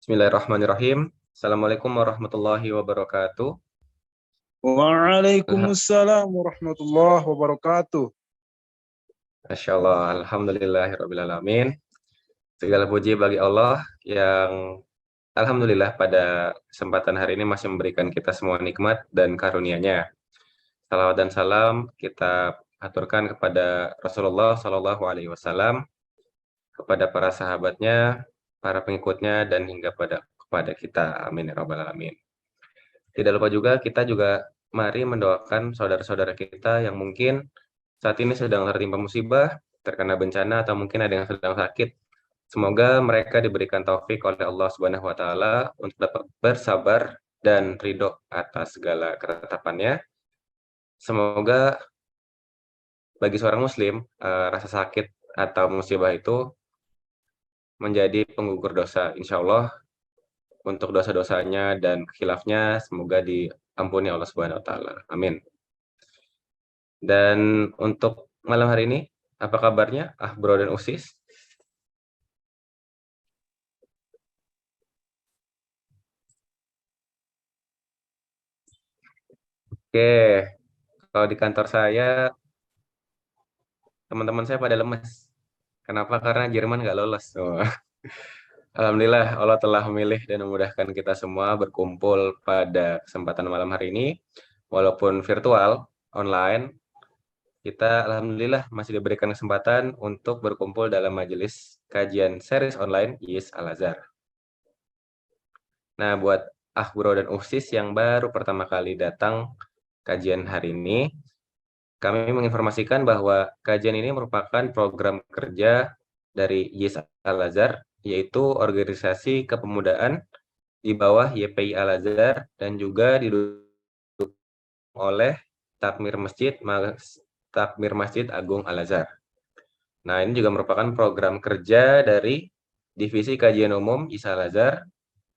Bismillahirrahmanirrahim. Assalamualaikum warahmatullahi wabarakatuh. Alha- Waalaikumsalam warahmatullahi wabarakatuh. Masya Allah, alhamdulillahirrahmanirrahim. Segala puji bagi Allah yang alhamdulillah pada kesempatan hari ini masih memberikan kita semua nikmat dan karunia-Nya. Salawat dan salam kita aturkan kepada Rasulullah Shallallahu Alaihi Wasallam, kepada para sahabatnya, para pengikutnya, dan hingga kepada kita. Amin ya rabbal alamin. Tidak lupa juga kita juga mari mendoakan saudara-saudara kita yang mungkin saat ini sedang tertimpa musibah, terkena bencana, atau mungkin ada yang sedang sakit. Semoga mereka diberikan taufik oleh Allah Subhanahu wa Ta'ala untuk dapat bersabar dan ridho atas segala ketetapannya. Semoga bagi seorang Muslim, rasa sakit atau musibah itu menjadi penggugur dosa. Insya Allah, untuk dosa-dosanya dan khilafnya, semoga diampuni Allah Subhanahu wa Ta'ala. Amin. Dan untuk malam hari ini, apa kabarnya, Bro dan Usis? Oke, kalau di kantor saya, teman-teman saya pada lemes. Kenapa? Karena Jerman nggak lolos. Oh. Alhamdulillah, Allah telah memilih dan memudahkan kita semua berkumpul pada kesempatan malam hari ini. Walaupun virtual, online, kita alhamdulillah masih diberikan kesempatan untuk berkumpul dalam majelis kajian series online YIS Al-Azhar. Nah, buat Bro dan Usis yang baru pertama kali datang kajian hari ini, kami menginformasikan bahwa kajian ini merupakan program kerja dari YIS Al-Azhar, yaitu organisasi kepemudaan di bawah YPI Al-Azhar dan juga didukung oleh Takmir Masjid Agung Al-Azhar. Nah, ini juga merupakan program kerja dari Divisi Kajian Umum YIS Al-Azhar,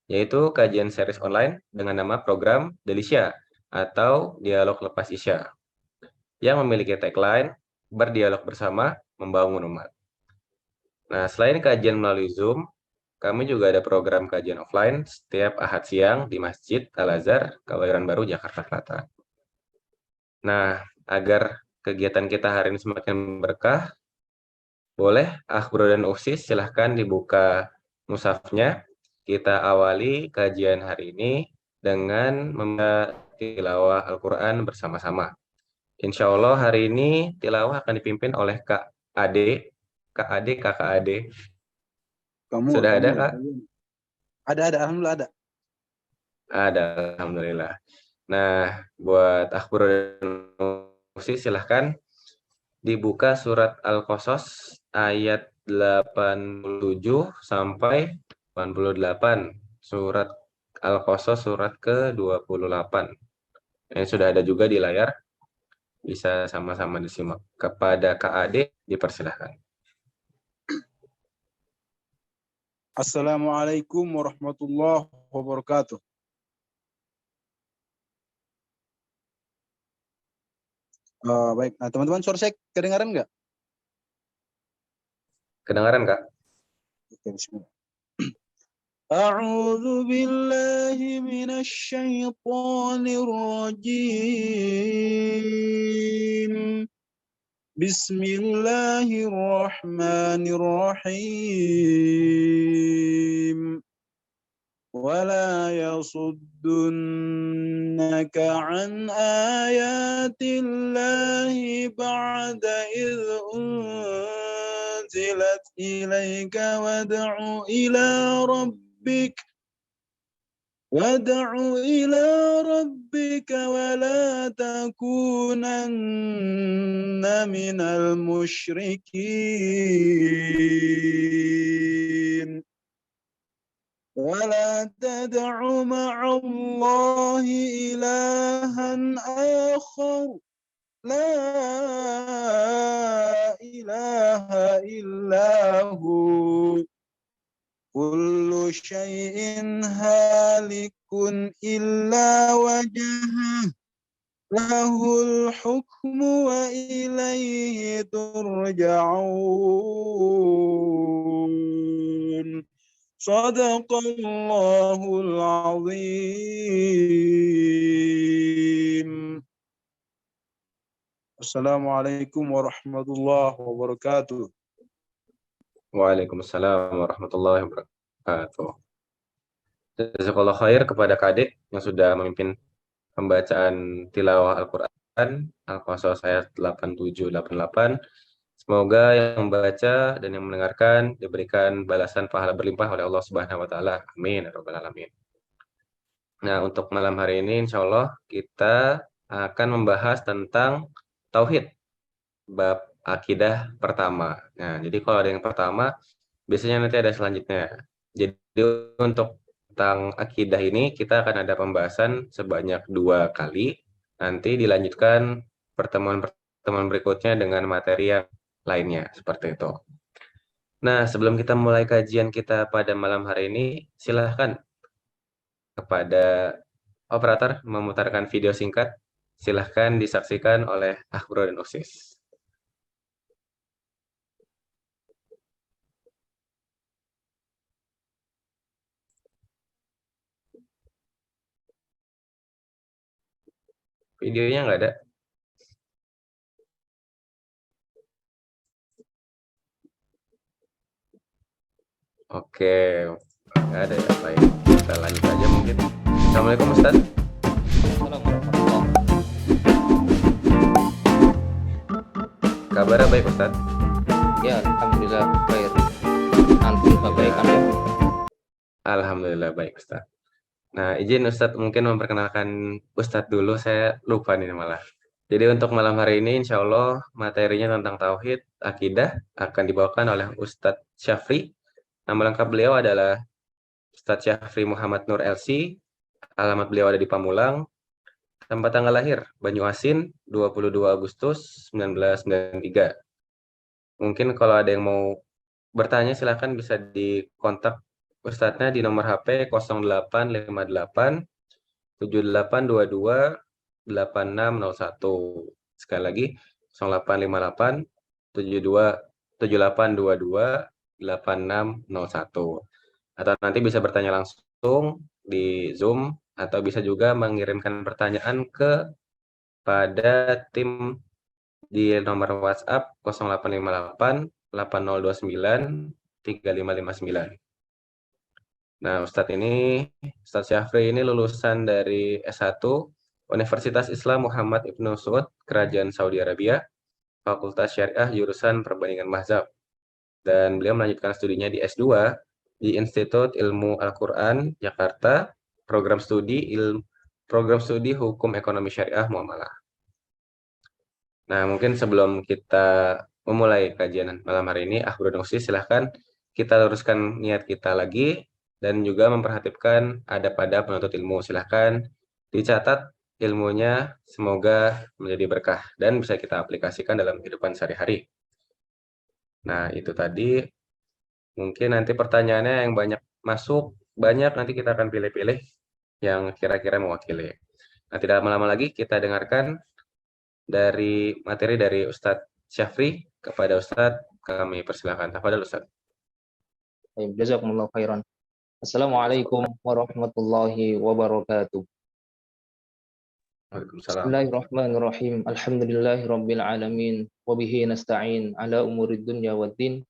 yaitu kajian series online dengan nama program Delisya atau Dialog Lepas Isya, yang memiliki tagline berdialog bersama membangun umat. Nah, selain kajian melalui Zoom, kami juga ada program kajian offline setiap Ahad siang di Masjid Al-Azhar, Kebayoran Baru, Jakarta Selatan. Nah, agar kegiatan kita hari ini semakin berkah, boleh Bro dan Usis silahkan dibuka mushafnya. Kita awali kajian hari ini dengan membaca tilawah Al-Quran bersama-sama. Insya Allah hari ini tilawah akan dipimpin oleh Kak Ade. Kakak Ade. Sudah ada, Kak? Ada, alhamdulillah ada. Ada, alhamdulillah. Nah, buat Bro dan Usis silahkan dibuka surat Al-Qasas ayat 87 sampai 88. Surat Al-Qasas surat ke-28. Ini sudah ada juga di layar. Bisa sama-sama disimak. Kepada Kak Ade, dipersilahkan. Assalamualaikum warahmatullahi wabarakatuh. Baik, nah teman-teman, suara saya kedengaran nggak? Kedengaran, Kak? Oke, bismillah. A'udzu billahi minasyaitonir rajim. Bismillahirrahmanirrahim. ولا يصدنك عن آيات الله بعد إذ أنزلت إليك وادع إلى ربك ولا تكونن من المشركين ولا تدع مع الله إلها آخر لا إله إلا هو كل شيء هالك إلا وجهه له الحكم وإليه ترجعون Sadaqallahul azim. Assalamualaikum warahmatullahi wabarakatuh. Waalaikumsalam warahmatullahi wabarakatuh. Jazakallah khair kepada Kadek yang sudah memimpin pembacaan tilawah Al-Quran, Al-Qasas ayat 87-88. Semoga yang membaca dan yang mendengarkan diberikan balasan pahala berlimpah oleh Allah Subhanahu wa taala. Amin ya rabbal alamin. Nah, untuk malam hari ini insya Allah kita akan membahas tentang tauhid bab akidah pertama. Nah, jadi kalau ada yang pertama, biasanya nanti ada selanjutnya. Jadi untuk tentang akidah ini kita akan ada pembahasan sebanyak 2 kali. Nanti dilanjutkan pertemuan-pertemuan berikutnya dengan materi yang lainnya seperti itu. Nah, sebelum kita mulai kajian kita pada malam hari ini, silahkan kepada operator memutarkan video singkat. Silahkan disaksikan oleh Akbro dan Usis. Videonya nggak ada. Oke, nggak ada ya, baik. Kita lanjut aja mungkin. Assalamualaikum Ustaz. Kabarnya baik Ustaz? Ya, alhamdulillah baik. Antum baik kan? Alhamdulillah baik Ustaz. Nah, izin Ustadz mungkin memperkenalkan Ustadz dulu, saya lupa nih malah. Jadi untuk malam hari ini insya Allah materinya tentang Tauhid, Akidah akan dibawakan oleh Ustadz Syafri. Nama lengkap beliau adalah Ustadz Syafri Muhammad Nur LC, alamat beliau ada di Pamulang, tempat tanggal lahir Banyuasin 22 Agustus 1993. Mungkin kalau ada yang mau bertanya silahkan bisa dikontak Ustadznya di nomor HP 0858 7822 8601. Sekali lagi 0858 7822 8601. Atau nanti bisa bertanya langsung di Zoom atau bisa juga mengirimkan pertanyaan pada tim di nomor WhatsApp 0858 8029 3559. Nah, Ustadz Syafri ini lulusan dari S1 Universitas Islam Muhammad Ibnu Saud, Kerajaan Saudi Arabia, Fakultas Syariah jurusan Perbandingan Mazhab. Dan beliau melanjutkan studinya di S2 di Institut Ilmu Al-Quran, Jakarta, program studi Hukum Ekonomi Syariah Muamalah. Nah, mungkin sebelum kita memulai kajian malam hari ini, Bro silahkan kita luruskan niat kita lagi dan juga memperhatikan adab-adab penuntut ilmu. Silahkan dicatat ilmunya, semoga menjadi berkah dan bisa kita aplikasikan dalam kehidupan sehari-hari. Nah, itu tadi mungkin nanti pertanyaannya yang banyak masuk, banyak nanti kita akan pilih-pilih yang kira-kira mewakili. Nah, tidak lama-lama lagi kita dengarkan dari materi dari Ustadz Syafri kepada Ustadz, kami persilahkan. Tafadhol Ustadz. Baik, jazakumullah khairan. Assalamualaikum warahmatullahi wabarakatuh. Waalaikumsalam. Bismillahirrahmanirrahim. Alhamdulillahirabbil alamin wa bihi nasta'in ala umurid dunya waddin.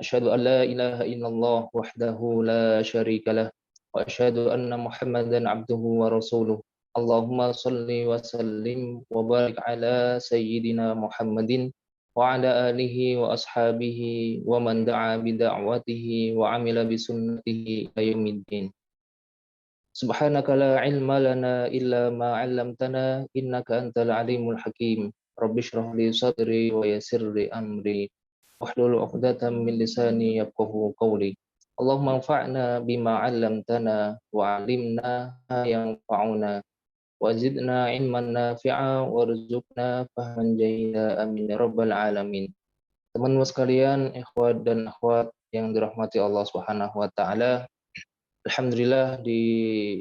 Asyhadu an la ilaha illallah wahdahu la syarikalah wa asyhadu anna Muhammadan abduhu wa rasuluh. Allahumma shalli wa sallim wa barik ala sayyidina Muhammadin wa ala alihi wa ashabihi wa man da'a bi da'watihi wa amila bi sunnatihi ila yaumiddin. Subhanaka la ilma lana illa ma 'allamtana innaka antal alimul hakim. Rabbi shrah li sadri wa yassir li amri wahlul 'uqdatam min lisani yafqahu qawli. Allahumma anfa'na bima 'allamtana wa 'allimna ma yanfa'una wa zidna 'ilman nafi'a warzuqna fahman jayyida amin ya rabbal alamin. Teman-teman sekalian, ikhwat dan akhwat yang dirahmati Allah Subhanahu wa taala, alhamdulillah di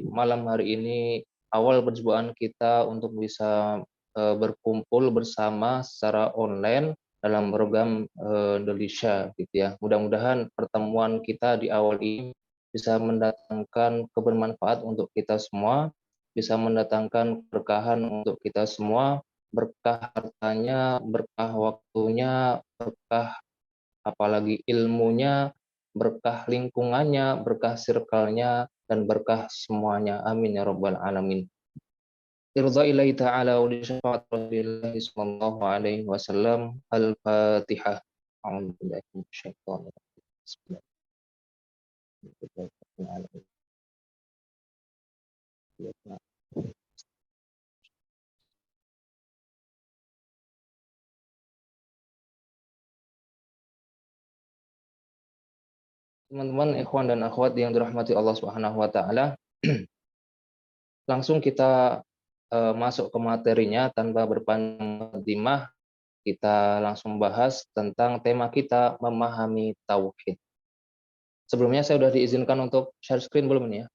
malam hari ini awal perjumpaan kita untuk bisa berkumpul bersama secara online dalam program Indonesia gitu ya. Mudah-mudahan pertemuan kita di awal ini bisa mendatangkan kebermanfaat untuk kita semua, bisa mendatangkan keberkahan untuk kita semua, berkah hartanya, berkah waktunya, berkah apalagi ilmunya, berkah lingkungannya, berkah circle-nya, dan berkah semuanya. Amin ya rabbal alamin. Irza ilahi ta'ala wa li syafa'at Rasulillah sallallahu alaihi wasallam. Al-Fatihah. A'udzu billahi minasyaitonir rajim. Bismillahirrahmanirrahim. Teman-teman ikhwan dan akhwat yang dirahmati Allah Subhanahu wa taala, langsung kita masuk ke materinya tanpa berpanjang mukadimah. Kita langsung bahas tentang tema kita, memahami tauhid. Sebelumnya saya sudah diizinkan untuk share screen belum ini ya?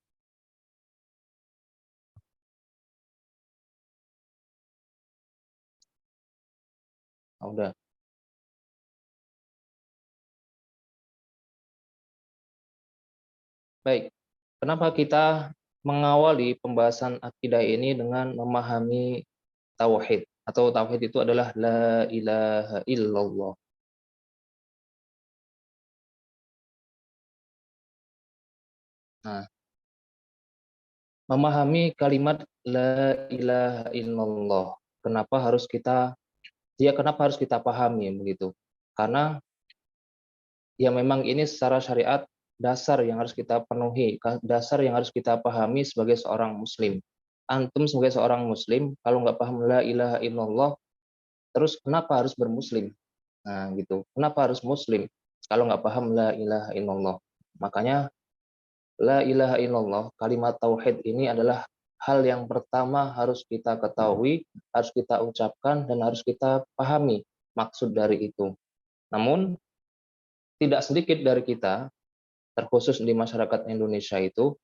Oh, udah. Baik. Kenapa kita mengawali pembahasan akidah ini dengan memahami tauhid? Atau tauhid itu adalah la ilaha illallah. Nah, memahami kalimat la ilaha illallah. Kenapa harus kita pahami begitu? Karena ya memang ini secara syariat dasar yang harus kita penuhi, dasar yang harus kita pahami sebagai seorang muslim. Antum sebagai seorang muslim, kalau nggak paham la ilaha illallah, terus kenapa harus bermuslim? Nah gitu, kenapa harus muslim kalau nggak paham la ilaha illallah? Makanya la ilaha illallah, kalimat tauhid ini adalah hal yang pertama harus kita ketahui, harus kita ucapkan, dan harus kita pahami maksud dari itu. Namun, tidak sedikit dari kita, terkhusus di masyarakat Indonesia itu,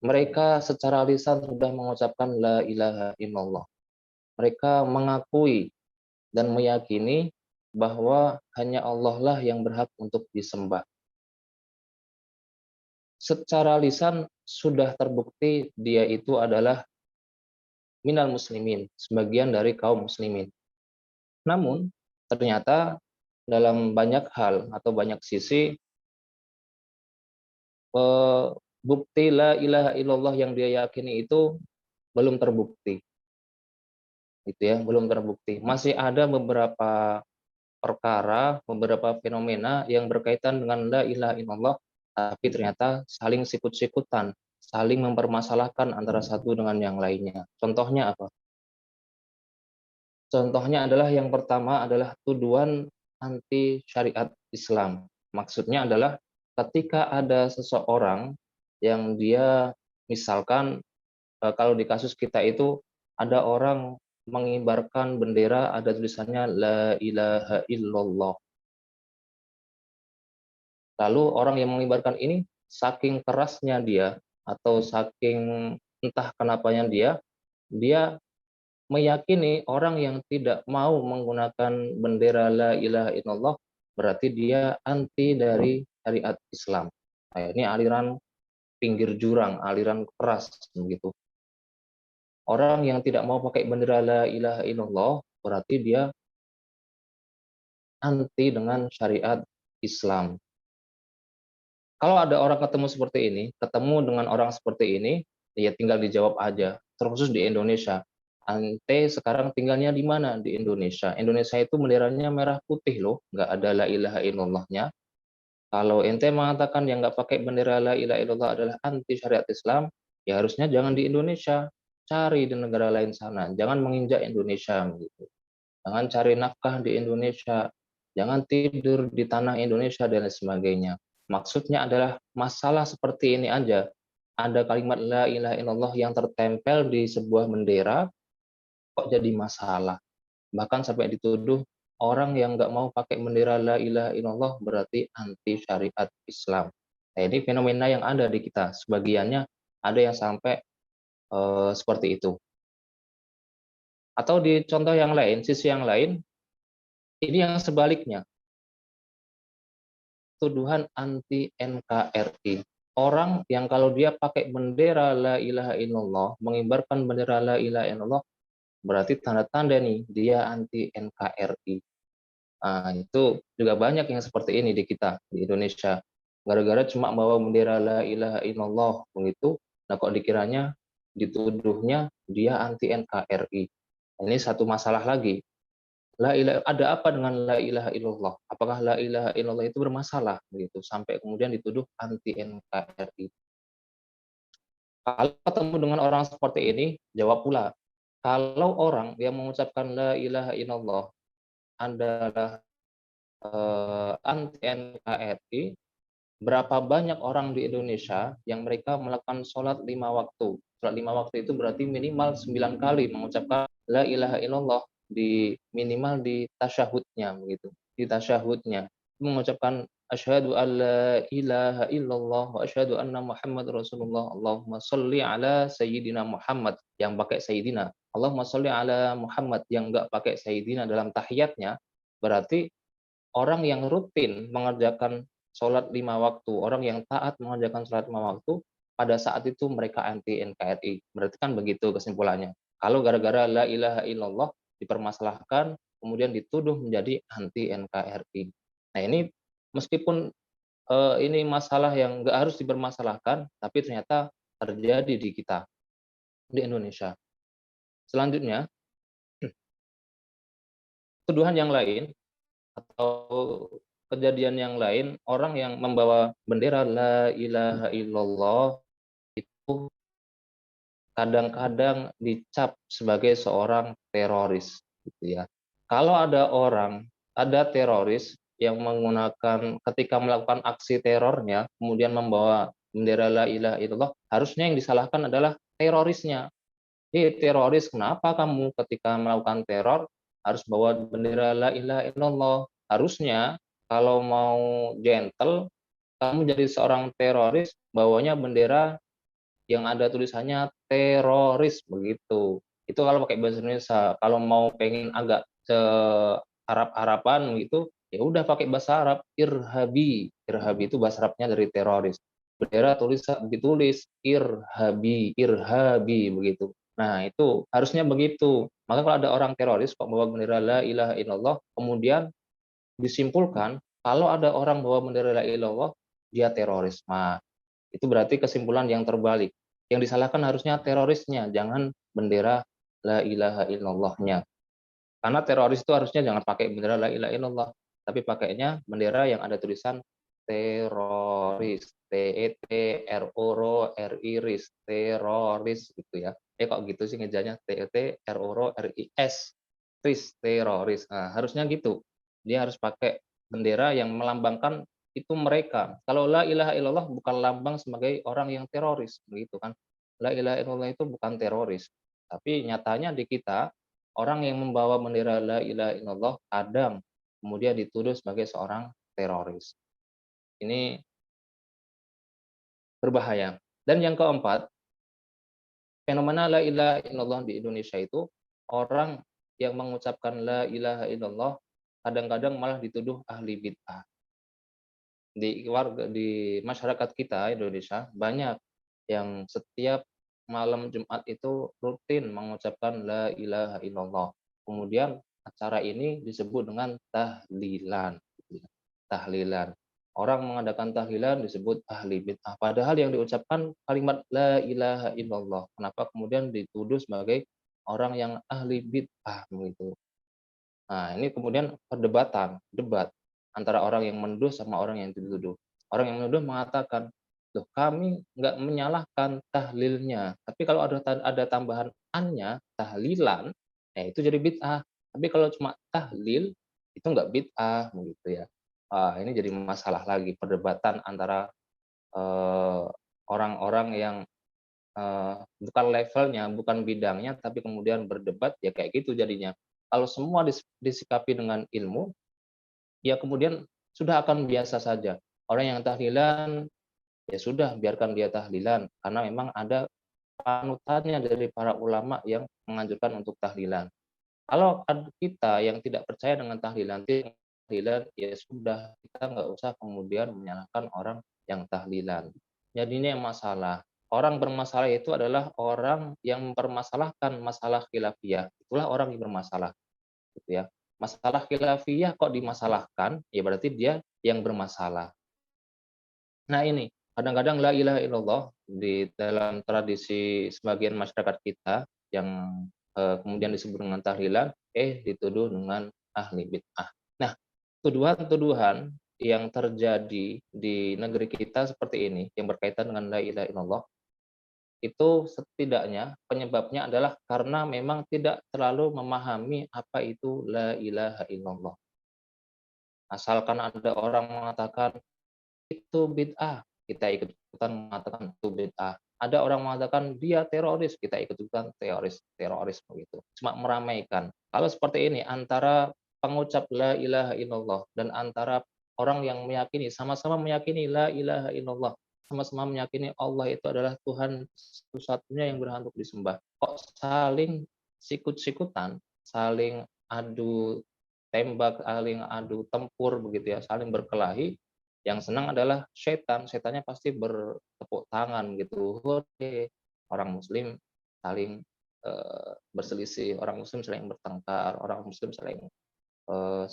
mereka secara lisan sudah mengucapkan la ilaha illallah. Mereka mengakui dan meyakini bahwa hanya Allah lah yang berhak untuk disembah. Secara lisan sudah terbukti dia itu adalah minal muslimin, sebagian dari kaum muslimin. Namun, ternyata dalam banyak hal atau banyak sisi, bukti la ilaha illallah yang dia yakini itu belum terbukti. Gitu ya, belum terbukti. Masih ada beberapa perkara, beberapa fenomena yang berkaitan dengan la ilaha illallah, tapi ternyata saling sikut-sikutan, saling mempermasalahkan antara satu dengan yang lainnya. Contohnya apa? Contohnya adalah yang pertama adalah tuduhan anti syariat Islam. Maksudnya adalah ketika ada seseorang yang dia misalkan kalau di kasus kita itu ada orang mengibarkan bendera ada tulisannya la ilaha illallah. Lalu orang yang mengibarkan ini saking kerasnya dia atau saking entah kenapanya dia meyakini orang yang tidak mau menggunakan bendera la ilaha illallah berarti dia anti dari syariat Islam. Nah, ini aliran pinggir jurang, aliran keras begitu. Orang yang tidak mau pakai bendera la ilaha illallah berarti dia anti dengan syariat Islam. Kalau ada orang ketemu dengan orang seperti ini, ya tinggal dijawab aja. Terkhusus di Indonesia. Ante sekarang tinggalnya di mana? Di Indonesia. Indonesia itu benderanya merah putih loh, nggak ada la ilaha illallahnya. Kalau ente mengatakan yang nggak pakai bendera la ilaha illallah adalah anti syariat Islam, ya harusnya jangan di Indonesia, cari di negara lain sana. Jangan menginjak Indonesia gitu. Jangan cari nafkah di Indonesia, jangan tidur di tanah Indonesia dan lain sebagainya. Maksudnya adalah masalah seperti ini aja. Ada kalimat la ilaha illallah yang tertempel di sebuah bendera, kok jadi masalah. Bahkan sampai dituduh orang yang nggak mau pakai bendera la ilaha illallah berarti anti syariat Islam. Nah, ini fenomena yang ada di kita. Sebagiannya ada yang sampai seperti itu. Atau di contoh yang lain, sisi yang lain, ini yang sebaliknya. Tuduhan anti NKRI. orang yang kalau dia pakai bendera la ilaha illallah, mengibarkan bendera la ilaha illallah, berarti tanda-tanda nih dia anti NKRI. Nah, itu juga banyak yang seperti ini di kita di Indonesia. Gara-gara cuma bawa bendera la ilaha illallah begitu, nah kok dikiranya dituduhnya dia anti NKRI. Ini satu masalah lagi. Ada apa dengan la ilaha illallah? Apakah la ilaha illallah itu bermasalah begitu sampai kemudian dituduh anti NKRI? Kalau ketemu dengan orang seperti ini, jawab pula. Kalau orang yang mengucapkan la ilaha illallah adalah anti NKRI, berapa banyak orang di Indonesia yang mereka melakukan sholat 5 waktu? Sholat 5 waktu itu berarti minimal 9 kali mengucapkan la ilaha illallah di minimal di tasyahudnya begitu. Di tasyahudnya mengucapkan asyhadu alla ilaha illallah wa asyhadu anna Muhammad Rasulullah. Allahumma sholli ala sayyidina Muhammad yang pakai sayyidina. Allahumma sholli ala Muhammad yang enggak pakai sayyidina dalam tahiyatnya, berarti orang yang rutin mengerjakan sholat 5 waktu, orang yang taat mengerjakan sholat 5 waktu, pada saat itu mereka anti NKRI. Berarti kan begitu kesimpulannya. Kalau gara-gara la ilaha illallah dipermasalahkan, kemudian dituduh menjadi anti NKRI. Nah ini meskipun ini masalah yang nggak harus dipermasalahkan, tapi ternyata terjadi di kita, di Indonesia. Selanjutnya, tuduhan yang lain atau kejadian yang lain, orang yang membawa bendera la ilaha illallah itu kadang-kadang dicap sebagai seorang teroris gitu ya. Kalau ada teroris yang menggunakan ketika melakukan aksi terornya kemudian membawa bendera la ilaha illallah, harusnya yang disalahkan adalah terorisnya. Teroris, kenapa kamu ketika melakukan teror harus bawa bendera la ilaha illallah? Harusnya kalau mau gentle, kamu jadi seorang teroris, bawanya bendera yang ada tulisannya teroris begitu. Itu kalau pakai bahasa Indonesia. Kalau mau pengen agak Arab-Araban gitu, ya udah pakai bahasa Arab, irhabi. Irhabi itu bahasa Arabnya dari teroris. Bendera ditulis irhabi begitu. Nah, itu harusnya begitu. Maka kalau ada orang teroris kok bawa bendera la ilaha illallah, kemudian disimpulkan kalau ada orang bawa bendera la ilaha illallah, dia teroris. Nah, itu berarti kesimpulan yang terbalik. Yang disalahkan harusnya terorisnya, jangan bendera la ilaha illallahnya. Karena teroris itu harusnya jangan pakai bendera la ilaha illallah, tapi pakainya bendera yang ada tulisan teroris, TETRORIS, teroris gitu ya. Kok gitu sih ngejanya TETRORIS, teroris. Nah, harusnya gitu. Dia harus pakai bendera yang melambangkan itu mereka. Kalau la ilaha illallah bukan lambang sebagai orang yang teroris, begitu kan. La ilaha illallah itu bukan teroris. Tapi nyatanya di kita, orang yang membawa bendera la ilaha illallah kadang kemudian dituduh sebagai seorang teroris. Ini berbahaya. Dan yang keempat, fenomena la ilaha illallah di Indonesia itu, orang yang mengucapkan la ilaha illallah kadang-kadang malah dituduh ahli bid'ah. Di masyarakat kita Indonesia banyak yang setiap malam Jumat itu rutin mengucapkan la ilaha illallah. Kemudian acara ini disebut dengan tahlilan. Tahlilan. Orang mengadakan tahlilan disebut ahli bid'ah. Padahal yang diucapkan kalimat la ilaha illallah. Kenapa kemudian dituduh sebagai orang yang ahli bid'ah begitu. Nah, ini kemudian debat antara orang yang menuduh sama orang yang dituduh. Orang yang menuduh mengatakan, loh kami nggak menyalahkan tahlilnya, tapi kalau ada tambahan annya, tahlilan, ya itu jadi bid'ah. Tapi kalau cuma tahlil, itu nggak bid'ah, begitu ya. Ini jadi masalah lagi, perdebatan antara orang-orang yang bukan levelnya, bukan bidangnya, tapi kemudian berdebat, ya kayak gitu jadinya. Kalau semua disikapi dengan ilmu, ya kemudian sudah akan biasa saja. Orang yang tahlilan, ya sudah biarkan dia tahlilan, karena memang ada panutannya dari para ulama yang menganjurkan untuk tahlilan. Kalau kita yang tidak percaya dengan tahlilan, ya sudah, kita nggak usah kemudian menyalahkan orang yang tahlilan. jadinya masalah. Orang bermasalah itu adalah orang yang mempermasalahkan masalah khilafiyah. Itulah orang yang bermasalah, gitu ya. Masalah khilafiyah kok dimasalahkan, ya berarti dia yang bermasalah. Nah ini, kadang-kadang la ilaha illallah di dalam tradisi sebagian masyarakat kita yang kemudian disebut dengan tahlilan, dituduh dengan ahli bid'ah. Nah, tuduhan-tuduhan yang terjadi di negeri kita seperti ini, yang berkaitan dengan la ilaha illallah, itu setidaknya penyebabnya adalah karena memang tidak terlalu memahami apa itu la ilaha illallah. Asalkan ada orang mengatakan itu bid'ah, kita ikut-ikutan mengatakan itu bid'ah. Ada orang mengatakan dia teroris, kita ikut-ikutan teroris begitu. Cuma meramaikan. Kalau seperti ini antara pengucap la ilaha illallah dan antara orang yang meyakini, sama-sama meyakini la ilaha illallah, sama-sama meyakini Allah itu adalah Tuhan satu-satunya yang berhak untuk disembah. Kok saling sikut-sikutan, saling adu tembak, saling adu tempur begitu ya, saling berkelahi, yang senang adalah setan, setannya pasti bertepuk tangan gitu. Hore, orang muslim saling berselisih, orang muslim saling bertengkar, orang muslim saling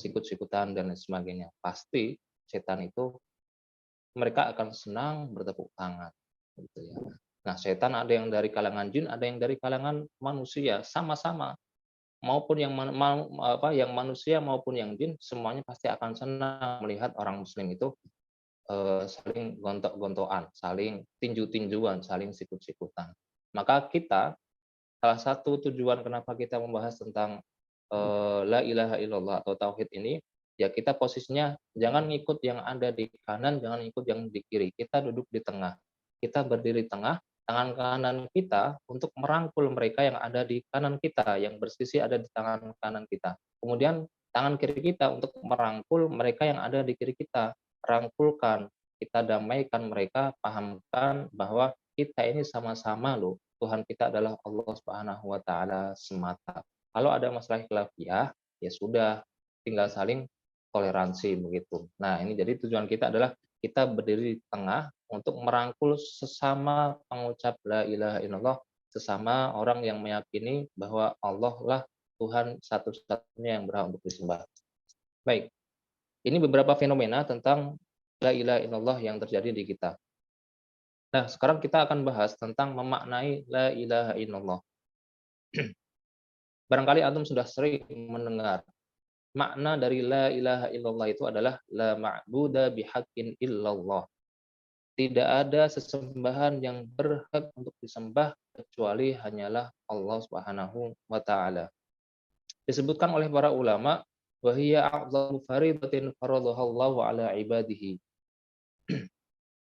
sikut-sikutan dan lain sebagainya. Pasti setan itu mereka akan senang bertepuk tangan gitu ya. Nah, setan ada yang dari kalangan jin, ada yang dari kalangan manusia, sama-sama. Maupun yang manusia maupun yang jin, semuanya pasti akan senang melihat orang muslim itu saling gontok-gontokan, saling tinju-tinjuan, saling sikut-sikutan. Maka kita, salah satu tujuan kenapa kita membahas tentang la ilaha illallah atau tauhid ini, ya kita posisinya jangan ngikut yang ada di kanan, jangan ikut yang di kiri. Kita duduk di tengah. Kita berdiri tengah, tangan kanan kita untuk merangkul mereka yang ada di kanan kita, yang berselisih ada di tangan kanan kita. Kemudian tangan kiri kita untuk merangkul mereka yang ada di kiri kita. Rangkulkan, kita damaikan mereka, pahamkan bahwa kita ini sama-sama loh. Tuhan kita adalah Allah Subhanahu wa taala semata. Kalau ada masalah khilafiyah, ya sudah, tinggal saling toleransi begitu. Nah, ini jadi tujuan kita adalah kita berdiri di tengah untuk merangkul sesama pengucap la ilaha illallah, sesama orang yang meyakini bahwa Allah lah Tuhan satu-satunya yang berhak untuk disembah. Baik, ini beberapa fenomena tentang la ilaha illallah yang terjadi di kita. Nah, sekarang kita akan bahas tentang memaknai la ilaha illallah. Barangkali antum sudah sering mendengar makna dari la ilaha illallah itu adalah la ma'buda bihaqqin illallah. Tidak ada sesembahan yang berhak untuk disembah kecuali hanyalah Allah Subhanahu wa taala. Disebutkan oleh para ulama, wa hiya a'dhamu fariidatin faradahallahu ala ibadihi.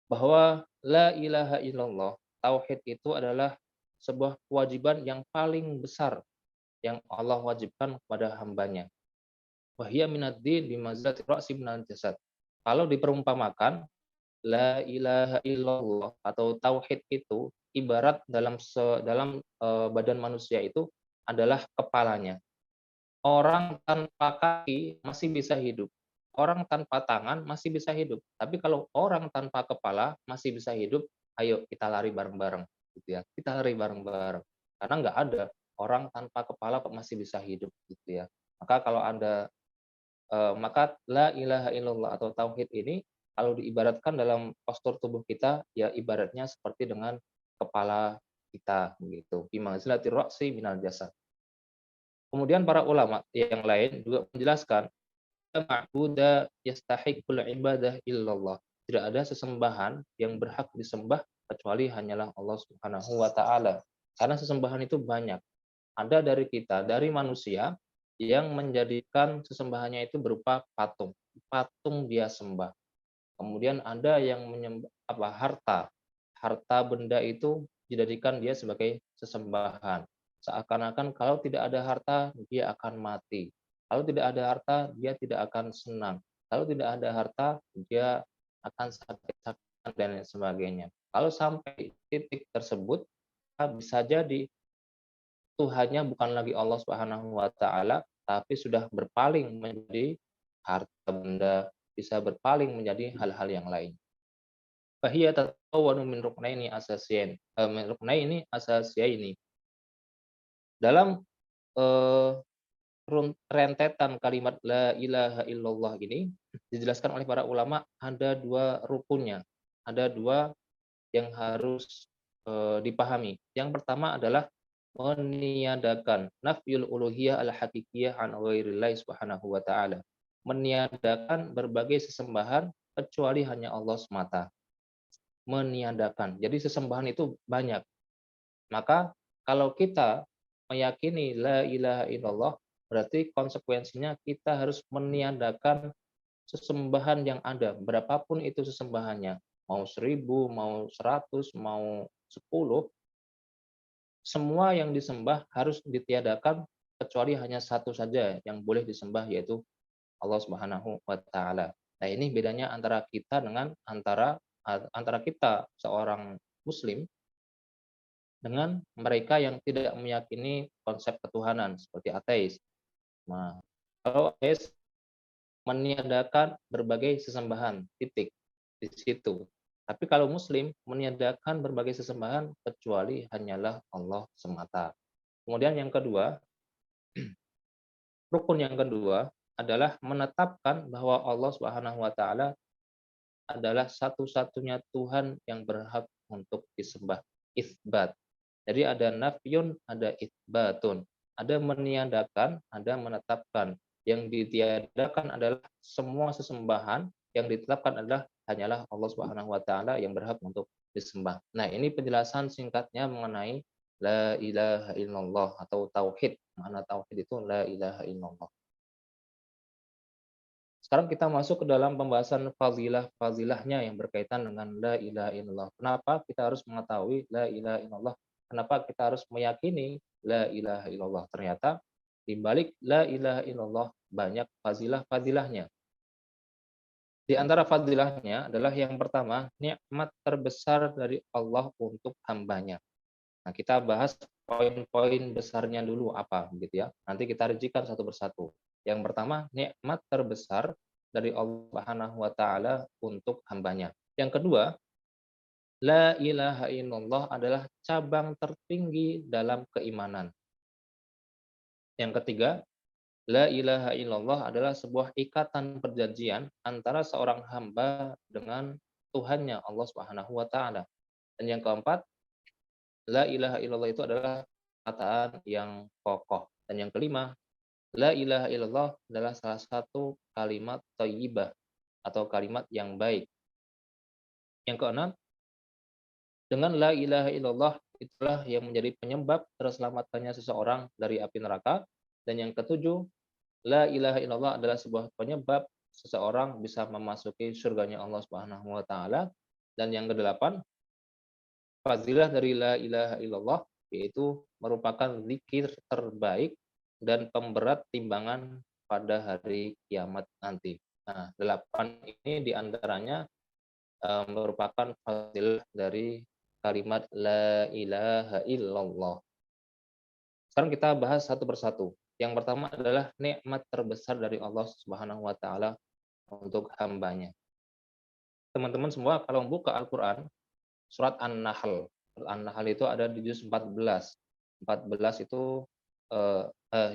Bahwa la ilaha illallah, tauhid itu adalah sebuah kewajiban yang paling besar yang Allah wajibkan kepada hambanya. Wahia minad-din bimazati ra'si minal jasad. Kalau diperumpamakan, la ilaha illallah atau tauhid itu ibarat dalam badan manusia itu adalah kepalanya. Orang tanpa kaki masih bisa hidup. Orang tanpa tangan masih bisa hidup. Tapi kalau orang tanpa kepala masih bisa hidup, ayo kita lari bareng-bareng, gitu ya. Kita lari bareng-bareng. Karena nggak ada orang tanpa kepala kok masih bisa hidup, gitu ya. Maka la ilaha illallah atau tauhid ini kalau diibaratkan dalam postur tubuh kita, ya ibaratnya seperti dengan kepala kita, begitu. Bimazlati ra'si minal jasad. Kemudian para ulama yang lain juga menjelaskan, ma'buda yastahiqul ibadah illallah. Tidak ada sesembahan yang berhak disembah kecuali hanyalah Allah Subhanahu wa taala. Karena sesembahan itu banyak. Ada dari kita, dari manusia yang menjadikan sesembahannya itu berupa patung. Patung dia sembah. Kemudian ada yang menyembah harta. Harta benda itu dijadikan dia sebagai sesembahan. Seakan-akan kalau tidak ada harta, dia akan mati. Kalau tidak ada harta, dia tidak akan senang. Kalau tidak ada harta, dia akan sakit-sakitan dan lain sebagainya. Kalau sampai titik tersebut, bisa jadi Tuhannya bukan lagi Allah Subhanahu wa taala, tapi sudah berpaling menjadi harta benda, bisa berpaling menjadi hal-hal yang lain. Fahiya tatawwanu min ruknaini asasiyain, min ruknaini asasiyaini. Dalam eh, rentetan kalimat la ilaha illallah ini dijelaskan oleh para ulama ada dua rukunnya, ada dua yang harus dipahami. Yang pertama adalah meniadakan nafyul uluhiyah al hakikiyah an ghairillahi subhanahu wa ta'ala. Meniadakan berbagai sesembahan kecuali hanya Allah semata. Meniadakan. Jadi sesembahan itu banyak. Maka kalau kita meyakini la ilaha illallah, berarti konsekuensinya kita harus meniadakan sesembahan yang ada, berapapun itu sesembahannya, mau 1000, mau 100, mau 10, semua yang disembah harus ditiadakan kecuali hanya satu saja yang boleh disembah, yaitu Allah Subhanahu wa taala. Nah, ini bedanya antara kita dengan antara kita seorang muslim dengan mereka yang tidak meyakini konsep ketuhanan seperti ateis. Nah, kalau ateis meniadakan berbagai sesembahan, titik di situ. Tapi kalau muslim meniadakan berbagai sesembahan kecuali hanyalah Allah semata. Kemudian yang kedua, rukun yang kedua adalah menetapkan bahwa Allah Subhanahu wa taala adalah satu-satunya Tuhan yang berhak untuk disembah. Itsbat. Jadi ada nafyun, ada itsbatun. Ada meniadakan, ada menetapkan. Yang ditiadakan adalah semua sesembahan, yang ditetapkan adalah hanyalah Allah Subhanahu wa taala yang berhak untuk disembah. Nah, ini penjelasan singkatnya mengenai la ilaha illallah atau tauhid. Makna tauhid itu la ilaha illallah. Sekarang kita masuk ke dalam pembahasan fadilah-fadilahnya yang berkaitan dengan la ilaha illallah. Kenapa kita harus mengetahui la ilaha illallah? Kenapa kita harus meyakini la ilaha illallah? Ternyata di balik la ilaha illallah banyak fadilah-fadilahnya. Di antara fadilahnya adalah yang pertama, nikmat terbesar dari Allah untuk hambanya. Nah, kita bahas poin-poin besarnya dulu apa, gitu ya. Nanti kita rincikan satu persatu. Yang pertama, nikmat terbesar dari Allah Subhanahu wa taala untuk hambanya. Yang kedua, la ilaha illallah adalah cabang tertinggi dalam keimanan. Yang ketiga, la ilaha illallah adalah sebuah ikatan perjanjian antara seorang hamba dengan Tuhannya Allah Subhanahu wa taala. Dan yang keempat, la ilaha illallah itu adalah perkataan yang kokoh. Dan yang kelima, la ilaha illallah adalah salah satu kalimat thayyibah atau kalimat yang baik. Yang keenam, dengan la ilaha illallah itulah yang menjadi penyebab terselamatkannya seseorang dari api neraka. Dan yang ketujuh, la ilaha illallah adalah sebuah penyebab seseorang bisa memasuki surganya Allah Subhanahu wa taala. Dan yang kedelapan, fadilah dari la ilaha illallah yaitu merupakan zikir terbaik dan pemberat timbangan pada hari kiamat nanti. Nah, 8 ini diantaranya merupakan fadilah dari kalimat la ilaha illallah. Sekarang kita bahas satu persatu. Yang pertama adalah nikmat terbesar dari Allah Subhanahu wa taala untuk hambanya. Teman-teman semua kalau membuka Al-Qur'an surat An-Nahl. An-Nahl itu ada di juz 14. 14 itu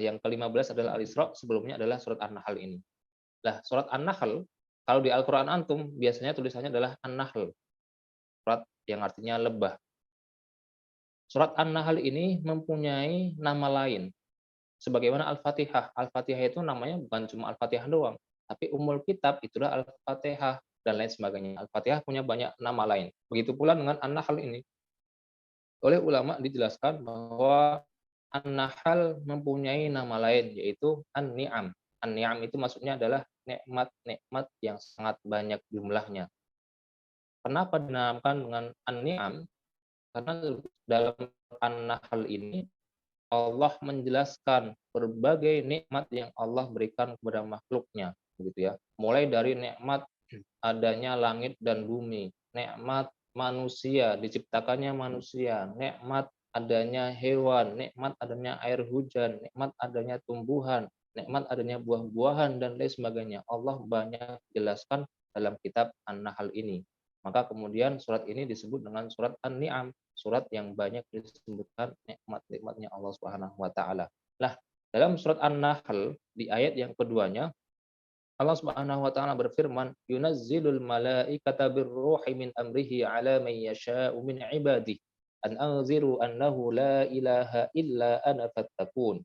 yang ke-15 adalah Al-Isra, sebelumnya adalah surat An-Nahl ini. Nah, surat An-Nahl kalau di Al-Qur'an antum biasanya tulisannya adalah An-Nahl. Surat yang artinya lebah. Surat An-Nahl ini mempunyai nama lain. Sebagaimana Al-Fatihah. Al-Fatihah itu namanya bukan cuma Al-Fatihah doang, tapi Ummul Kitab itulah Al-Fatihah dan lain sebagainya. Al-Fatihah punya banyak nama lain. Begitu pula dengan An-Nahl ini. Oleh ulama dijelaskan bahwa An-Nahl mempunyai nama lain yaitu An-Ni'am. An-Ni'am itu maksudnya adalah nikmat-nikmat yang sangat banyak jumlahnya. Kenapa dinamakan dengan An-Ni'am? Karena dalam An-Nahl ini Allah menjelaskan berbagai nikmat yang Allah berikan kepada makhluknya, begitu ya. Mulai dari nikmat adanya langit dan bumi, nikmat manusia, diciptakannya manusia, nikmat adanya hewan, nikmat adanya air hujan, nikmat adanya tumbuhan, nikmat adanya buah-buahan dan lain sebagainya. Allah banyak jelaskan dalam kitab An-Nahl ini. Maka kemudian surat ini disebut dengan surat An-Ni'am, surat yang banyak disebutkan nikmat-nikmatnya Allah Subhanahu wa taala. Nah, dalam surat An-Nahl di ayat yang keduanya Allah Subhanahu wa taala berfirman, "Yunazzilul malaikata birruhi min amrihi 'ala man yasha'u min 'ibadihi an anziru annahu la ilaha illa ana fattaqun."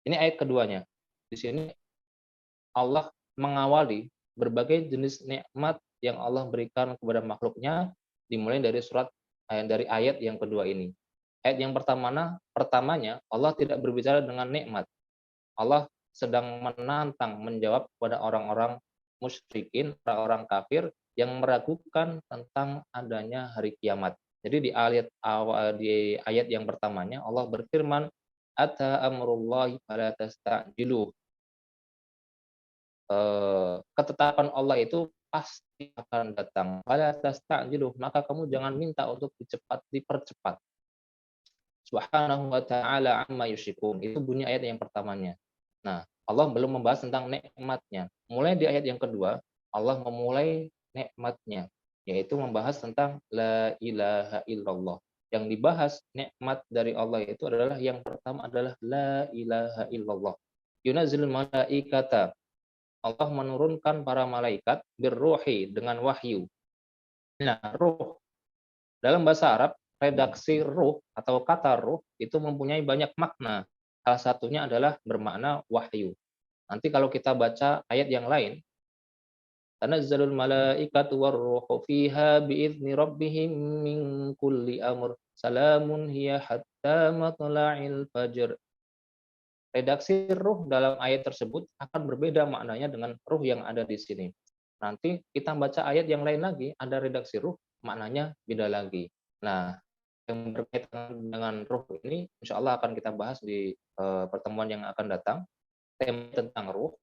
Ini ayat keduanya. Di sini Allah mengawali berbagai jenis nikmat yang Allah berikan kepada makhluknya, dimulai dari dari ayat yang kedua ini. Ayat yang pertamanya Allah tidak berbicara dengan nikmat. Allah sedang menantang, menjawab kepada orang-orang musyrikin, orang-orang kafir yang meragukan tentang adanya hari kiamat. Jadi di ayat yang pertamanya Allah berfirman, "Ata amrullahi fala tastajiluh." Ketetapan Allah itu pasti akan datang. Fala tastajiluh, maka kamu jangan minta untuk dipercepat. Subhanahu wa ta'ala amma yusyrikun. Itu bunyi ayat yang pertamanya. Nah, Allah belum membahas tentang nikmatnya. Mulai di ayat yang kedua, Allah memulai nikmatnya, yaitu membahas tentang la ilaha illallah. Yang dibahas nikmat dari Allah itu adalah yang pertama adalah la ilaha illallah. Yunazzilul malaikata. Allah menurunkan para malaikat birruhi dengan wahyu. Nah, ruh dalam bahasa Arab, redaksi ruh atau kata ruh itu mempunyai banyak makna. Salah satunya adalah bermakna wahyu. Nanti kalau kita baca ayat yang lain, tanazzalul malaikatu warruhu fiha biizni rabbihim min kulli amr. Salamun hiya hatta matla'il fajr. Redaksi ruh dalam ayat tersebut akan berbeda maknanya dengan ruh yang ada di sini. Nanti kita baca ayat yang lain lagi, ada redaksi ruh, maknanya beda lagi. Nah, yang berkaitan dengan ruh ini, insya Allah akan kita bahas di pertemuan yang akan datang. Tema tentang ruh.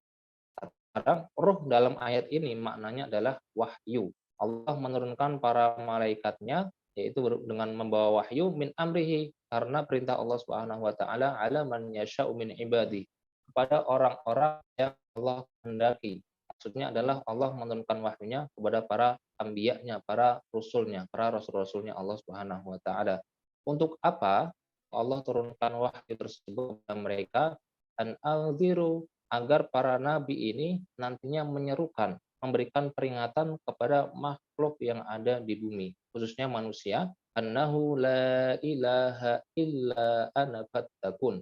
Sekarang, ruh dalam ayat ini maknanya adalah wahyu. Allah menurunkan para malaikatnya, yaitu dengan membawa wahyu min amrihi, karena perintah Allah Subhanahu wa taala ala man yasha'u min ibadi, kepada orang-orang yang Allah hendaki. Maksudnya adalah Allah menurunkan wahyunya kepada para anbiya-nya, para rasulnya, para rasul-rasulnya Allah Subhanahu wa taala. Untuk apa Allah turunkan wahyu tersebut kepada mereka? An alziru, agar para nabi ini nantinya menyerukan, memberikan peringatan kepada makhluk yang ada di bumi, khususnya manusia, annahu la ilaha illa ana fattakun,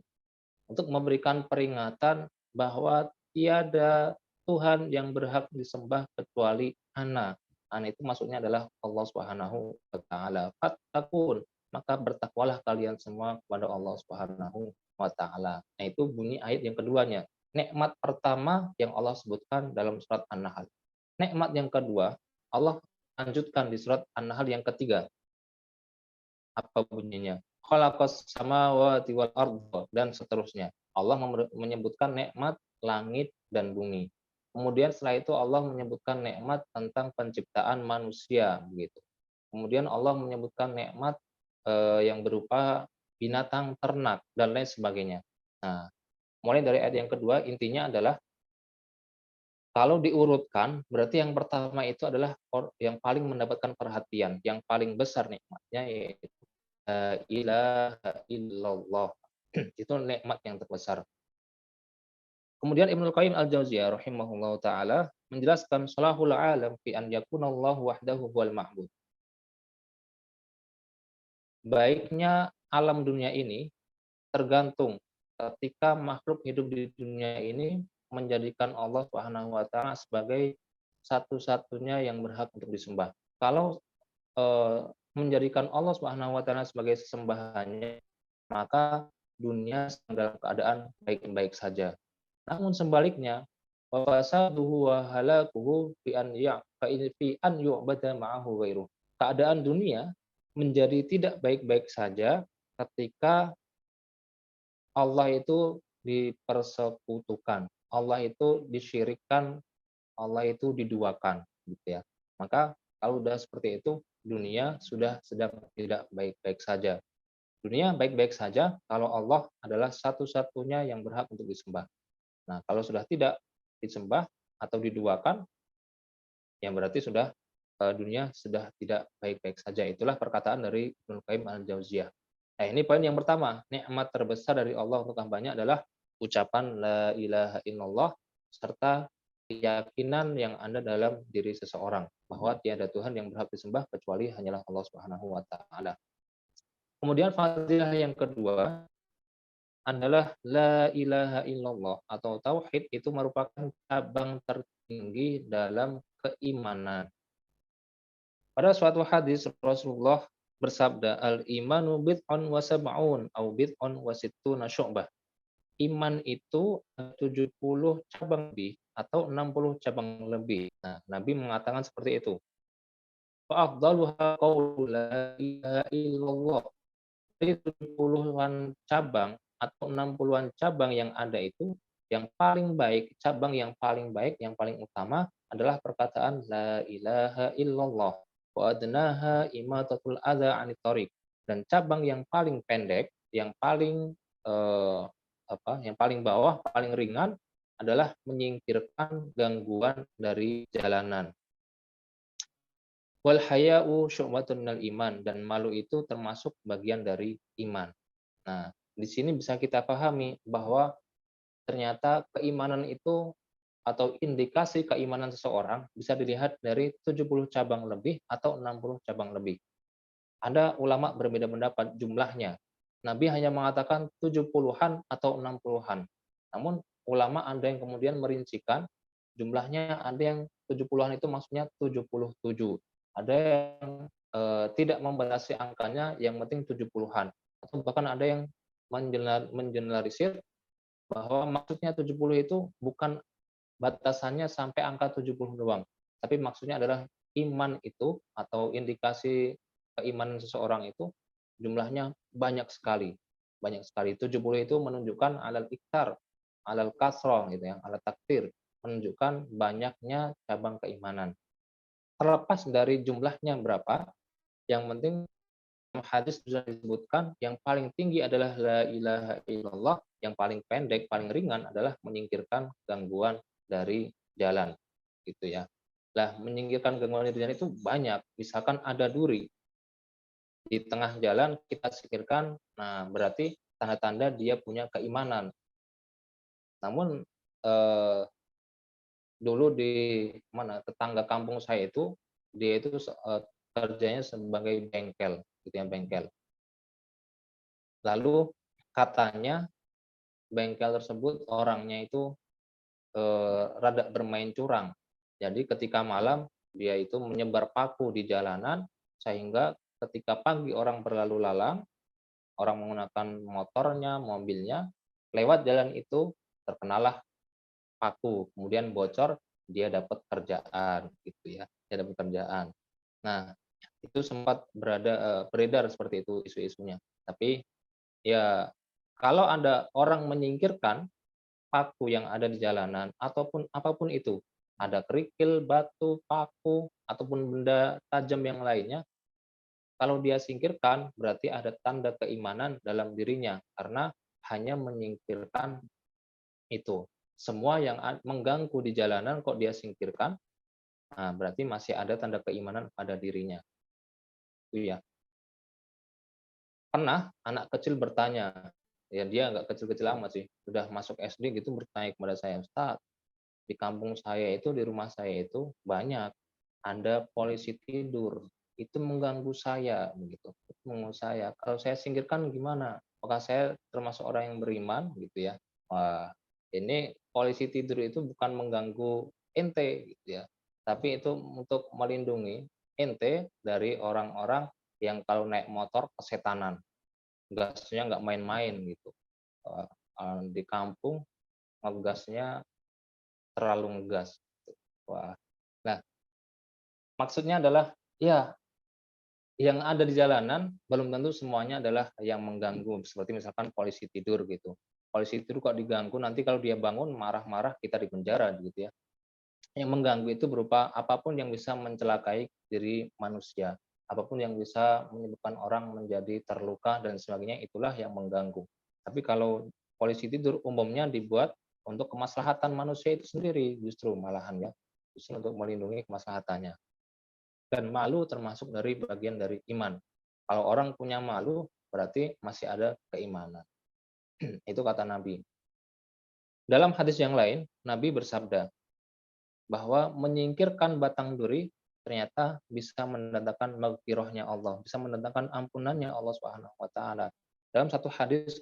untuk memberikan peringatan bahwa tiada Tuhan yang berhak disembah kecuali Ana. Ana itu maksudnya adalah Allah Subhanahu wa taala. Fattakun, maka bertakwalah kalian semua kepada Allah Subhanahu wa taala. Nah, itu bunyi ayat yang keduanya. Nikmat pertama yang Allah sebutkan dalam surat An-Nahl. Nikmat yang kedua, Allah lanjutkan di surat An-Nahl yang ketiga. Apa bunyinya? Khalaqas samawati wal ardh, dan seterusnya. Allah menyebutkan nikmat langit dan bumi. Kemudian setelah itu Allah menyebutkan nikmat tentang penciptaan manusia, begitu. Kemudian Allah menyebutkan nikmat yang berupa binatang ternak dan lain sebagainya. Nah, mulai dari ayat yang kedua, intinya adalah kalau diurutkan, berarti yang pertama itu adalah yang paling mendapatkan perhatian, yang paling besar nikmatnya, yaitu la ilaha illallah. Itu nikmat yang terbesar. Kemudian Ibnu Qayyim Al-Jauziyah rahimahullahu taala menjelaskan salahul alam fi an yakunallahu wahdahu wal ma'bud. Baiknya alam dunia ini tergantung ketika makhluk hidup di dunia ini menjadikan Allah Subhanahu wa taala sebagai satu-satunya yang berhak untuk disembah. Kalau menjadikan Allah Subhanahu wa taala sebagai sesembahannya, maka dunia sedang dalam keadaan baik-baik saja. Namun sebaliknya, fasaduhu wa halakuhu fi an yu'bada ma'ahu ghairuh. Keadaan dunia menjadi tidak baik-baik saja ketika Allah itu dipersekutukan, Allah itu disyirikkan, Allah itu diduakan, gitu ya. Maka kalau sudah seperti itu, dunia sudah sedang tidak baik-baik saja. Dunia baik-baik saja kalau Allah adalah satu-satunya yang berhak untuk disembah. Nah, kalau sudah tidak disembah atau diduakan, yang berarti sudah dunia sudah tidak baik-baik saja. Itulah perkataan dari Ibnu Qayyim al-Jauziyah. Nah, ini poin yang pertama, nikmat terbesar dari Allah untuk hambanya adalah ucapan la ilaha illallah serta keyakinan yang ada dalam diri seseorang bahwa tiada Tuhan yang berhak disembah kecuali hanyalah Allah Subhanahu wa taala. Kemudian fadilah yang kedua adalah la ilaha illallah atau tauhid itu merupakan cabang tertinggi dalam keimanan. Pada suatu hadis Rasulullah bersabda, al-imanu bid'un wa sab'un au bid'un wa sittuna syu'bah. Iman itu 70 cabang lebih atau 60 cabang lebih. Nah, Nabi mengatakan seperti itu. Fa afdaluha qaulu la ilaha illallah. Dari 70-an cabang atau 60-an cabang yang ada itu, yang paling baik, cabang yang paling baik, yang paling utama adalah perkataan la ilaha illallah wa adnaha imatatul adza 'anit thariq. Dan cabang yang paling pendek, yang paling yang paling bawah, paling ringan adalah menyingkirkan gangguan dari jalanan. Wal haya'u syu'batun minal iman, dan malu itu termasuk bagian dari iman. Nah, di sini bisa kita pahami bahwa ternyata keimanan itu atau indikasi keimanan seseorang bisa dilihat dari 70 cabang lebih atau 60 cabang lebih. Ada ulama berbeda pendapat jumlahnya. Nabi hanya mengatakan 70-an atau 60-an. Namun ulama ada yang kemudian merincikan jumlahnya, ada yang 70-an itu maksudnya 77. Ada yang tidak membatasi angkanya, yang penting 70-an. Atau bahkan ada yang mengeneralisir bahwa maksudnya 70 itu bukan batasannya sampai angka 70 doang. Tapi maksudnya adalah iman itu atau indikasi keimanan seseorang itu jumlahnya banyak sekali. Banyak sekali. 70 itu menunjukkan alal iktar, alal kasroh gitu ya, alal takdir, menunjukkan banyaknya cabang keimanan. Terlepas dari jumlahnya berapa, yang penting hadis sudah disebutkan yang paling tinggi adalah la ilaha illallah, yang paling pendek, paling ringan adalah menyingkirkan gangguan dari jalan, gitu ya. Lah, menyingkirkan gangguan dari jalan itu banyak. Misalkan ada duri di tengah jalan, kita singkirkan, nah berarti tanda-tanda dia punya keimanan. Namun dulu di tetangga kampung saya itu, dia itu kerjanya sebagai bengkel, gitu ya, bengkel. Lalu katanya bengkel tersebut orangnya itu rada bermain curang. Jadi ketika malam dia itu menyebar paku di jalanan sehingga ketika pagi orang berlalu lalang, orang menggunakan motornya, mobilnya, lewat jalan itu terkenalah paku, kemudian bocor, dia dapat kerjaan gitu ya, dia dapat kerjaan. Nah, itu sempat beredar seperti itu isu-isunya. Tapi ya kalau ada orang menyingkirkan paku yang ada di jalanan ataupun apapun itu, ada kerikil, batu, paku ataupun benda tajam yang lainnya, kalau dia singkirkan berarti ada tanda keimanan dalam dirinya karena hanya menyingkirkan itu. Semua yang mengganggu di jalanan kok dia singkirkan, nah berarti masih ada tanda keimanan pada dirinya. Itu ya. Pernah anak kecil bertanya, ya dia nggak kecil-kecil amat sih, sudah masuk SD gitu, bertanya kepada saya, Ustaz, di kampung saya itu, di rumah saya itu banyak ada polisi tidur, itu mengganggu saya begitu, mengganggu saya. Kalau saya singkirkan gimana? Apakah saya termasuk orang yang beriman gitu ya? Wah, ini polisi tidur itu bukan mengganggu ente gitu ya, tapi itu untuk melindungi ente dari orang-orang yang kalau naik motor kesetanan, gasnya nggak main-main gitu. Di kampung ngegasnya terlalu ngegas. Wah, nah maksudnya adalah ya yang ada di jalanan belum tentu semuanya adalah yang mengganggu. Seperti misalkan polisi tidur gitu. Polisi tidur kok diganggu, nanti kalau dia bangun marah-marah kita di penjara gitu ya. Yang mengganggu itu berupa apapun yang bisa mencelakai diri manusia, apapun yang bisa menyebabkan orang menjadi terluka dan sebagainya, itulah yang mengganggu. Tapi kalau polisi tidur umumnya dibuat untuk kemaslahatan manusia itu sendiri justru malahan ya. justru untuk melindungi kemaslahatannya. Dan malu termasuk dari bagian dari iman. Kalau orang punya malu, berarti masih ada keimanan. Itu kata Nabi. Dalam hadis yang lain, Nabi bersabda bahwa menyingkirkan batang duri ternyata bisa mendatangkan maghfirahnya Allah, bisa mendatangkan ampunannya Allah Subhanahu wa taala. Dalam satu hadis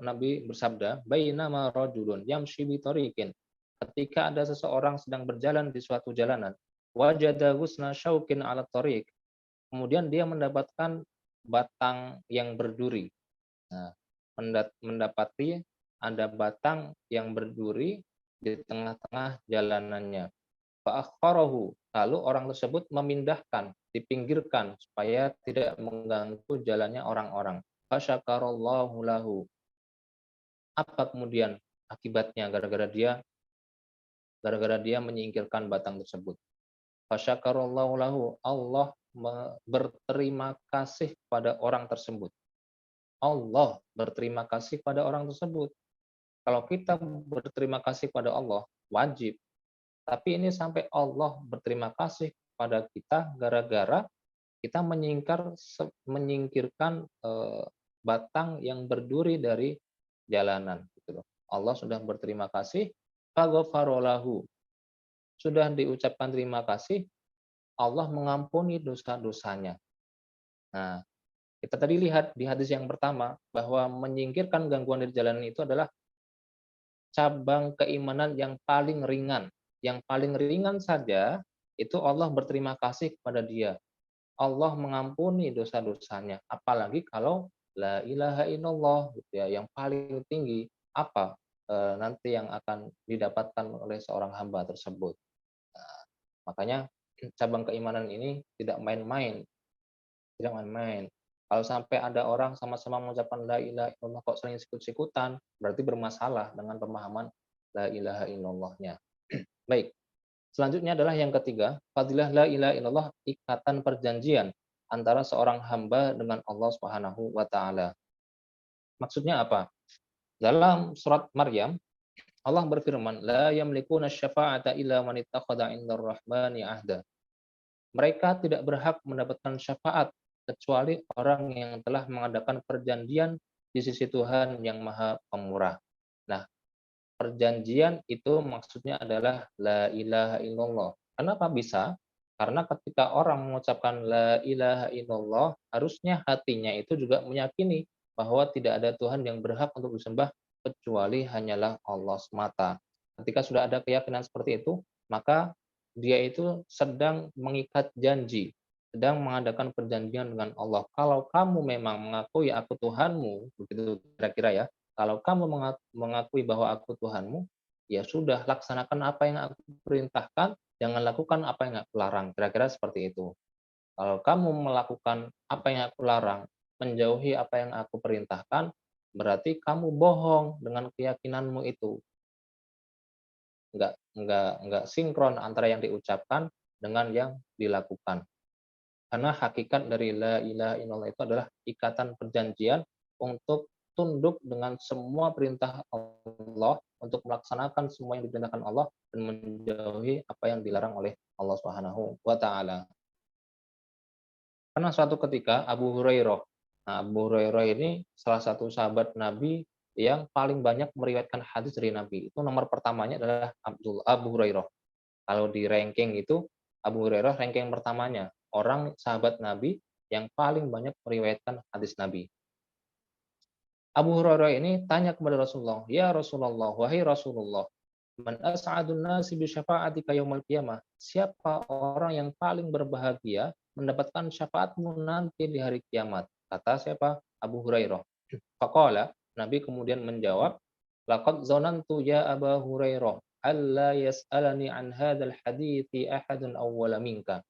Nabi bersabda, "Bainama rajulun yamshi bi tariqin." Ketika ada seseorang sedang berjalan di suatu jalanan, wajada husna syaukin 'ala tariq. Kemudian dia mendapatkan batang yang berduri. Nah, mendapati ada batang yang berduri di tengah-tengah jalanannya. Fa'akhkharahu, lalu orang tersebut memindahkan, dipinggirkan supaya tidak mengganggu jalannya orang-orang. Fasyakarallahu lahu. Apa kemudian akibatnya gara-gara dia menyingkirkan batang tersebut? Fasyakarallahu lahu, Allah berterima kasih pada orang tersebut. Allah berterima kasih pada orang tersebut. Kalau kita berterima kasih pada Allah, wajib. Tapi ini sampai Allah berterima kasih pada kita gara-gara kita menyingkirkan batang yang berduri dari jalanan. Gitu loh. Allah sudah berterima kasih, faghfarolahu. Sudah diucapkan terima kasih, Allah mengampuni dosa-dosanya. Nah, kita tadi lihat di hadis yang pertama bahwa menyingkirkan gangguan dari jalanan itu adalah cabang keimanan yang paling ringan. Yang paling ringan saja itu Allah berterima kasih kepada dia. Allah mengampuni dosa-dosanya. Apalagi kalau la ilaha illallah gitu ya, yang paling tinggi apa nanti yang akan didapatkan oleh seorang hamba tersebut. Nah, makanya cabang keimanan ini tidak main-main, tidak main-main. Kalau sampai ada orang sama-sama mengucapkan la ilaha illallah kok sering sikut-sikutan, berarti bermasalah dengan pemahaman la ilaha illallahnya. Baik. Selanjutnya adalah yang ketiga, fadilah la ilaha illallah, ikatan perjanjian antara seorang hamba dengan Allah Subhanahu wa taala. Maksudnya apa? Dalam surat Maryam, Allah berfirman, la yamlikuna syafa'ata illa man ittakhadha 'indar rahmani ahda. Mereka tidak berhak mendapatkan syafaat kecuali orang yang telah mengadakan perjanjian di sisi Tuhan yang Maha Pemurah. Nah, perjanjian itu maksudnya adalah la ilaha illallah. Kenapa bisa? Karena ketika orang mengucapkan la ilaha illallah, harusnya hatinya itu juga meyakini bahwa tidak ada Tuhan yang berhak untuk disembah kecuali hanyalah Allah semata. Ketika sudah ada keyakinan seperti itu, maka dia itu sedang mengikat janji, sedang mengadakan perjanjian dengan Allah. Kalau kamu memang mengakui aku Tuhanmu, begitu kira-kira ya, kalau kamu mengakui bahwa aku Tuhanmu, ya sudah, laksanakan apa yang aku perintahkan, jangan lakukan apa yang aku larang. Kira-kira seperti itu. Kalau kamu melakukan apa yang aku larang, menjauhi apa yang aku perintahkan, berarti kamu bohong dengan keyakinanmu itu. Enggak sinkron antara yang diucapkan dengan yang dilakukan. Karena hakikat dari la ilaha illallah itu adalah ikatan perjanjian untuk tunduk dengan semua perintah Allah, untuk melaksanakan semua yang diperintahkan Allah dan menjauhi apa yang dilarang oleh Allah Subhanahu wa taala. Karena suatu ketika Abu Hurairah. Nah, Abu Hurairah ini salah satu sahabat Nabi yang paling banyak meriwayatkan hadis dari Nabi. Itu nomor pertamanya adalah Abu Hurairah. Kalau di ranking itu Abu Hurairah ranking pertamanya, orang sahabat Nabi yang paling banyak meriwayatkan hadis Nabi. Abu Hurairah ini tanya kepada Rasulullah, "Ya Rasulullah, wahai Rasulullah, man as'adun nasi bi syafa'atika yaumil qiyamah?" Siapa orang yang paling berbahagia mendapatkan syafaatmu nanti di hari kiamat? Kata siapa? Abu Hurairah. Faqala, Nabi kemudian menjawab, "Laqad zanantu ya Abu Hurairah alla yas'alani an hadzal hadithi ahadun awwala minka."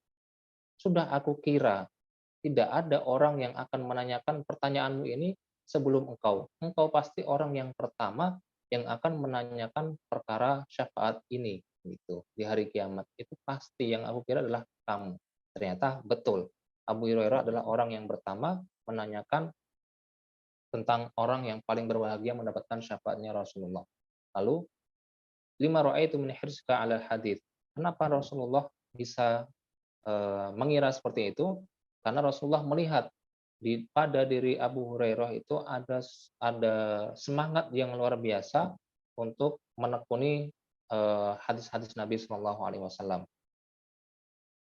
Sudah aku kira tidak ada orang yang akan menanyakan pertanyaanmu ini sebelum engkau. Engkau pasti orang yang pertama yang akan menanyakan perkara syafaat ini gitu di hari kiamat. Itu pasti, yang aku kira adalah kamu. Ternyata betul. Abu Hurairah adalah orang yang pertama menanyakan tentang orang yang paling berbahagia mendapatkan syafaatnya Rasulullah. Lalu, lima ra'aitu min hirsika 'alal hadits. Kenapa Rasulullah bisa mengira seperti itu? Karena Rasulullah melihat pada diri Abu Hurairah itu ada semangat yang luar biasa untuk menekuni hadis-hadis Nabi Shallallahu Alaihi Wasallam.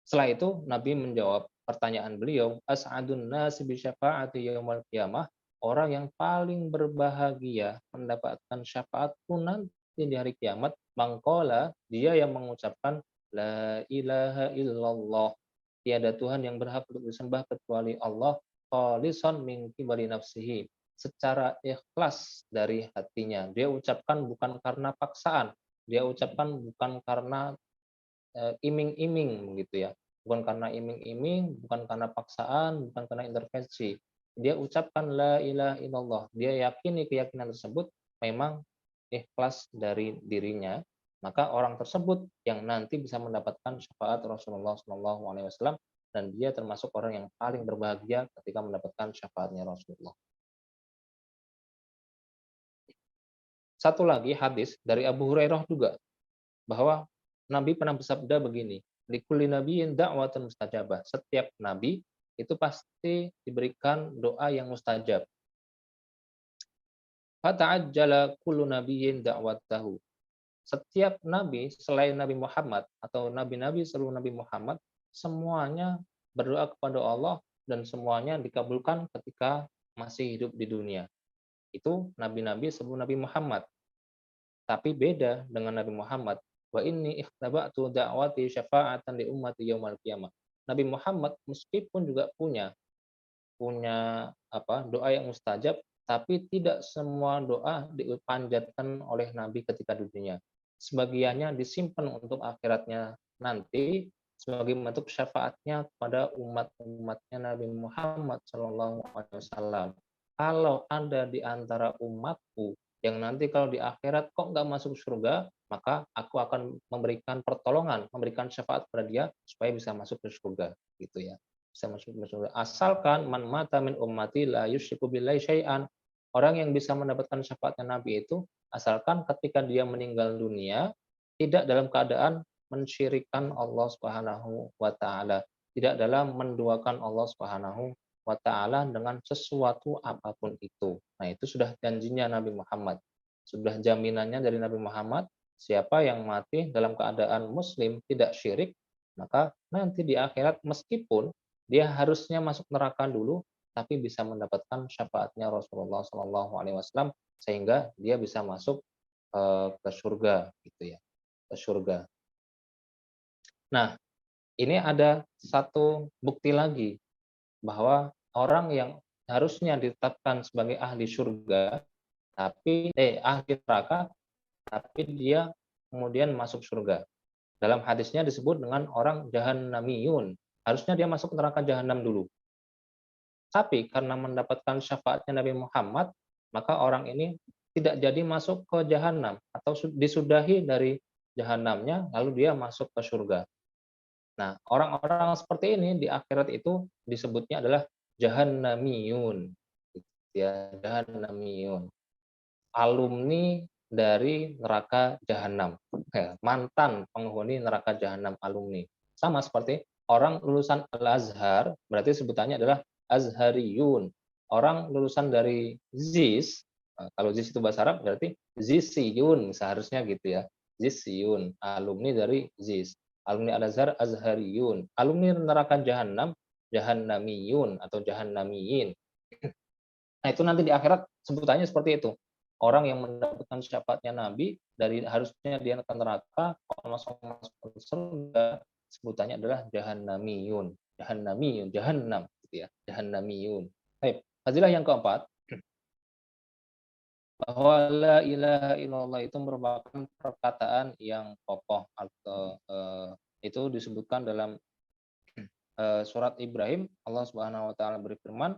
Setelah itu Nabi menjawab pertanyaan beliau, as'adun nasi bi syafaati yaumil qiyamah, orang yang paling berbahagia mendapatkan syafaatku nanti di hari kiamat, mangkola, dia yang mengucapkan la ilaha illallah, tiada Tuhan yang berhak untuk disembah kecuali Allah, khalisan min qibali nafsihi, secara ikhlas dari hatinya. Dia ucapkan bukan karena paksaan, dia ucapkan bukan karena iming-iming begitu ya. Bukan karena iming-iming, bukan karena paksaan, bukan karena intervensi. Dia ucapkan la ilaha illallah. Dia yakini keyakinan tersebut memang ikhlas dari dirinya, maka orang tersebut yang nanti bisa mendapatkan syafaat Rasulullah SAW, dan dia termasuk orang yang paling berbahagia ketika mendapatkan syafaatnya Rasulullah. Satu lagi hadis dari Abu Hurairah juga, bahwa Nabi pernah bersabda begini, likulli nabiyyin da'watun mustajabah. Setiap nabi itu pasti diberikan doa yang mustajab. Fata'ajjala kullu nabiyyin da'watahu. Setiap nabi selain Nabi Muhammad atau nabi-nabi seluruh Nabi Muhammad, semuanya berdoa kepada Allah dan semuanya dikabulkan ketika masih hidup di dunia. Itu nabi-nabi sebelum Nabi Muhammad. Tapi beda dengan Nabi Muhammad. Wa inni ikhtaba'tu da'wati syafa'atan li ummati yaumal qiyamah. Nabi Muhammad meskipun juga punya doa yang mustajab, tapi tidak semua doa dipanjatkan oleh Nabi ketika di dunia. Sebagiannya disimpan untuk akhiratnya nanti sebagai bentuk syafaatnya kepada umat-umatnya Nabi Muhammad SAW. Kalau ada di antara umatku yang nanti kalau di akhirat kok nggak masuk surga, maka aku akan memberikan pertolongan, memberikan syafaat kepada dia supaya bisa masuk ke surga, gitu ya. Bisa masuk ke surga. Asalkan man mata min ummati la yusyriku billahi syai'an. Orang yang bisa mendapatkan syafaatnya Nabi itu asalkan ketika dia meninggal dunia tidak dalam keadaan mensyirikan Allah Subhanahu wa taala, tidak dalam menduakan Allah Subhanahu wa taala dengan sesuatu apapun itu. Nah, itu sudah janjinya Nabi Muhammad. Sudah jaminannya dari Nabi Muhammad, siapa yang mati dalam keadaan muslim tidak syirik, maka nanti di akhirat meskipun dia harusnya masuk neraka dulu, tapi bisa mendapatkan syafaatnya Rasulullah SAW sehingga dia bisa masuk ke surga, gitu ya, ke surga. Nah, ini ada satu bukti lagi bahwa orang yang harusnya ditetapkan sebagai ahli surga tapi ahli neraka tapi dia kemudian masuk surga. Dalam hadisnya disebut dengan orang jahannamiyun. Harusnya dia masuk neraka jahanam dulu. Tapi karena mendapatkan syafaatnya Nabi Muhammad, maka orang ini tidak jadi masuk ke jahanam atau disudahi dari jahanamnya lalu dia masuk ke surga. Nah, orang-orang seperti ini di akhirat itu disebutnya adalah jahannamiyun. Ya, jahannamiyun. Alumni dari neraka jahanam. Mantan penghuni neraka jahanam alumni. Sama seperti orang lulusan Al-Azhar, berarti sebutannya adalah Azhariyun. Orang lulusan dari ZIS, kalau ZIS itu bahasa Arab berarti Zisiyun seharusnya gitu ya. Zisiyun, alumni dari ZIS. Alumni Al-Azhar Azhariyun. Alumni neraka jahanam jahannamiyun atau jahannamiyin. Nah, itu nanti di akhirat sebutannya seperti itu. Orang yang mendapatkan syafaatnya Nabi dari harusnya dia akan neraka, kalau masuk surga sebutannya adalah jahannamiyun. Jahannamiyun, jahannam gitu ya. Jahannamiyun. Baik, fadilah yang keempat, bahwa la ilaha illallah itu merupakan perkataan yang kokoh atau itu disebutkan dalam surat Ibrahim. Allah Subhanahu wa taala berfirman,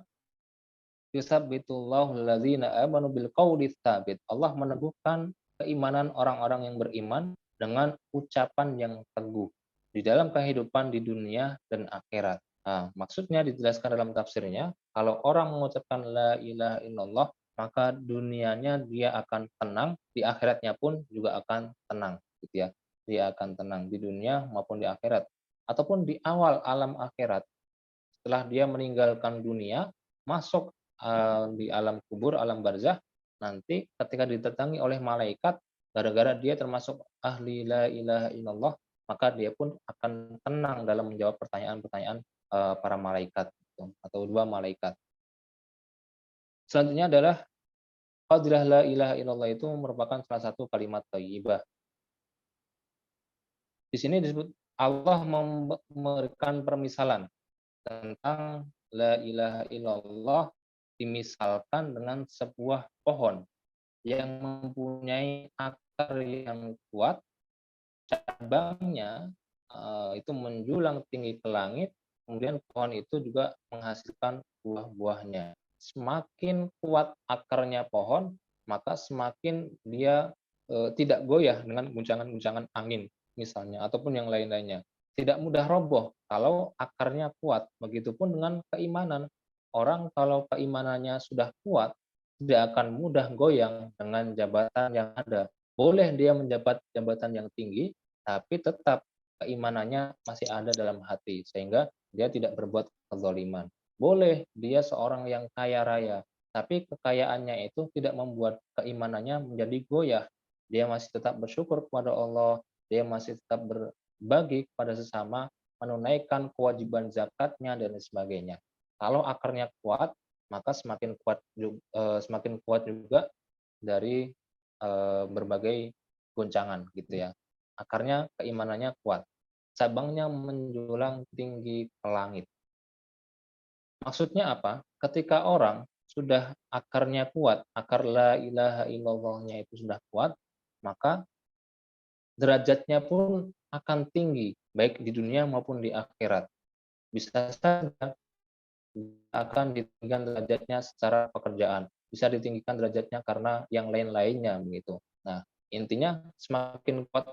yusabbitullahu alladzina amanu bil qawli tsabit. Allah meneguhkan keimanan orang-orang yang beriman dengan ucapan yang teguh di dalam kehidupan di dunia dan akhirat. Nah, maksudnya dijelaskan dalam tafsirnya, kalau orang mengucapkan la ilaha illallah, maka dunianya dia akan tenang, di akhiratnya pun juga akan tenang, gitu ya. dia akan tenang di dunia maupun di akhirat. Ataupun di awal alam akhirat, setelah dia meninggalkan dunia, masuk di alam kubur, alam barzah, nanti ketika didatangi oleh malaikat, gara-gara dia termasuk ahli la ilaha illallah, maka dia pun akan tenang dalam menjawab pertanyaan-pertanyaan para malaikat gitu, atau dua malaikat. Selanjutnya adalah fadilah la ilaha illallah itu merupakan salah satu kalimat thayyibah. Di sini disebut Allah memberikan permisalan tentang la ilaha illallah dimisalkan dengan sebuah pohon yang mempunyai akar yang kuat, cabangnya itu menjulang tinggi ke langit, kemudian pohon itu juga menghasilkan buah-buahnya. Semakin kuat akarnya pohon, maka semakin dia tidak goyah dengan guncangan-guncangan angin misalnya, ataupun yang lain-lainnya. Tidak mudah roboh kalau akarnya kuat. Begitupun dengan keimanan. Orang kalau keimanannya sudah kuat, tidak akan mudah goyang dengan jabatan yang ada. Boleh dia menjabat jabatan yang tinggi, tapi tetap keimanannya masih ada dalam hati, sehingga dia tidak berbuat kezaliman. Boleh dia seorang yang kaya raya, tapi kekayaannya itu tidak membuat keimanannya menjadi goyah. Dia masih tetap bersyukur kepada Allah, dia masih tetap berbagi kepada sesama, menunaikan kewajiban zakatnya dan sebagainya. Kalau akarnya kuat, maka semakin kuat juga dari berbagai goncangan gitu ya. Akarnya, keimanannya kuat. Cabangnya menjulang tinggi ke langit. Maksudnya apa? Ketika orang sudah akarnya kuat, akar la ilaha illallahnya itu sudah kuat, maka derajatnya pun akan tinggi, baik di dunia maupun di akhirat. Bisa saja akan ditinggikan derajatnya secara pekerjaan, bisa ditinggikan derajatnya karena yang lain-lainnya begitu. Nah, intinya semakin kuat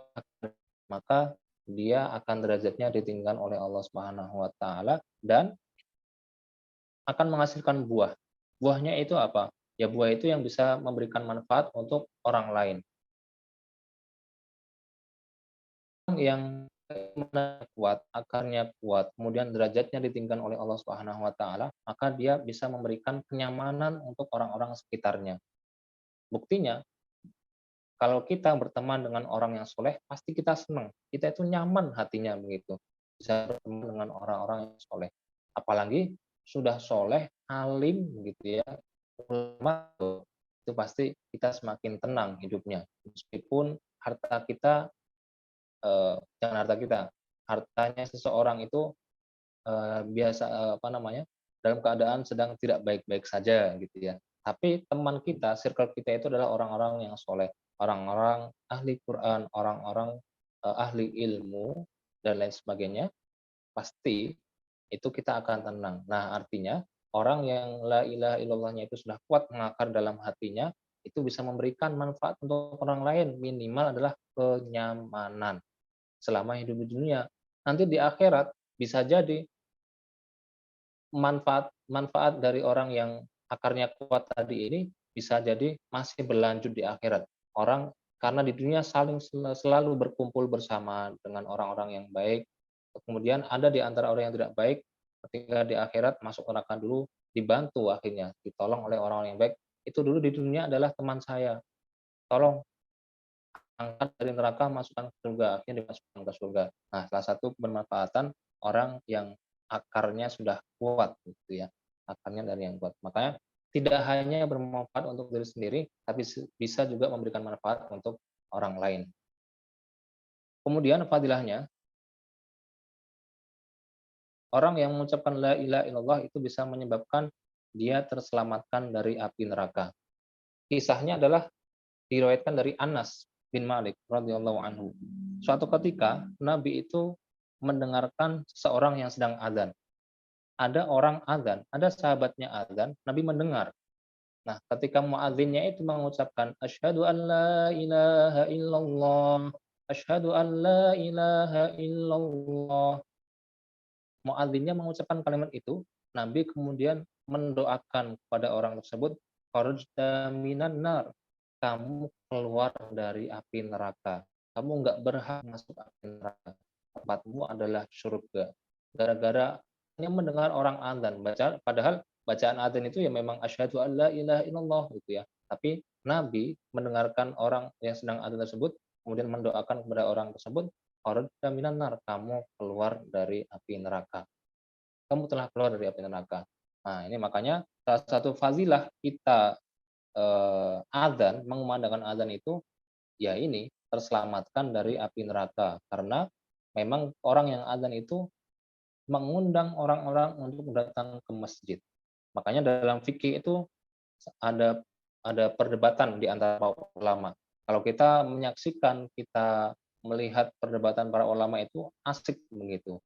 maka dia akan derajatnya ditinggikan oleh Allah Subhanahu wa taala dan akan menghasilkan buah. Buahnya itu apa? Ya buah itu yang bisa memberikan manfaat untuk orang lain. Yang kuat, akarnya kuat, kemudian derajatnya ditinggikan oleh Allah Subhanahu wa taala, maka dia bisa memberikan kenyamanan untuk orang-orang sekitarnya. Buktinya, kalau kita berteman dengan orang yang soleh, pasti kita senang. Kita itu nyaman hatinya begitu. Bisa berteman dengan orang-orang yang soleh. Apalagi sudah soleh, alim gitu ya, ulama, itu pasti kita semakin tenang hidupnya. Meskipun harta kita, jangan harta kita, hartanya seseorang itu biasa apa namanya, dalam keadaan sedang tidak baik-baik saja gitu ya. Tapi teman kita, circle kita itu adalah orang-orang yang soleh, orang-orang ahli Quran, orang-orang ahli ilmu dan lain sebagainya, pasti itu kita akan tenang. Nah, artinya orang yang la ilaha illallahnya itu sudah kuat mengakar dalam hatinya, itu bisa memberikan manfaat untuk orang lain, minimal adalah kenyamanan selama hidup di dunia. Nanti di akhirat bisa jadi manfaat dari orang yang akarnya kuat tadi ini bisa jadi masih berlanjut di akhirat. Orang karena di dunia selalu berkumpul bersama dengan orang-orang yang baik, kemudian ada di antara orang yang tidak baik, ketika di akhirat masuk neraka dulu, dibantu akhirnya, ditolong oleh orang-orang yang baik. Itu dulu di dunia adalah teman saya, tolong angkat dari neraka, masukkan ke surga, akhirnya dimasukkan ke surga. Nah, salah satu bermanfaatan orang yang akarnya sudah kuat gitu ya, akarnya dari yang kuat. Makanya tidak hanya bermanfaat untuk diri sendiri, tapi bisa juga memberikan manfaat untuk orang lain. Kemudian fadilahnya, orang yang mengucapkan la ilaha illallah itu bisa menyebabkan dia terselamatkan dari api neraka. Kisahnya adalah diriwayatkan dari Anas bin Malik radhiyallahu anhu. Suatu ketika Nabi itu mendengarkan seseorang yang sedang adzan. Ada orang adzan, ada sahabatnya adzan, Nabi mendengar. Nah, ketika muadzinnya itu mengucapkan asyhadu an la ilaha illallah, asyhadu an la ilaha illallah. Muadzinnya mengucapkan kalimat itu, Nabi kemudian mendoakan kepada orang tersebut, kharajta minan nar, kamu keluar dari api neraka. kamu nggak berhak masuk api neraka. Tempatmu adalah surga. Gara-gara hanya mendengar orang adzan, padahal bacaan adzan itu ya memang asyhadu alla ilaha illallah gitu ya. Tapi Nabi mendengarkan orang yang sedang adzan tersebut, kemudian mendoakan kepada orang tersebut, "Kharajta minan nar," kamu keluar dari api neraka. Kamu telah keluar dari api neraka. Nah, ini makanya salah satu fazilah kita adzan, mengumandangkan adzan itu ya ini terselamatkan dari api neraka karena memang orang yang adzan itu mengundang orang-orang untuk datang ke masjid. Makanya dalam fikih itu ada perdebatan di antara para ulama. Kalau kita menyaksikan, kita melihat perdebatan para ulama itu asik begitu.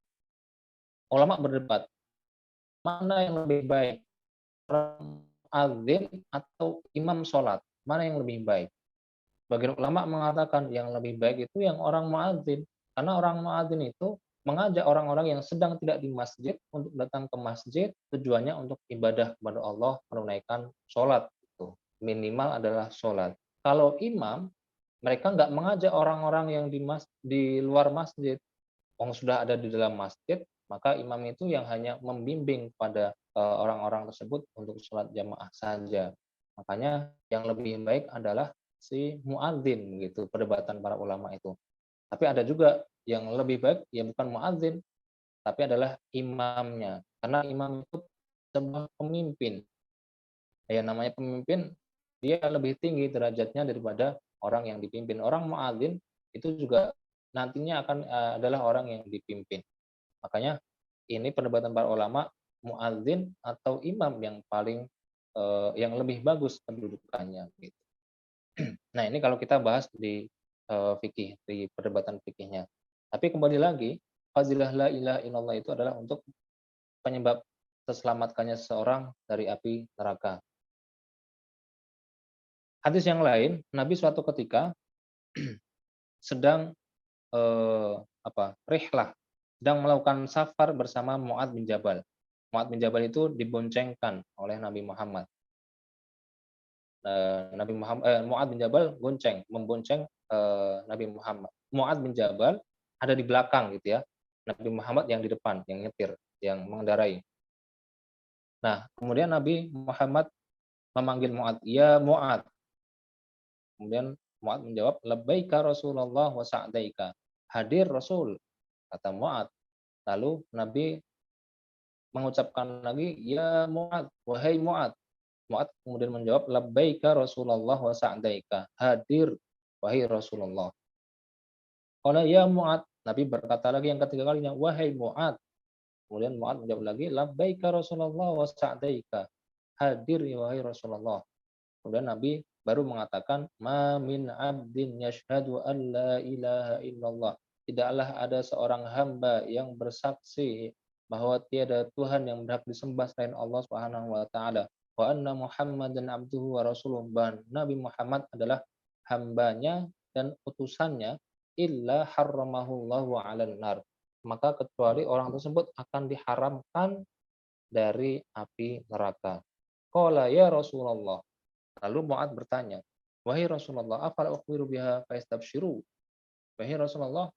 Ulama berdebat, mana yang lebih baik? Orang adzan atau imam sholat? Mana yang lebih baik? Sebagian ulama mengatakan yang lebih baik itu yang orang muadzin, karena orang muadzin itu mengajak orang-orang yang sedang tidak di masjid untuk datang ke masjid, tujuannya untuk ibadah kepada Allah, menunaikan sholat itu. Minimal adalah sholat. Kalau imam, mereka nggak mengajak orang-orang yang di luar masjid, yang sudah ada di dalam masjid, maka imam itu yang hanya membimbing pada orang-orang tersebut untuk sholat jamaah saja. Makanya yang lebih baik adalah si muadzin gitu, perdebatan para ulama itu. Tapi ada juga yang lebih baik ya bukan muadzin, tapi adalah imamnya. Karena imam itu sebuah pemimpin. Ya namanya pemimpin dia lebih tinggi derajatnya daripada orang yang dipimpin. Orang muadzin itu juga nantinya akan adalah orang yang dipimpin. Makanya ini perdebatan para ulama, muadzin atau imam yang paling yang lebih bagus kedudukannya gitu. Nah, ini kalau kita bahas di fikih, di perdebatan fikihnya. Tapi kembali lagi, fazilah la ilaha illallah itu adalah untuk penyebab terselamatkannya seseorang dari api neraka. Hadis yang lain, Nabi suatu ketika sedang rihlah, sedang melakukan safar bersama Mu'adz bin Jabal. Mu'adz bin Jabal itu diboncengkan oleh Nabi Muhammad. Mu'adz bin Jabal membonceng Nabi Muhammad. Mu'adz bin Jabal ada di belakang gitu ya. Nabi Muhammad yang di depan, yang nyetir, yang mengendarai. Nah, kemudian Nabi Muhammad memanggil Mu'adz, "Ya Mu'adz." Kemudian Mu'adz menjawab, "Labbaika Rasulullah wa sa'daika." Hadir Rasul, kata Mu'adz. Lalu Nabi mengucapkan lagi, "Ya Mu'adz, wahai Mu'adz." Mu'adz kemudian menjawab, "Labbaika Rasulullah wa sa'daika." Hadir wahai Rasulullah. Qala ya Mu'adz. Nabi berkata lagi yang ketiga kalinya, "Wahai Mu'adz." Kemudian Mu'adz menjawab lagi, "Labbaika Rasulullah wa sa'daika." Hadir wahai Rasulullah. Kemudian Nabi baru mengatakan, "Ma min 'abdin yashhadu an la ilaha illallah." Tidaklah ada seorang hamba yang bersaksi bahwa tiada Tuhan yang berhak disembah selain Allah Subhanahu wa taala, wa anna Muhammadan abduhu wa rasuluh. Nabi Muhammad adalah hambanya dan utusannya, illa harramahullahu 'alan nar. Maka kecuali orang tersebut akan diharamkan dari api neraka. Qala ya Rasulullah. Lalu Mu'adz bertanya, "Wahai Rasulullah, afala ukhbiru biha faistabsyiru?" Wahai Rasulullah,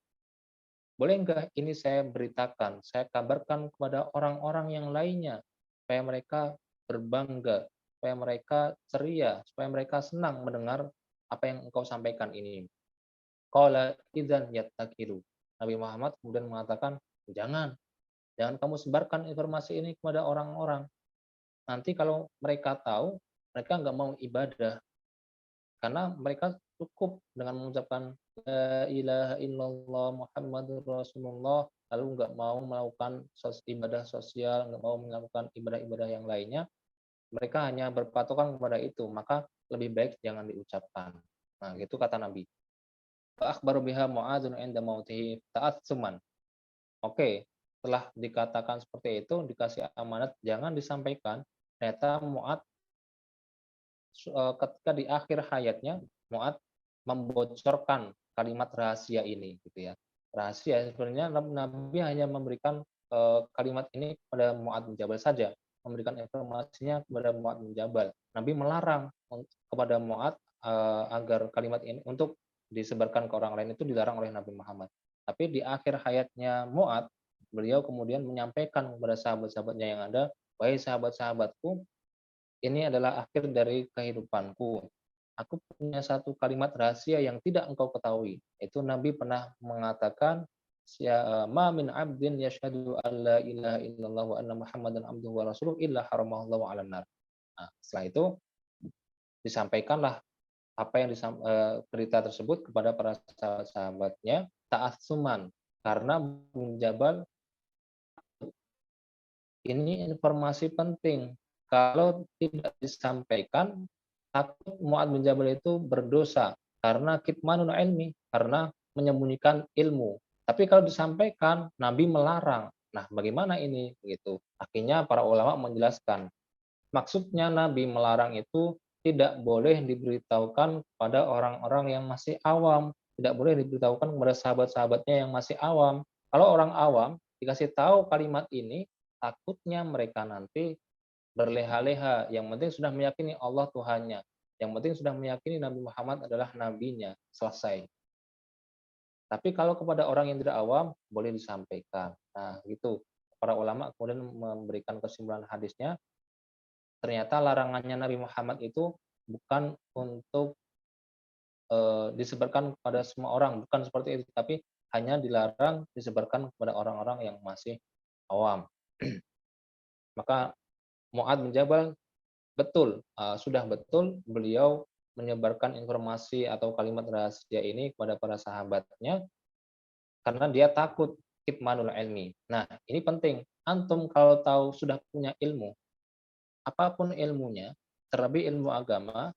boleh enggak ini saya beritakan, saya kabarkan kepada orang-orang yang lainnya, supaya mereka berbangga, supaya mereka ceria, supaya mereka senang mendengar apa yang engkau sampaikan ini. Qala idzan yattakilu. Nabi Muhammad kemudian mengatakan, "Jangan, jangan kamu sebarkan informasi ini kepada orang-orang. Nanti kalau mereka tahu, mereka enggak mau ibadah. Karena mereka cukup dengan mengucapkan la ilaha illallah Muhammadur Rasulullah, lalu nggak mau melakukan ibadah sosial, nggak mau melakukan ibadah-ibadah yang lainnya, mereka hanya berpatokan kepada itu, maka lebih baik jangan diucapkan." Nah, gitu kata Nabi. Fa akhbaru biha Mu'adzun 'inda mautihi ta'assuman. Oke, setelah dikatakan seperti itu, dikasih amanat jangan disampaikan, ternyata Mu'adz ketika di akhir hayatnya Mu'adz membocorkan kalimat rahasia ini gitu ya. Rahasia sebenarnya Nabi hanya memberikan kalimat ini kepada Mu'adz bin Jabal saja, memberikan informasinya kepada Mu'adz bin Jabal. Nabi melarang kepada Mu'adz agar kalimat ini untuk disebarkan ke orang lain itu dilarang oleh Nabi Muhammad. Tapi di akhir hayatnya Mu'adz, beliau kemudian menyampaikan kepada sahabat-sahabatnya yang ada, "Wahai sahabat-sahabatku, ini adalah akhir dari kehidupanku. Aku punya satu kalimat rahasia yang tidak engkau ketahui." Itu Nabi pernah mengatakan, "Ma min 'abdin yashhadu an la ilaha illallah wa anna Muhammadan abduhu wa rasuluh illa haramallahu 'alan nar." Nah, setelah itu disampaikanlah apa yang berita tersebut kepada para sahabat-sahabatnya ta'assuman, karena Bung Jabal, ini informasi penting. Kalau tidak disampaikan, takut Mu'adz bin Jabal itu berdosa karena kitmanul ilmi, karena menyembunyikan ilmu. Tapi kalau disampaikan, Nabi melarang. Nah, bagaimana ini? Gitu. Akhirnya para ulama menjelaskan, maksudnya Nabi melarang itu tidak boleh diberitahukan kepada orang-orang yang masih awam, tidak boleh diberitahukan kepada sahabat-sahabatnya yang masih awam. Kalau orang awam dikasih tahu kalimat ini, takutnya mereka nanti berleha-leha. Yang penting sudah meyakini Allah Tuhannya. Yang penting sudah meyakini Nabi Muhammad adalah nabinya. Selesai. Tapi kalau kepada orang yang tidak awam, boleh disampaikan. Nah, gitu. Para ulama kemudian memberikan kesimpulan hadisnya, ternyata larangannya Nabi Muhammad itu bukan untuk disebarkan kepada semua orang, bukan seperti itu, tapi hanya dilarang disebarkan kepada orang-orang yang masih awam. Maka Mu'adz bin Jabal betul, sudah betul beliau menyebarkan informasi atau kalimat rahasia ini kepada para sahabatnya karena dia takut kitmanul ilmi. Nah, ini penting. Antum kalau tahu sudah punya ilmu, apapun ilmunya, terlebih ilmu agama,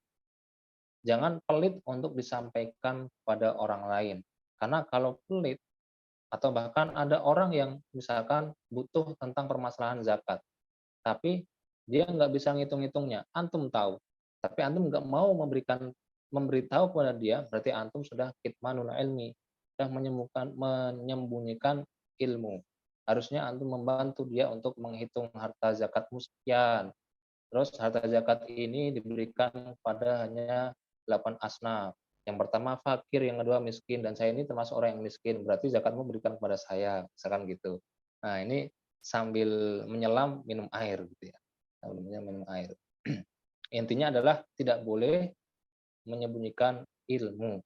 jangan pelit untuk disampaikan kepada orang lain. Karena kalau pelit, atau bahkan ada orang yang misalkan butuh tentang permasalahan zakat, tapi dia nggak bisa ngitung-ngitungnya, antum tahu, tapi antum nggak mau memberitahu kepada dia, berarti antum sudah kitmanul ilmi, sudah menyembunyikan ilmu. Harusnya antum membantu dia untuk menghitung harta zakatmu sekian. Terus harta zakat ini diberikan pada hanya 8 asnaf. Yang pertama fakir, yang kedua miskin, dan saya ini termasuk orang yang miskin, berarti zakatmu berikan kepada saya, misalkan gitu. Nah, ini sambil menyelam minum air gitu ya. Sambil minum air. Intinya adalah tidak boleh menyembunyikan ilmu.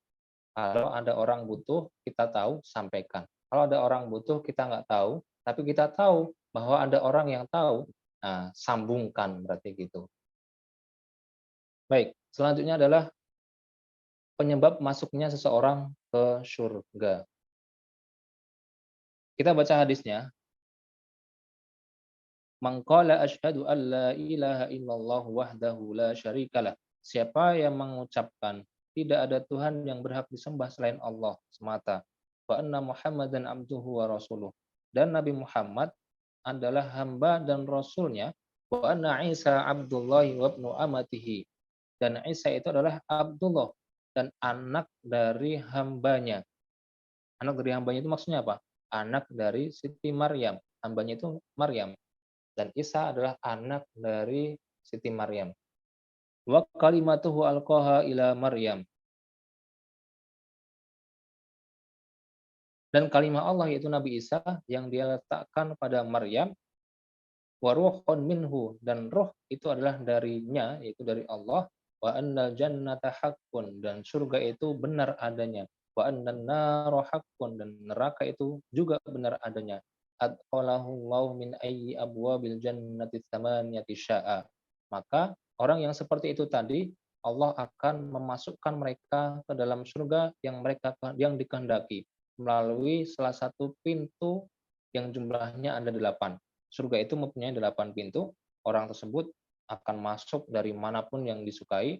Kalau ada orang butuh, kita tahu, sampaikan. Kalau ada orang butuh, kita nggak tahu, tapi kita tahu bahwa ada orang yang tahu, nah, sambungkan, berarti gitu. Baik, selanjutnya adalah penyebab masuknya seseorang ke surga. Kita baca hadisnya. Man qala asyhadu an la ilaha illallah wahdahu la syarikalah. Siapa yang mengucapkan tidak ada Tuhan yang berhak disembah selain Allah semata. Wa anna Muhammadan abduhu wa rasuluh. Dan Nabi Muhammad adalah hamba dan rasulnya. Wa anna Isa abdullahi wa ibnu amatihi. Dan Isa itu adalah Abdullah dan anak dari hambanya. Anak dari hambanya itu maksudnya apa? Anak dari Siti Maryam. Hambanya itu Maryam. Dan Isa adalah anak dari Siti Maryam. Wa kalimatuhu alqaha ila Maryam. Dan kalimat Allah yaitu Nabi Isa yang dia letakkan pada Maryam. Wa ruhun minhu, dan roh itu adalah darinya, yaitu dari Allah. Wa annal jannata haqqun, dan surga itu benar adanya. Wa annan nara haqqun, dan neraka itu juga benar adanya. Adqalahullahu min ayyi abwabil jannati tsamaniyati sya'a. Maka orang yang seperti itu tadi, Allah akan memasukkan mereka ke dalam surga yang dikehendaki melalui salah satu pintu yang jumlahnya ada 8. Surga itu mempunyai 8 pintu. Orang tersebut akan masuk dari manapun yang disukai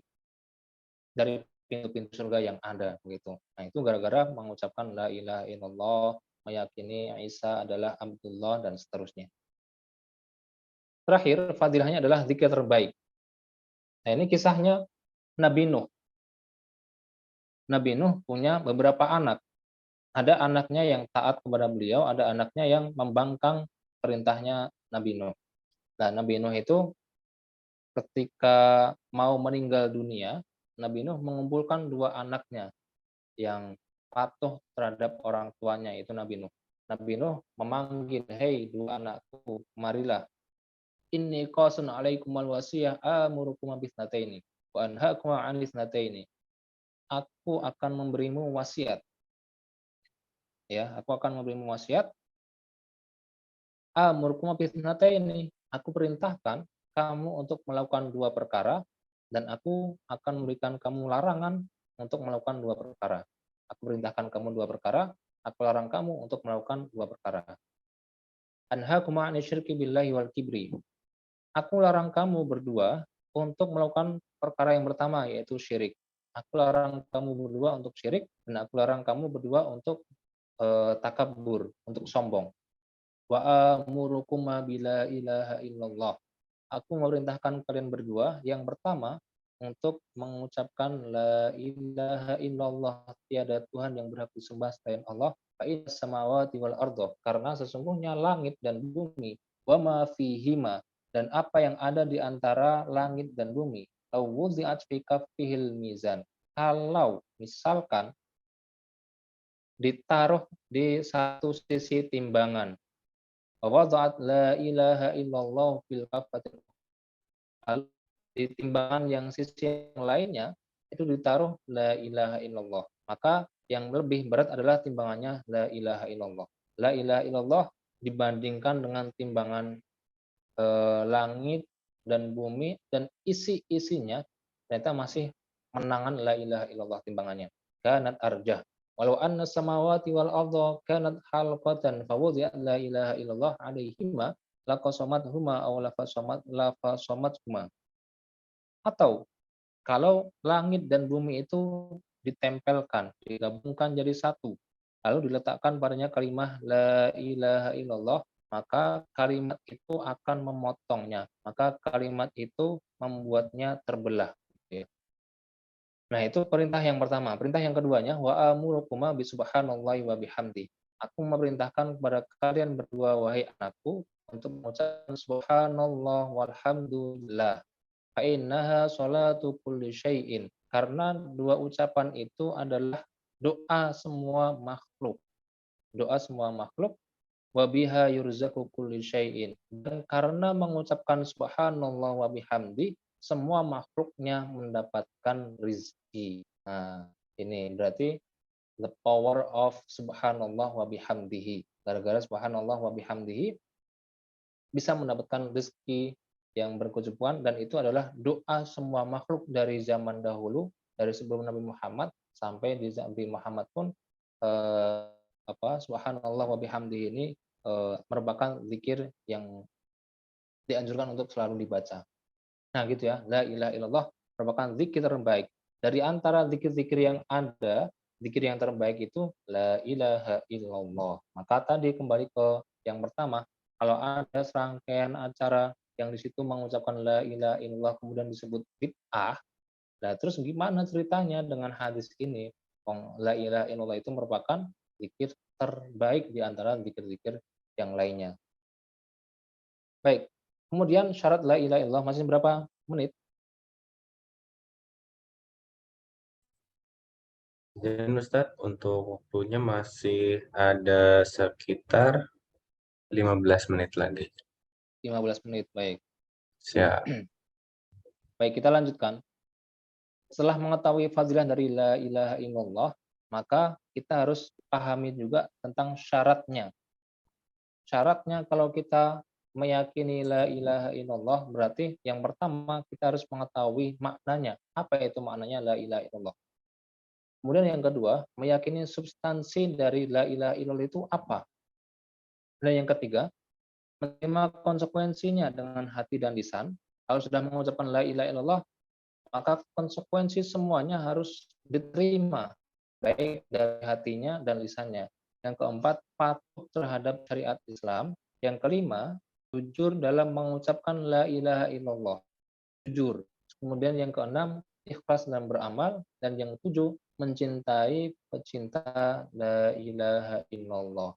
dari pintu-pintu surga yang ada begitu. Nah, itu gara-gara mengucapkan la ilaha illallah, meyakini Isa adalah Abdullah, dan seterusnya. Terakhir, fadilahnya adalah zikir terbaik. Nah, ini kisahnya Nabi Nuh. Nabi Nuh punya beberapa anak. Ada anaknya yang taat kepada beliau, ada anaknya yang membangkang perintahnya Nabi Nuh. Nah, Nabi Nuh itu ketika mau meninggal dunia, Nabi Nuh mengumpulkan 2 anaknya. yang patuh terhadap orang tuanya, yaitu Nabi Nuh. Nabi Nuh memanggil, "Hei dua anakku, marilah. Inni qasun alaikumal wasiyah amurukum bisnataini wa anhaakum 'anil tsnataini." Aku akan memberimu wasiat, ya, aku akan memberimu wasiat. Amurukum bisnataini, aku perintahkan kamu untuk melakukan dua perkara, dan aku akan memberikan kamu larangan untuk melakukan dua perkara. Aku perintahkan kamu dua perkara, aku larang kamu untuk melakukan dua perkara. Anhaakum 'anil syirki billahi wal kibri. Aku larang kamu berdua untuk melakukan perkara yang pertama, yaitu syirik. Aku larang kamu berdua untuk syirik, dan aku larang kamu berdua untuk takabur, untuk sombong. Wa amurukuma bila ilaha illallah. Aku memerintahkan kalian berdua yang pertama untuk mengucapkan la ilaha illallah, tiada Tuhan yang berhak disembah selain Allah, fa innas samawati wal ardh, karena sesungguhnya langit dan bumi, wa ma fihima, dan apa yang ada di antara langit dan bumi, law wuzi'at fi kaffihil mizan, kalau misalkan ditaruh di satu sisi timbangan, wa wada'at la ilaha illallah fil kaffatin, lalu di timbangan yang sisi yang lainnya itu ditaruh la ilaha illallah, maka yang lebih berat adalah timbangannya la ilaha illallah. La ilaha illallah dibandingkan dengan timbangan langit dan bumi dan isi-isinya, ternyata masih menangan la ilaha illallah timbangannya. Kanat arjah. Walau anna samawati wal ardha kanat halqatan fawudi'at la ilaha illallah alaihima laqasamathuma aw lafasomathuma. Atau kalau langit dan bumi itu ditempelkan, digabungkan jadi satu, lalu diletakkan padanya kalimat la ilaha illallah, maka kalimat itu akan memotongnya, maka kalimat itu membuatnya terbelah. Nah, itu perintah yang pertama. Perintah yang keduanya, wa amurukuma bisubhanallahi wa bihamdi. Aku memerintahkan kepada kalian berdua, wahai anakku, untuk mengucapkan subhanallah walhamdulillah. Fa innaha sholatu kulli syai'in. Karena dua ucapan itu adalah doa semua makhluk. Doa semua makhluk, wa biha yurzaqu kulli syai'in. Dan karena mengucapkan subhanallah wa bihamdi, semua makhluknya mendapatkan rizki. Nah, ini berarti the power of subhanallah wa bihamdihi. Gara-gara subhanallah wa bihamdihi bisa mendapatkan rezeki yang berkecukupan, dan itu adalah doa semua makhluk dari zaman dahulu, dari sebelum Nabi Muhammad sampai di Nabi Muhammad pun subhanallah wa bihamdihi ini merupakan zikir yang dianjurkan untuk selalu dibaca. Nah, gitu ya. La ilaha illallah merupakan zikir terbaik. Dari antara zikir-zikir yang ada, zikir yang terbaik itu la ilaha illallah. Maka tadi kembali ke yang pertama, kalau ada serangkaian acara yang di situ mengucapkan la ilaha illallah kemudian disebut bid'ah, nah terus gimana ceritanya dengan hadis ini? La ilaha illallah itu merupakan zikir terbaik di antara zikir-zikir yang lainnya. Baik. Kemudian syarat la ilaha illallah, masih berapa menit? Dan Ustadz, untuk waktunya masih ada sekitar 15 menit lagi. 15 menit, baik. Siap. Baik, kita lanjutkan. Setelah mengetahui fadilah dari la ilaha illallah, maka kita harus pahami juga tentang syaratnya. Syaratnya kalau kita meyakini la ilaha illallah, berarti yang pertama kita harus mengetahui maknanya. Apa itu maknanya la ilaha illallah? Kemudian yang kedua, meyakini substansi dari la ilaha illallah itu apa? Dan yang ketiga, menerima konsekuensinya dengan hati dan lisan. Kalau sudah mengucapkan la ilaha illallah, maka konsekuensi semuanya harus diterima, baik dari hatinya dan lisannya. Yang keempat, patuh terhadap syariat Islam. Yang kelima, jujur dalam mengucapkan la ilaha illallah. Jujur. Kemudian yang keenam, ikhlas dalam beramal. Dan yang ketujuh, mencintai pecinta la ilaha illallah.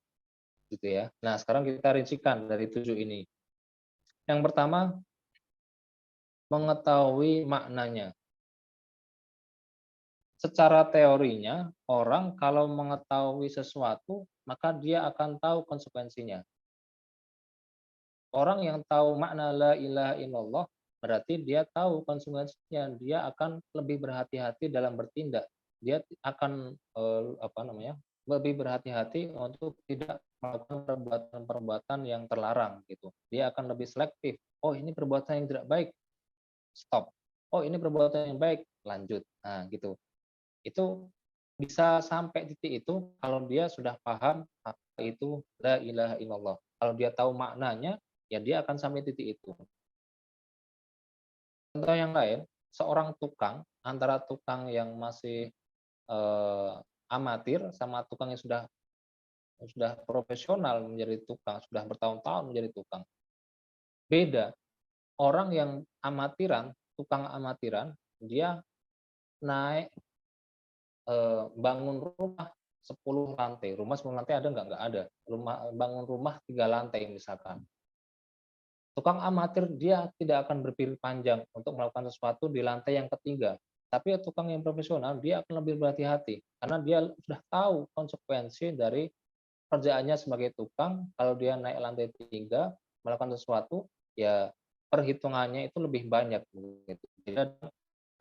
Gitu ya. Nah, sekarang kita rincikan dari 7 ini. Yang pertama, mengetahui maknanya. secara teorinya orang kalau mengetahui sesuatu maka dia akan tahu konsekuensinya. Orang yang tahu makna la ilaha illallah berarti dia tahu konsekuensinya, dia akan lebih berhati-hati dalam bertindak. Dia akan lebih berhati-hati untuk tidak melakukan perbuatan-perbuatan yang terlarang gitu. Dia akan lebih selektif. Oh, ini perbuatan yang tidak baik. Stop. Oh, ini perbuatan yang baik, lanjut. Nah, gitu. Itu bisa sampai titik itu kalau dia sudah paham apa itu la ilaha illallah. Kalau dia tahu maknanya, ya dia akan sampai titik itu. Contoh yang lain, seorang tukang, antara tukang yang masih amatir sama tukang yang sudah profesional menjadi tukang, sudah bertahun-tahun menjadi tukang. Beda. Orang yang amatiran, tukang amatiran, dia naik bangun rumah 10 lantai. Rumah 10 lantai ada nggak? Nggak ada. Bangun rumah 3 lantai misalkan. Tukang amatir dia tidak akan berpikir panjang untuk melakukan sesuatu di lantai yang ketiga. Tapi tukang yang profesional dia akan lebih berhati-hati karena dia sudah tahu konsekuensi dari kerjaannya sebagai tukang. Kalau dia naik lantai 3 melakukan sesuatu, ya perhitungannya itu lebih banyak gitu. Jadi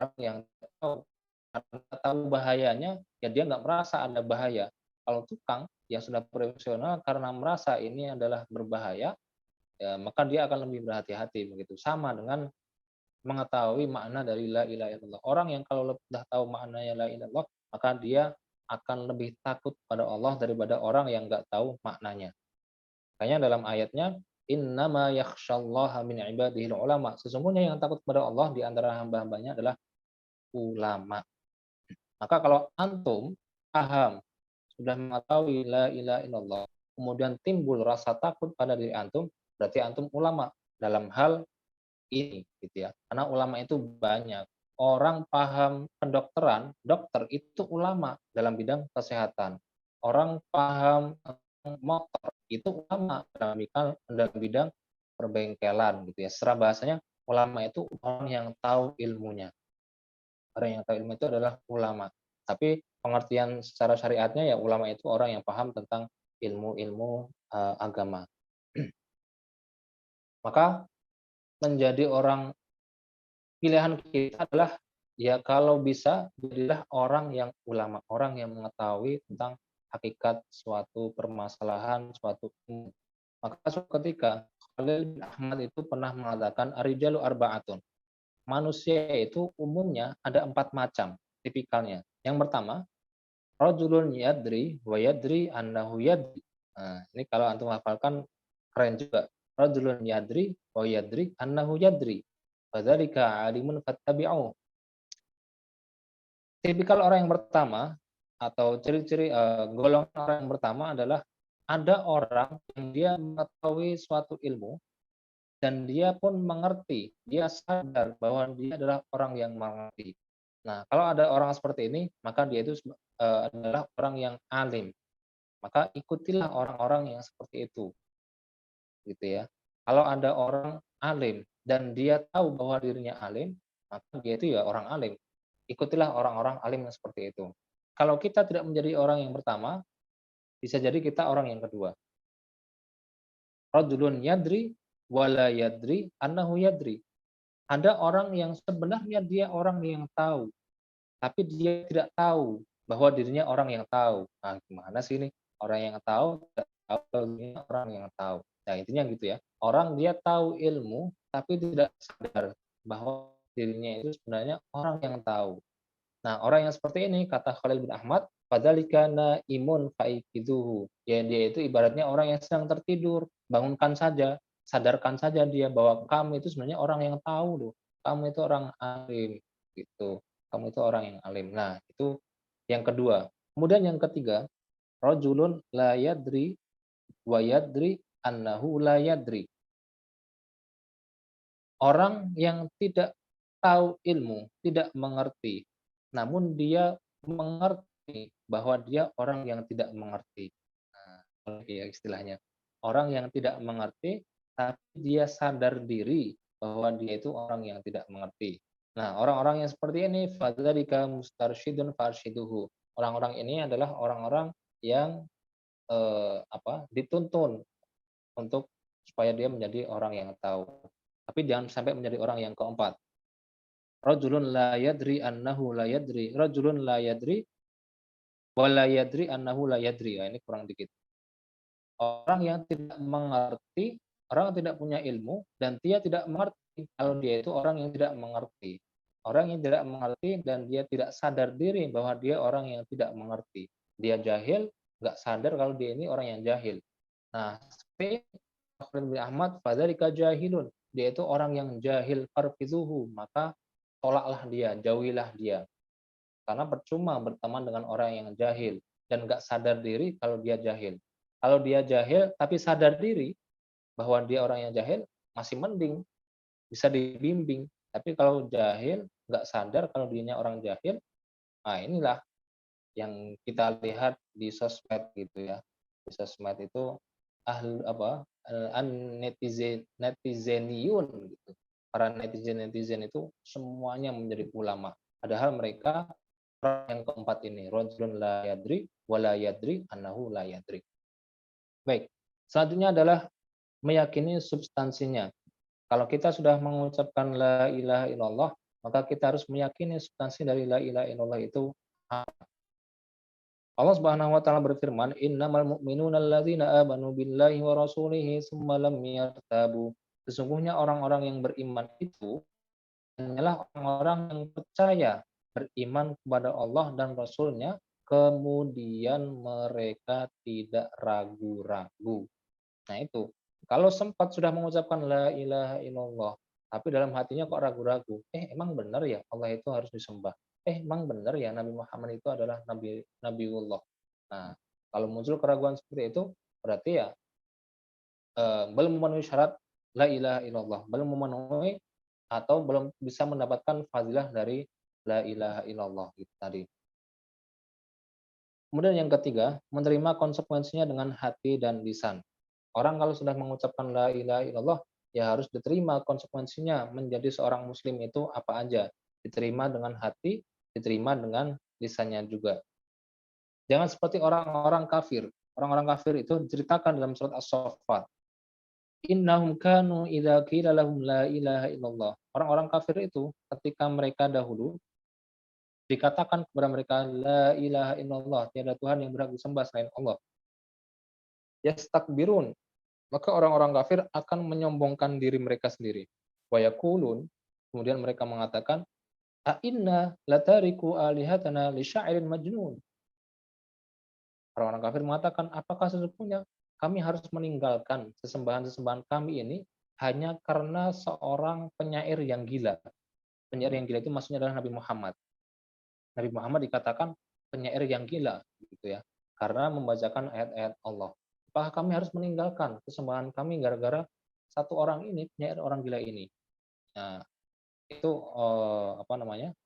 orang yang tahu karena tahu bahayanya, ya dia nggak merasa ada bahaya. Kalau tukang yang sudah profesional karena merasa ini adalah berbahaya, ya maka dia akan lebih berhati-hati begitu. Sama dengan mengetahui makna dari la ilaha illallah. Orang yang kalau sudah tahu maknanya la ilaha illallah, maka dia akan lebih takut pada Allah daripada orang yang nggak tahu maknanya. Makanya dalam ayatnya, innama yakhsyallaha min ibadihil ulama. Sesungguhnya yang takut kepada Allah di antara hamba-hambanya adalah ulama. Maka kalau antum paham, sudah mengetahui la ilaha illallah, kemudian timbul rasa takut pada diri antum, berarti antum ulama dalam hal ini gitu ya. Karena ulama itu banyak. Orang paham kedokteran, dokter itu ulama dalam bidang kesehatan. Orang paham motor itu ulama dalam bidang perbengkelan gitu ya. Secara bahasanya ulama itu orang yang tahu ilmunya. Orang yang tahu ilmu itu adalah ulama. Tapi pengertian secara syariatnya ya ulama itu orang yang paham tentang ilmu-ilmu agama. Maka menjadi orang pilihan kita adalah ya kalau bisa jadilah orang yang ulama, orang yang mengetahui tentang hakikat suatu permasalahan, suatu ilmu. Maka suatu ketika Khalil bin Ahmad itu pernah mengatakan arijalu arba'atun. Manusia itu umumnya ada 4 macam tipikalnya. Yang pertama, rajulun yadri wa yadri annahu yadri. Nah, ini kalau antum hafalkan keren juga. Rajulun yadri wa yadri annahu yadri. Fadzalika alimun fattabi'u. Tipikal orang yang pertama atau ciri-ciri golongan orang yang pertama adalah ada orang yang dia mengetahui suatu ilmu dan dia pun mengerti, dia sadar bahwa dia adalah orang yang mengerti. Nah, kalau ada orang seperti ini, maka dia itu adalah orang yang alim. Maka ikutilah orang-orang yang seperti itu, gitu ya. Kalau ada orang alim dan dia tahu bahwa dirinya alim, maka dia itu ya orang alim. Ikutilah orang-orang alim yang seperti itu. Kalau kita tidak menjadi orang yang pertama, bisa jadi kita orang yang kedua. Rajulun yadri wala yadri annahu yadri. Ada orang yang sebenarnya dia orang yang tahu, tapi dia tidak tahu bahwa dirinya orang yang tahu. Nah, gimana sih ini? Orang yang tahu tidak tahu bahwa dirinya orang yang tahu. Nah, intinya gitu ya. Orang dia tahu ilmu, tapi tidak sadar bahwa dirinya itu sebenarnya orang yang tahu. Nah, orang yang seperti ini, kata Khalil bin Ahmad, fadzalika naimun faikiduhu. Ya, dia itu ibaratnya orang yang sedang tertidur, bangunkan saja, sadarkan saja dia bahwa kamu itu sebenarnya orang yang tahu loh. Kamu itu orang alim gitu. Kamu itu orang yang alim. Nah, itu yang kedua. Kemudian yang ketiga, rajulun la yadri wa yadri annahu la yadri. Orang yang tidak tahu ilmu, tidak mengerti, namun dia mengerti bahwa dia orang yang tidak mengerti. Nah, ya istilahnya. Orang yang tidak mengerti, tapi dia sadar diri bahwa dia itu orang yang tidak mengerti. Nah, orang-orang yang seperti ini fadzalika mustarsyidun farsyiduhu. Orang-orang ini adalah orang-orang yang dituntun untuk supaya dia menjadi orang yang tahu. Tapi jangan sampai menjadi orang yang keempat. Rajulun la yadri annahu la yadri. Rajulun la yadri wa la yadri annahu la yadri. Nah, ini kurang dikit. Orang yang tidak mengerti, orang yang tidak punya ilmu dan dia tidak mengerti kalau dia itu orang yang tidak mengerti. Orang yang tidak mengerti dan dia tidak sadar diri bahwa dia orang yang tidak mengerti. Dia jahil, nggak sadar kalau dia ini orang yang jahil. Nah, seperti bin Ahmad, fadzalika jahilun. Dia itu orang yang jahil, farfizuhu, maka tolaklah dia, jauhilah dia. Karena percuma berteman dengan orang yang jahil dan nggak sadar diri kalau dia jahil. Kalau dia jahil tapi sadar diri bahwa dia orang yang jahil, masih mending, bisa dibimbing. Tapi kalau jahil, nggak sadar kalau dirinya orang jahil, nah inilah yang kita lihat di sosmed gitu ya. Di sosmed itu netizeniun gitu. Para netizen itu semuanya menjadi ulama. Padahal mereka orang yang keempat ini, rajulun la yadri wa la yadri annahu la yadri. Baik, selanjutnya adalah meyakini substansinya. Kalau kita sudah mengucapkan la ilaha illallah, maka kita harus meyakini substansi dari la ilaha illallah itu. Allah Subhanahu wa taala berfirman, "Innamal mu'minuna alladzina amanu billahi wa rasulihi tsumma lam yartabu." Sesungguhnya orang-orang yang beriman itu hanyalah orang-orang yang percaya, beriman kepada Allah dan Rasul-Nya, kemudian mereka tidak ragu-ragu. Nah itu, kalau sempat sudah mengucapkan la ilaha illallah, tapi dalam hatinya kok ragu-ragu, emang benar ya Allah itu harus disembah? Emang benar ya Nabi Muhammad itu adalah Nabiullah? Nah, kalau muncul keraguan seperti itu, berarti ya belum memenuhi syarat la ilaha illallah, belum memenuhi atau belum bisa mendapatkan fadilah dari la ilaha illallah itu tadi. Kemudian yang ketiga, menerima konsekuensinya dengan hati dan lisan. Orang kalau sudah mengucapkan la ilaha illallah, ya harus diterima konsekuensinya menjadi seorang muslim itu apa aja. Diterima dengan hati, diterima dengan lisannya juga. Jangan seperti orang-orang kafir. Orang-orang kafir itu diceritakan dalam surat As-Saffat. Innahum kanu idza qila lahum la ilaha illallah. Orang-orang kafir itu ketika mereka dahulu dikatakan kepada mereka la ilaha illallah, tiada Tuhan yang berhak disembah selain Allah. Yastakbirun, maka orang-orang kafir akan menyombongkan diri mereka sendiri. Wa yaqulun, kemudian mereka mengatakan, a inna latariku alihatana li syairin majnun. Orang-orang kafir mengatakan, apakah sesungguhnya kami harus meninggalkan sesembahan-sesembahan kami ini hanya karena seorang penyair yang gila. Penyair yang gila itu maksudnya adalah Nabi Muhammad. Nabi Muhammad dikatakan penyair yang gila gitu ya, karena membacakan ayat-ayat Allah. Apakah kami harus meninggalkan kesembahan kami gara-gara satu orang ini, penyair orang gila ini? Nah, itu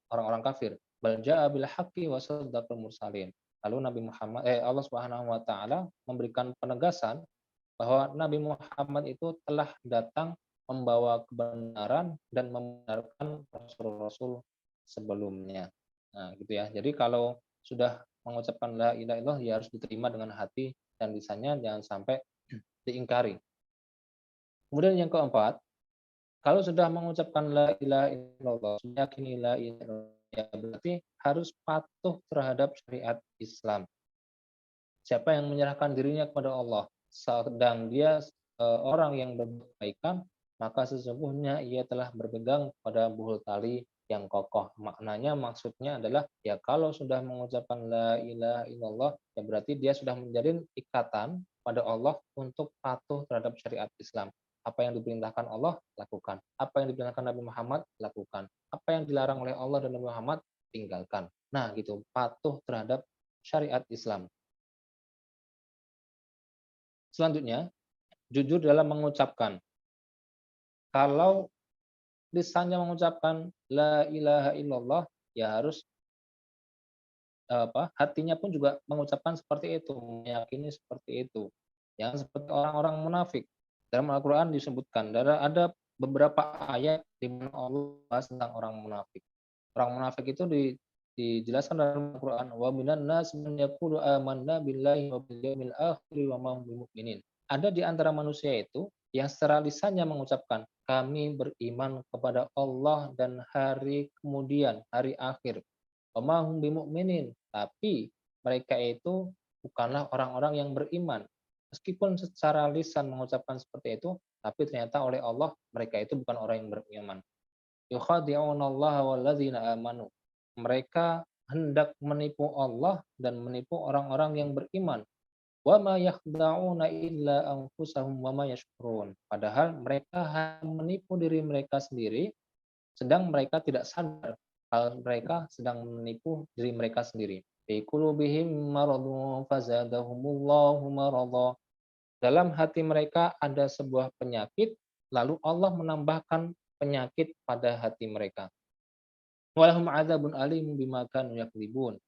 orang-orang kafir. Bal jaa bil haqqi wa saddaqal mursalin. Lalu Allah Subhanahu wa taala memberikan penegasan bahwa Nabi Muhammad itu telah datang membawa kebenaran dan membenarkan rasul-rasul sebelumnya. Nah, gitu ya. Jadi kalau sudah mengucapkan la ilaha illallah ya harus diterima dengan hati dan lisannya, jangan sampai diingkari. Kemudian yang keempat, kalau sudah mengucapkan la ilaha illallah, meyakini la ilaha illallah, ya berarti harus patuh terhadap syariat Islam. Siapa yang menyerahkan dirinya kepada Allah, sedang dia orang yang berkebaikan, maka sesungguhnya ia telah berpegang pada buhul tali yang kokoh. Maknanya maksudnya adalah ya kalau sudah mengucapkan la ilaha illallah, ya berarti dia sudah menjalin ikatan pada Allah untuk patuh terhadap syariat Islam. Apa yang diperintahkan Allah, lakukan. Apa yang diperintahkan Nabi Muhammad, lakukan. Apa yang dilarang oleh Allah dan Nabi Muhammad, tinggalkan. Nah gitu, patuh terhadap syariat Islam. Selanjutnya, jujur dalam mengucapkan. Kalau lisannya mengucapkan la ilaha illallah, ya harus hatinya pun juga mengucapkan seperti itu, meyakini seperti itu. Jangan seperti orang-orang munafik. Dalam Al-Qur'an disebutkan ada beberapa ayat di mana Allah bahas tentang orang munafik. Orang munafik itu dijelaskan dalam Al-Qur'an, wa minan nas man yaqulu amanna billahi wa bil yaumil akhir wa ma hum bimumin. Ada di antara manusia itu yang secara lisannya mengucapkan, kami beriman kepada Allah dan hari kemudian, hari akhir. Wa ma hum bimumin. Tapi mereka itu bukanlah orang-orang yang beriman. Meskipun secara lisan mengucapkan seperti itu, tapi ternyata oleh Allah mereka itu bukan orang yang beriman. Yukhadi'unallaha walladzina amanu. Mereka hendak menipu Allah dan menipu orang-orang yang beriman. Wa ma yakhda'una illa anfusahum wa ma yashkurun. Padahal mereka hanya menipu diri mereka sendiri, sedang mereka tidak sadar kalau mereka sedang menipu diri mereka sendiri. Fi qulubihim maradun fazadahumullahu marada. Dalam hati mereka ada sebuah penyakit, lalu Allah menambahkan penyakit pada hati mereka. Walahum adzabun alim bima kanu yakdzibun.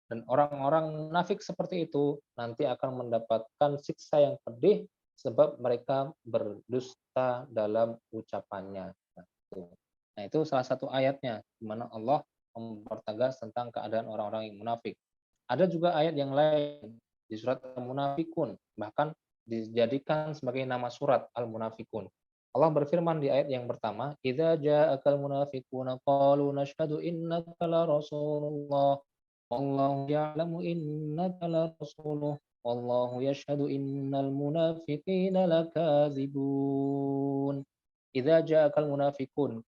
Dan orang-orang munafik seperti itu nanti akan mendapatkan siksa yang pedih sebab mereka berdusta dalam ucapannya. Nah, itu salah satu ayatnya di mana Allah mempertegas tentang keadaan orang-orang yang munafik. Ada juga ayat yang lain di surat Al-Munafikun, bahkan dijadikan sebagai nama surat Al-Munafikun. Allah berfirman di ayat yang pertama, "Idza ja'akal munafiquna qalu nashhadu innaka la rasulullah wallahu ya'lamu innaka la rasuluh wallahu yashhadu innal munafiqina lakadzibun." Idza ja'akal munafiqun,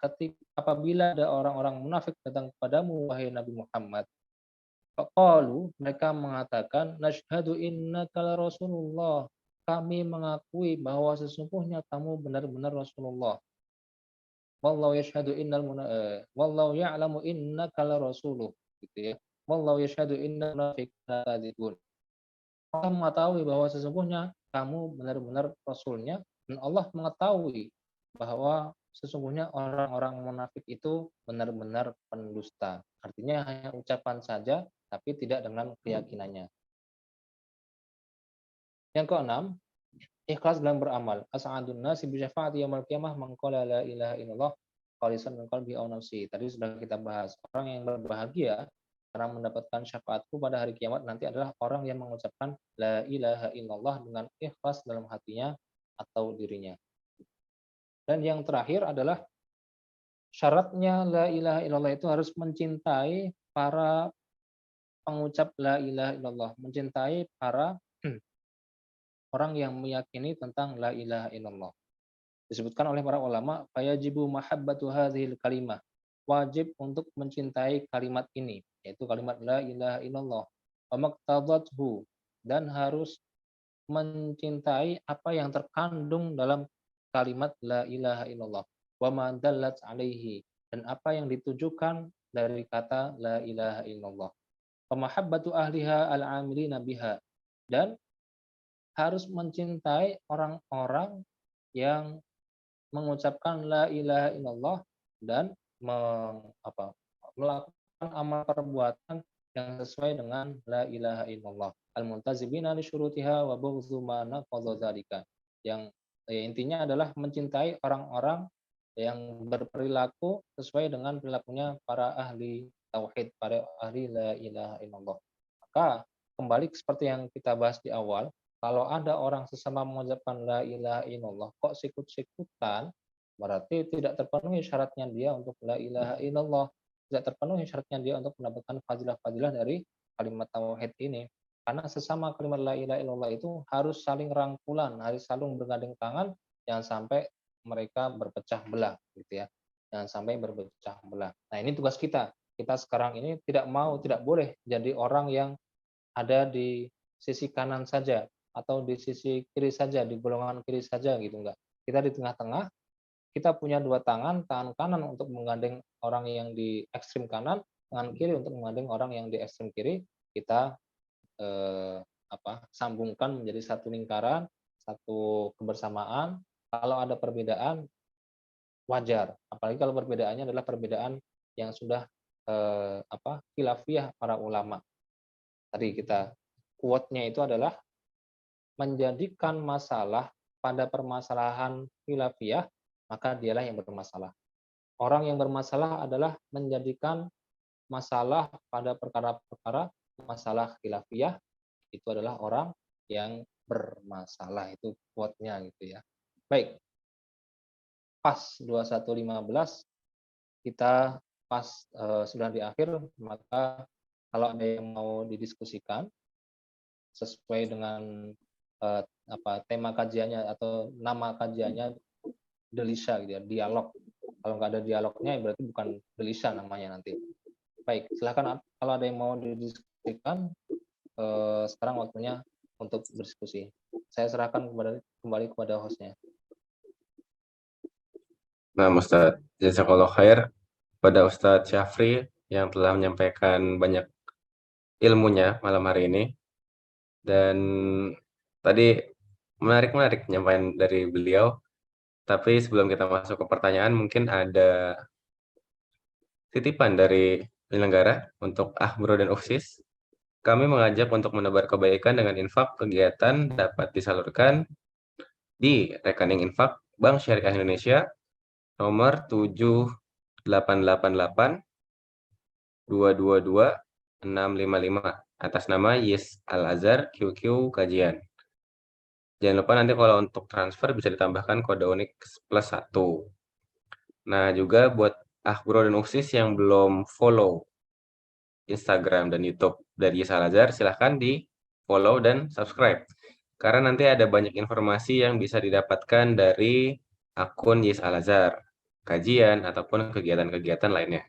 apabila ada orang-orang munafik datang kepadamu wahai Nabi Muhammad, faqalu, mereka mengatakan, nashhadu innaka la rasulullah, kami mengakui bahwa sesungguhnya kamu benar-benar Rasulullah. Wallahu yashhadu wallahu ya'lamu innaka la rasuluh, gitu ya. Wallahu yashhadu innal munafiqina kadzibun. Allah mengetahui bahwa sesungguhnya kamu benar-benar rasulnya, dan Allah mengetahui bahwa sesungguhnya orang-orang munafik itu benar-benar pendusta. Artinya hanya ucapan saja, tapi tidak dengan keyakinannya. Yang keenam, ikhlas dalam beramal. As'adun nasi bi syafaati yaumil qiyamah man qala la ilaha illallah khalisan min qalbi aw nafsi. Tadi sudah kita bahas. Orang yang berbahagia karena mendapatkan syafaatku pada hari kiamat nanti adalah orang yang mengucapkan la ilaha illallah dengan ikhlas dalam hatinya atau dirinya. Dan yang terakhir adalah syaratnya la ilaha illallah itu harus mencintai para pengucap la ilaha illallah, mencintai para orang yang meyakini tentang la ilaha illallah. Disebutkan oleh para ulama, fayajibu mahabbatu hadhil kalimah. Wajib untuk mencintai kalimat ini, yaitu kalimat la ilaha illallah. Wa maqtadathu, dan harus mencintai apa yang terkandung dalam kalimat la ilaha illallah. Wa ma dallat alaihi, dan apa yang ditujukan dari kata la ilaha illallah. Wa mahabbatu ahliha al-amilina biha, dan harus mencintai orang-orang yang mengucapkan la ilaha illallah dan melakukan amal perbuatan yang sesuai dengan la ilaha illallah. Al-multazimina li syurutiha wa bughdhu ma naqadha dzalika. Yang intinya adalah mencintai orang-orang yang berperilaku sesuai dengan perilakunya para ahli tauhid, para ahli la ilaha illallah. Maka kembali seperti yang kita bahas di awal, kalau ada orang sesama mengucapkan la ilaha illallah kok sikut-sikutan, berarti tidak terpenuhi syaratnya dia untuk la ilaha illallah, tidak terpenuhi syaratnya dia untuk mendapatkan fadilah-fadilah dari kalimat tauhid ini. Karena sesama kalimat la ilaha illallah itu harus saling rangkulan, harus saling bergandeng tangan, jangan sampai mereka berpecah belah, gitu ya. Jangan sampai berpecah belah. Nah, ini tugas kita. Kita sekarang ini tidak boleh jadi orang yang ada di sisi kanan saja, atau di sisi kiri saja, di golongan kiri saja, gitu enggak. Kita di tengah-tengah, kita punya dua tangan, tangan kanan untuk menggandeng orang yang di ekstrem kanan, tangan kiri untuk menggandeng orang yang di ekstrem kiri. Kita sambungkan menjadi satu lingkaran, satu kebersamaan. Kalau ada perbedaan, wajar. Apalagi kalau perbedaannya adalah perbedaan yang sudah khilafiyah para ulama. Tadi kita quote-nya itu adalah menjadikan masalah pada permasalahan khilafiyah maka dialah yang bermasalah. Orang yang bermasalah adalah menjadikan masalah pada perkara-perkara masalah khilafiyah, itu adalah orang yang bermasalah. Itu quote-nya gitu ya. Baik, pas 21.15 kita pas sudah di akhir, maka kalau ada yang mau didiskusikan sesuai dengan tema kajiannya atau nama kajiannya Delisa gitu ya, dialog. Kalau nggak ada dialognya berarti bukan Delisa namanya nanti. Baik, silakan kalau ada yang mau didiskusikan, sekarang waktunya untuk berdiskusi. Saya serahkan kembali kepada hostnya. Nah, Ustadz, jazakallah khair pada Ustadz Syafri yang telah menyampaikan banyak ilmunya malam hari ini. Dan tadi menarik penyampaian dari beliau. Tapi sebelum kita masuk ke pertanyaan, mungkin ada titipan dari penyelenggara untuk Ahbro dan Uksis. Kami mengajak untuk menebar kebaikan dengan infak kegiatan dapat disalurkan di rekening infak Bank Syariah Indonesia nomor 7888222655 atas nama Yis Al-Azhar QQ Kajian. Jangan lupa nanti kalau untuk transfer bisa ditambahkan kode unik +1. Nah, juga buat Ahbro dan Uksis yang belum follow Instagram dan YouTube dari Yis Al-Azhar, silahkan di follow dan subscribe. Karena nanti ada banyak informasi yang bisa didapatkan dari akun Yis Al-Azhar, kajian, ataupun kegiatan-kegiatan lainnya.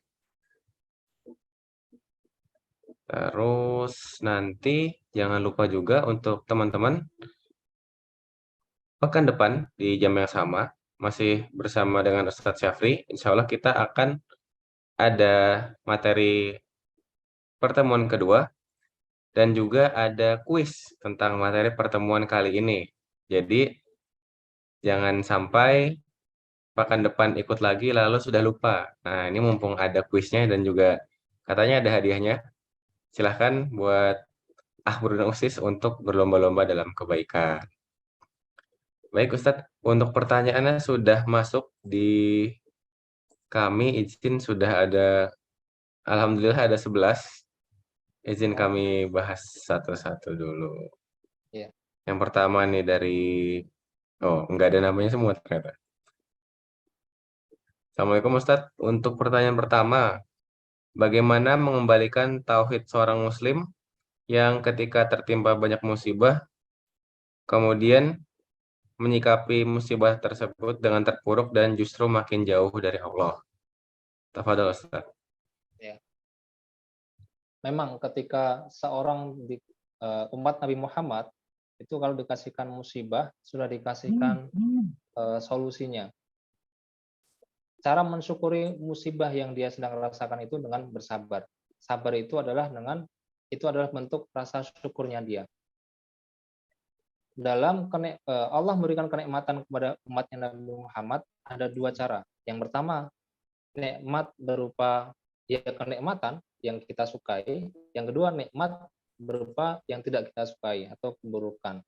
Terus nanti jangan lupa juga untuk teman-teman, pekan depan di jam yang sama, masih bersama dengan Ustadz Syafri, insya Allah kita akan ada materi pertemuan kedua, dan juga ada kuis tentang materi pertemuan kali ini. Jadi, jangan sampai pekan depan ikut lagi lalu sudah lupa. Nah, ini mumpung ada kuisnya dan juga katanya ada hadiahnya. Silahkan buat Ahbro dan Usis untuk berlomba-lomba dalam kebaikan. Baik Ustadz, untuk pertanyaannya sudah masuk di kami, izin sudah ada, Alhamdulillah ada 11. Izin kami bahas satu-satu dulu. Iya. Yang pertama nih dari, enggak ada namanya semua ternyata. Assalamualaikum Ustadz, untuk pertanyaan pertama, bagaimana mengembalikan tauhid seorang muslim yang ketika tertimpa banyak musibah, kemudian menyikapi musibah tersebut dengan terpuruk dan justru makin jauh dari Allah? Tafadhol Ustadz. Ya. Memang ketika seorang umat Nabi Muhammad itu kalau dikasihkan musibah sudah dikasihkan solusinya. Cara mensyukuri musibah yang dia sedang rasakan itu dengan bersabar. Sabar itu adalah bentuk rasa syukurnya dia. Allah memberikan kenikmatan kepada umatnya Nabi Muhammad ada dua cara. Yang pertama, nikmat berupa kenikmatan yang kita sukai. Yang kedua, nikmat berupa yang tidak kita sukai atau keburukan.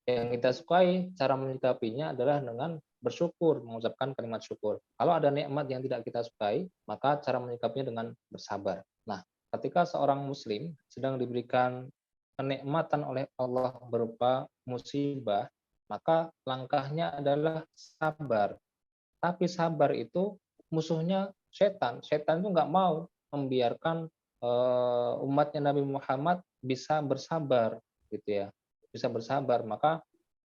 Yang kita sukai, cara menyikapinya adalah dengan bersyukur, mengucapkan kalimat syukur. Kalau ada nikmat yang tidak kita sukai, maka cara menyikapinya dengan bersabar. Nah, ketika seorang muslim sedang diberikan kenikmatan oleh Allah berupa musibah, maka langkahnya adalah sabar. Tapi sabar itu musuhnya setan. Setan itu nggak mau membiarkan umatnya Nabi Muhammad bisa bersabar, gitu ya. Bisa bersabar, maka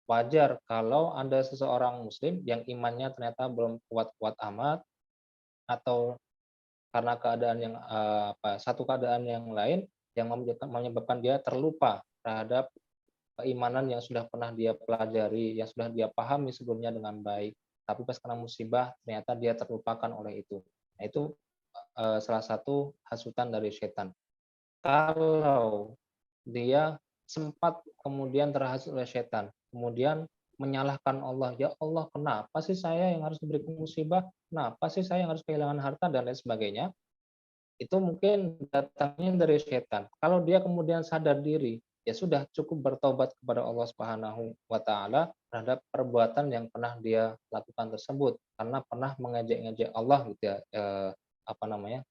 wajar kalau ada seseorang muslim yang imannya ternyata belum kuat-kuat amat, atau karena keadaan yang satu keadaan yang lain yang menyebabkan dia terlupa terhadap keimanan yang sudah pernah dia pelajari, yang sudah dia pahami sebelumnya dengan baik. Tapi pas kena musibah ternyata dia terlupakan oleh itu. Nah, itu salah satu hasutan dari setan. Kalau dia sempat kemudian terhasut oleh setan, kemudian menyalahkan Allah, ya Allah, kenapa sih saya yang harus diberi musibah, kenapa sih saya yang harus kehilangan harta dan lain sebagainya, itu mungkin datangnya dari setan. Kalau dia kemudian sadar diri ya sudah cukup bertaubat kepada Allah Subhanahu wa taala terhadap perbuatan yang pernah dia lakukan tersebut, karena pernah mengejek-ngejek Allah gitu ya,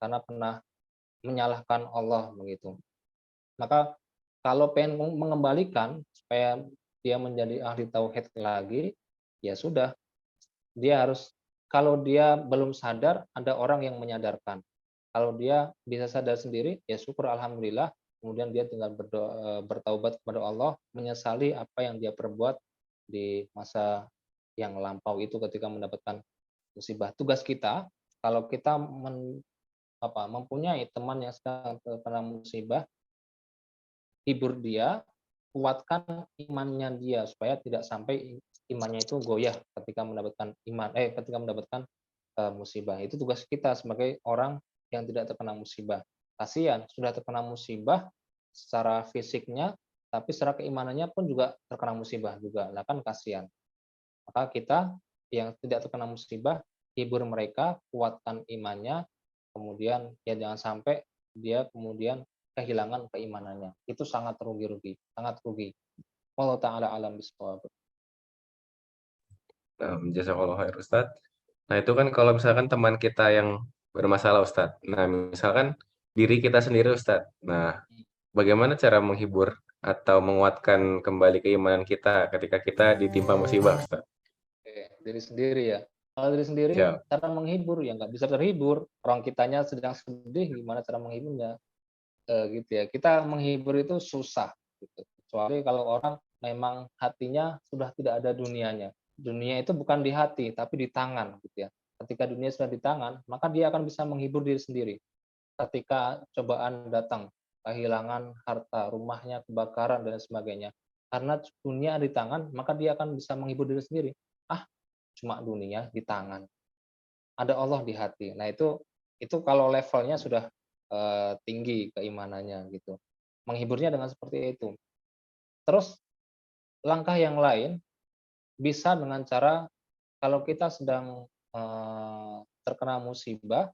karena pernah menyalahkan Allah begitu. Maka kalau pengen mengembalikan supaya dia menjadi ahli tauhid lagi, ya sudah, dia harus, kalau dia belum sadar, ada orang yang menyadarkan. Kalau dia bisa sadar sendiri, ya syukur alhamdulillah, kemudian dia tinggal bertaubat kepada Allah, menyesali apa yang dia perbuat di masa yang lampau itu ketika mendapatkan musibah. Tugas kita, kalau kita mempunyai teman yang sedang terkena musibah, hibur dia, kuatkan imannya dia supaya tidak sampai imannya itu goyah ketika mendapatkan musibah. Itu tugas kita sebagai orang yang tidak terkena musibah. Kasihan sudah terkena musibah secara fisiknya, tapi secara keimanannya pun juga terkena musibah juga. Nah kan kasihan. Maka kita yang tidak terkena musibah, hibur mereka, kuatkan imannya, kemudian ya jangan sampai dia kemudian kehilangan keimanannya. Itu sangat rugi, sangat rugi. Wallahu taala alam bisawab. Jazakallahu khair Ustaz. Nah itu kan kalau misalkan teman kita yang bermasalah Ustaz. Nah misalkan diri kita sendiri Ustaz. Nah bagaimana cara menghibur atau menguatkan kembali keimanan kita ketika kita ditimpa musibah Ustaz? Oke, diri sendiri ya. Kalau diri sendiri, Ya, cara menghibur ya nggak bisa terhibur. Orang kitanya sedang sedih, gimana cara menghiburnya? Gitu ya. Kita menghibur itu susah, gitu. Kecuali kalau orang memang hatinya sudah tidak ada dunianya. Dunia itu bukan di hati, tapi di tangan, gitu ya. Ketika dunia sudah di tangan, maka dia akan bisa menghibur diri sendiri. Ketika cobaan datang, kehilangan harta, rumahnya kebakaran dan sebagainya. Karena dunia di tangan, maka dia akan bisa menghibur diri sendiri. Ah, cuma dunia di tangan. Ada Allah di hati. Nah, itu kalau levelnya sudah tinggi keimanannya gitu. Menghiburnya dengan seperti itu. Terus langkah yang lain bisa dengan cara, kalau kita sedang terkena musibah,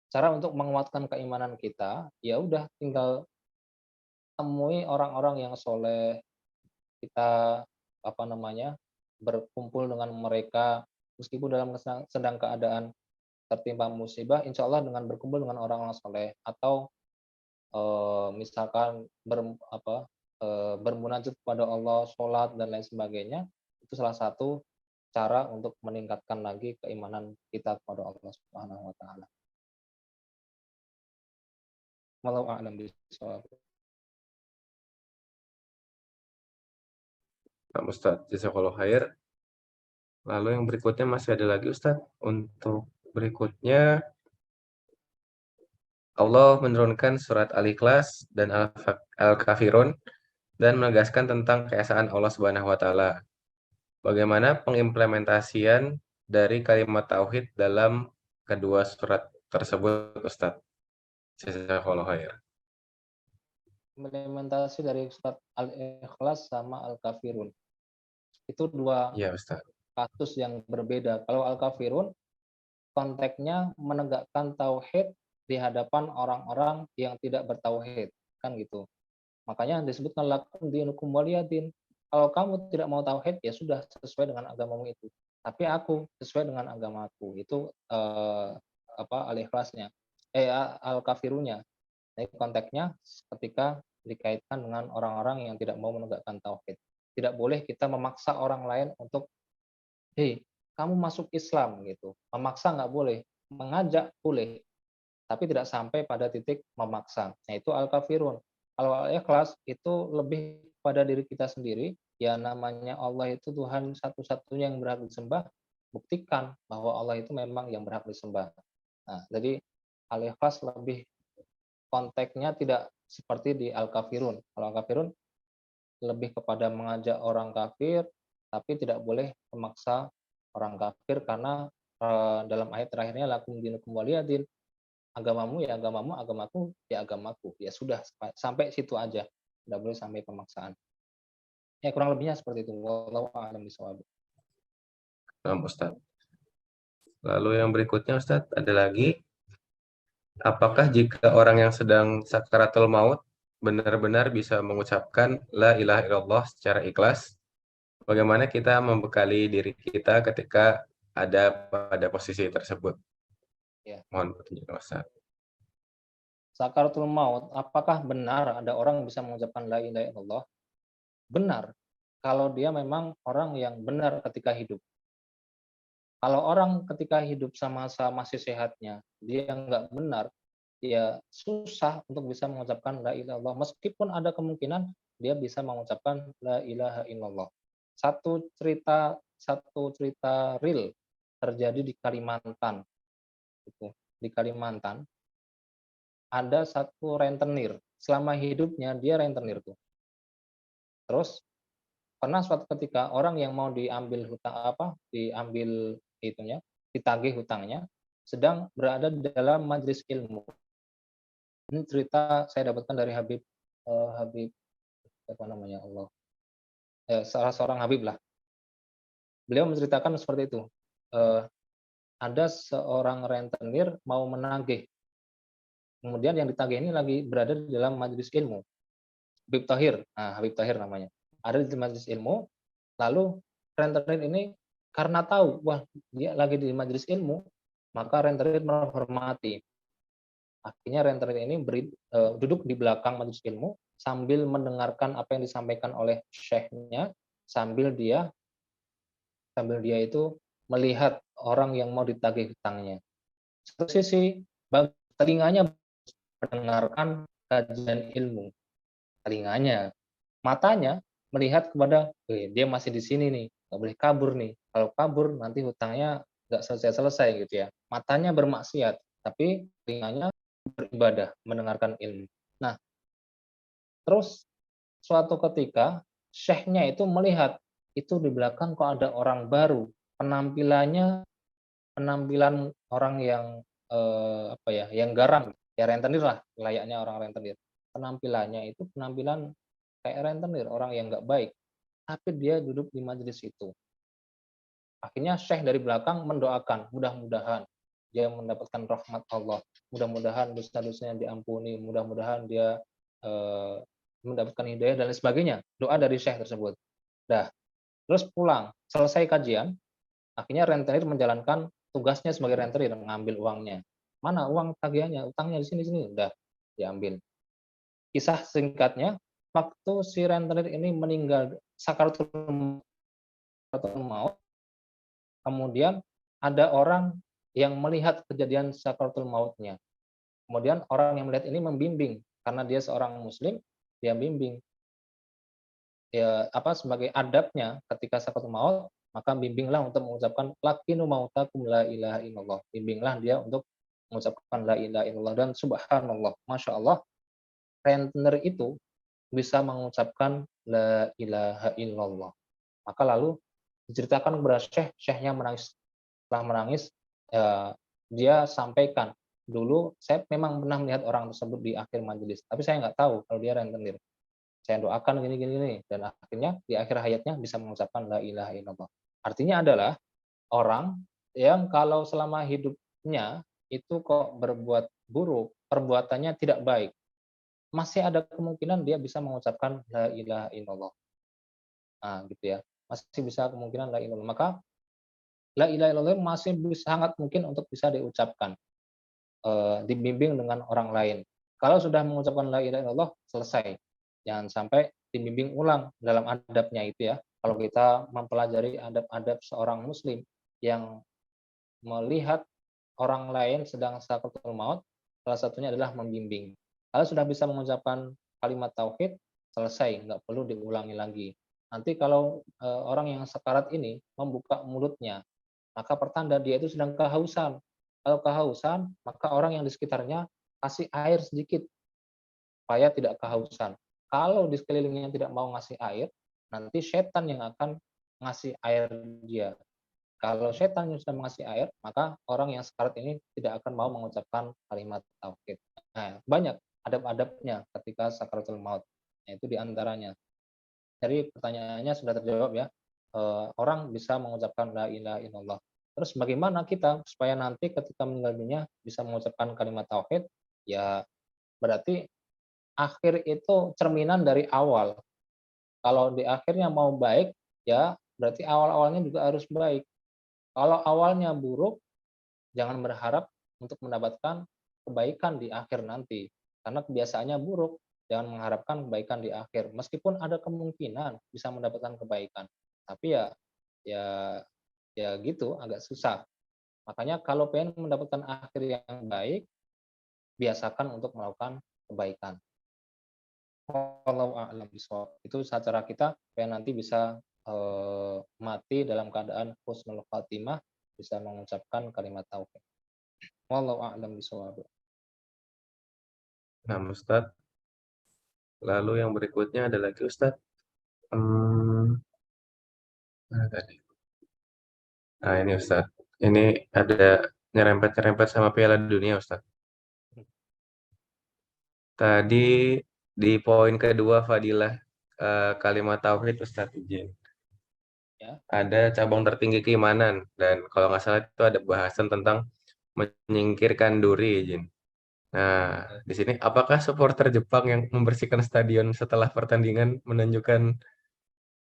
cara untuk menguatkan keimanan kita, ya udah tinggal temui orang-orang yang soleh, kita berkumpul dengan mereka meskipun dalam sedang keadaan tertimpa musibah, insya Allah dengan berkumpul dengan orang-orang soleh atau misalkan bermunajat kepada Allah, sholat dan lain sebagainya, itu salah satu cara untuk meningkatkan lagi keimanan kita kepada Allah Subhanahu wa taala. Wallahu a'lam bishawab. Pak Ustaz, jazakallahu khair. Lalu yang berikutnya masih ada lagi Ustaz. Untuk berikutnya Allah menurunkan surat Al-Ikhlas dan Al-Kafirun dan menegaskan tentang keesaan Allah Subhanahu wa taala. Bagaimana pengimplementasian dari kalimat tauhid dalam kedua surat tersebut, Ustaz? Jazakallahu khair. Implementasi dari surat Al-Ikhlas sama Al-Kafirun. Itu dua Iya, Ustaz. kasus yang berbeda. Kalau Al-Kafirun konteksnya menegakkan tauhid di hadapan orang-orang yang tidak bertauhid, kan gitu. Makanya disebutkan lakum dinukum waliyadin. Kalau kamu tidak mau tauhid, ya sudah sesuai dengan agamamu itu. Tapi aku sesuai dengan agamaku. Itu Al-Ikhlasnya. Al-Kafirunya. Jadi konteksnya ketika dikaitkan dengan orang-orang yang tidak mau menegakkan tauhid. Tidak boleh kita memaksa orang lain untuk, hei, kamu masuk Islam gitu. Memaksa nggak boleh, mengajak boleh, tapi tidak sampai pada titik memaksa. Nah itu al-kafirun. Kalau al-ikhlas itu lebih pada diri kita sendiri. Ya namanya Allah itu Tuhan satu-satunya yang berhak disembah. Buktikan bahwa Allah itu memang yang berhak disembah. Nah, jadi al-ikhlas lebih konteksnya tidak seperti di al-kafirun. Kalau al-kafirun lebih kepada mengajak orang kafir, tapi tidak boleh memaksa orang kafir karena dalam ayat terakhirnya lakum dinukum waliyadin, agamamu ya agamamu, agamaku ya agamaku. Ya sudah sampai situ aja. Tidak boleh sampai pemaksaan. Ya kurang lebihnya seperti itu. Wallahu a'lam bishawab. Nah, Ustaz. Lalu yang berikutnya Ustaz, ada lagi. Apakah jika orang yang sedang sakaratul maut benar-benar bisa mengucapkan la ilaha illallah secara ikhlas, bagaimana kita membekali diri kita ketika ada pada posisi tersebut. Ya. Mohon petunjuk Ustaz. Sakaratul maut, apakah benar ada orang yang bisa mengucapkan la ilaha illallah? Benar. Kalau dia memang orang yang benar ketika hidup. Kalau orang ketika hidup sama-sama masih sehatnya, dia nggak benar, ya susah untuk bisa mengucapkan la ilaha illallah. Meskipun ada kemungkinan dia bisa mengucapkan la ilaha illallah. Satu cerita real terjadi di Kalimantan. Itu. Di Kalimantan ada satu rentenir. Selama hidupnya dia rentenir tuh. Terus pernah suatu ketika orang yang mau diambil diambil itunya, ditagih hutangnya, sedang berada di dalam majelis ilmu. Ini cerita saya dapatkan dari Habib apa namanya Allah, salah seorang Habib lah. Beliau menceritakan seperti itu. Ada seorang rentenir mau menagih. Kemudian yang ditagih ini lagi berada di dalam majelis ilmu. Habib Tahir, Habib Tahir namanya. Ada di majelis ilmu, lalu rentenir ini karena tahu, wah dia lagi di majelis ilmu, maka rentenir menghormati. Akhirnya rentenir ini duduk di belakang majelis ilmu sambil mendengarkan apa yang disampaikan oleh syekhnya, sambil dia itu melihat orang yang mau ditagih hutangnya. Satu sisi telinganya mendengarkan kajian ilmu, telinganya, matanya melihat kepada, dia masih di sini nih, nggak boleh kabur nih. Kalau kabur nanti hutangnya nggak selesai-selesai gitu ya. Matanya bermaksiat, tapi telinganya beribadah, mendengarkan ilmu. Nah, terus suatu ketika syekhnya itu melihat itu di belakang kok ada orang baru, penampilan orang yang yang garang, ya rentenir lah, layaknya orang rentenir. Penampilannya itu penampilan kayak rentenir, orang yang nggak baik, tapi dia duduk di majelis itu. Akhirnya syekh dari belakang mendoakan, mudah-mudahan dia mendapatkan rahmat Allah, mudah-mudahan dosa-dosanya diampuni, mudah-mudahan dia mendapatkan hidayah dan lain sebagainya. Doa dari syekh tersebut. Dah, terus pulang, selesai kajian, akhirnya rentenir menjalankan tugasnya sebagai rentenir, mengambil uangnya. Mana uang tagihannya, utangnya di sini, udah diambil. Kisah singkatnya, waktu si rentenir ini meninggal sakaratul maut, kemudian ada orang yang melihat kejadian sakaratul mautnya. Kemudian orang yang melihat ini membimbing, karena dia seorang muslim, dia bimbing. Ya, sebagai adabnya ketika sakaratul maut, maka bimbinglah untuk mengucapkan lakinu mautakum la ilaha illallah. Bimbinglah dia untuk mengucapkan la ilaha illallah, dan subhanallah, masya Allah, rentenir itu bisa mengucapkan la ilaha illallah. Maka lalu diceritakan kepada syekhnya menangis. Setelah menangis, dia sampaikan, dulu saya memang pernah melihat orang tersebut di akhir majelis, tapi saya nggak tahu kalau dia rentenir. Saya doakan gini, dan akhirnya di akhir hayatnya bisa mengucapkan la ilaha illallah. Artinya adalah orang yang kalau selama hidupnya itu kok berbuat buruk, perbuatannya tidak baik, masih ada kemungkinan dia bisa mengucapkan la ilaha illallah. Gitu ya. Masih bisa kemungkinan la ilaha illallah. Maka la ilaha illallah masih sangat mungkin untuk bisa diucapkan, dibimbing dengan orang lain. Kalau sudah mengucapkan la ilaha illallah, selesai. Jangan sampai dibimbing ulang dalam adabnya itu ya. Kalau kita mempelajari adab-adab seorang muslim yang melihat orang lain sedang sakaratul maut, salah satunya adalah membimbing. Kalau sudah bisa mengucapkan kalimat tauhid, selesai, nggak perlu diulangi lagi. Nanti kalau orang yang sekarat ini membuka mulutnya, maka pertanda dia itu sedang kehausan. Kalau kehausan, maka orang yang di sekitarnya kasih air sedikit supaya tidak kehausan. Kalau di sekelilingnya tidak mau ngasih air, nanti setan yang akan ngasih air dia. Kalau setan yang sudah mengasih air, maka orang yang sekarat ini tidak akan mau mengucapkan kalimat tauhid. Nah, banyak adab-adabnya ketika sakaratul maut. Nah, itu diantaranya. Jadi pertanyaannya sudah terjawab ya. Orang bisa mengucapkan la ilaha illallah. Terus bagaimana kita supaya nanti ketika meninggal dunia bisa mengucapkan kalimat tauhid? Ya berarti akhir itu cerminan dari awal. Kalau di akhirnya mau baik, ya berarti awal-awalnya juga harus baik. Kalau awalnya buruk, jangan berharap untuk mendapatkan kebaikan di akhir nanti. Karena kebiasaannya buruk, jangan mengharapkan kebaikan di akhir. Meskipun ada kemungkinan bisa mendapatkan kebaikan, tapi ya ya gitu, agak susah. Makanya kalau pengen mendapatkan akhir yang baik, biasakan untuk melakukan kebaikan. Wallahu a'lam bishawab. Itu cara kita supaya nanti bisa mati dalam keadaan husnul khatimah, bisa mengucapkan kalimat tauhid. Wallahu a'lam bishawab. Nah, Ustadz. Lalu yang berikutnya ada lagi Ustadz. Mana tadi? Nah, ini Ustadz. Ini ada nyerempet-nyerempet sama Piala Dunia Ustadz. Tadi di poin kedua Fadilah kalimat tauhid Ustadz izin. Ya. Ada cabang tertinggi keimanan dan kalau nggak salah itu ada bahasan tentang menyingkirkan duri izin. Nah, di sini apakah supporter Jepang yang membersihkan stadion setelah pertandingan menunjukkan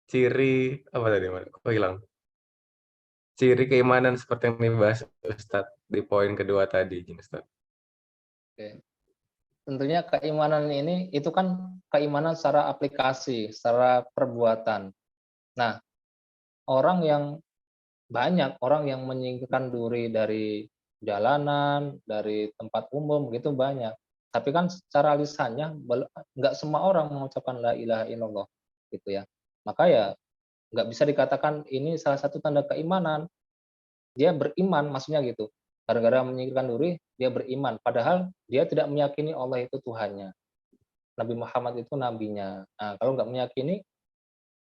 ciri apa tadi Mas? Kok hilang? Ciri keimanan seperti yang dibahas Ustadz di poin kedua tadi, izin Ustadz. Oke. Tentunya keimanan ini itu kan keimanan secara aplikasi, secara perbuatan. Nah, banyak orang yang menyingkirkan duri dari jalanan, dari tempat umum gitu banyak. Tapi kan secara lisannya nggak semua orang mengucapkan la ilaha illallah gitu ya. Maka ya nggak bisa dikatakan ini salah satu tanda keimanan. Dia beriman maksudnya gitu. Gara-gara menyingkirkan duri, dia beriman. Padahal dia tidak meyakini Allah itu Tuhannya. Nabi Muhammad itu nabinya. Nah, kalau nggak meyakini,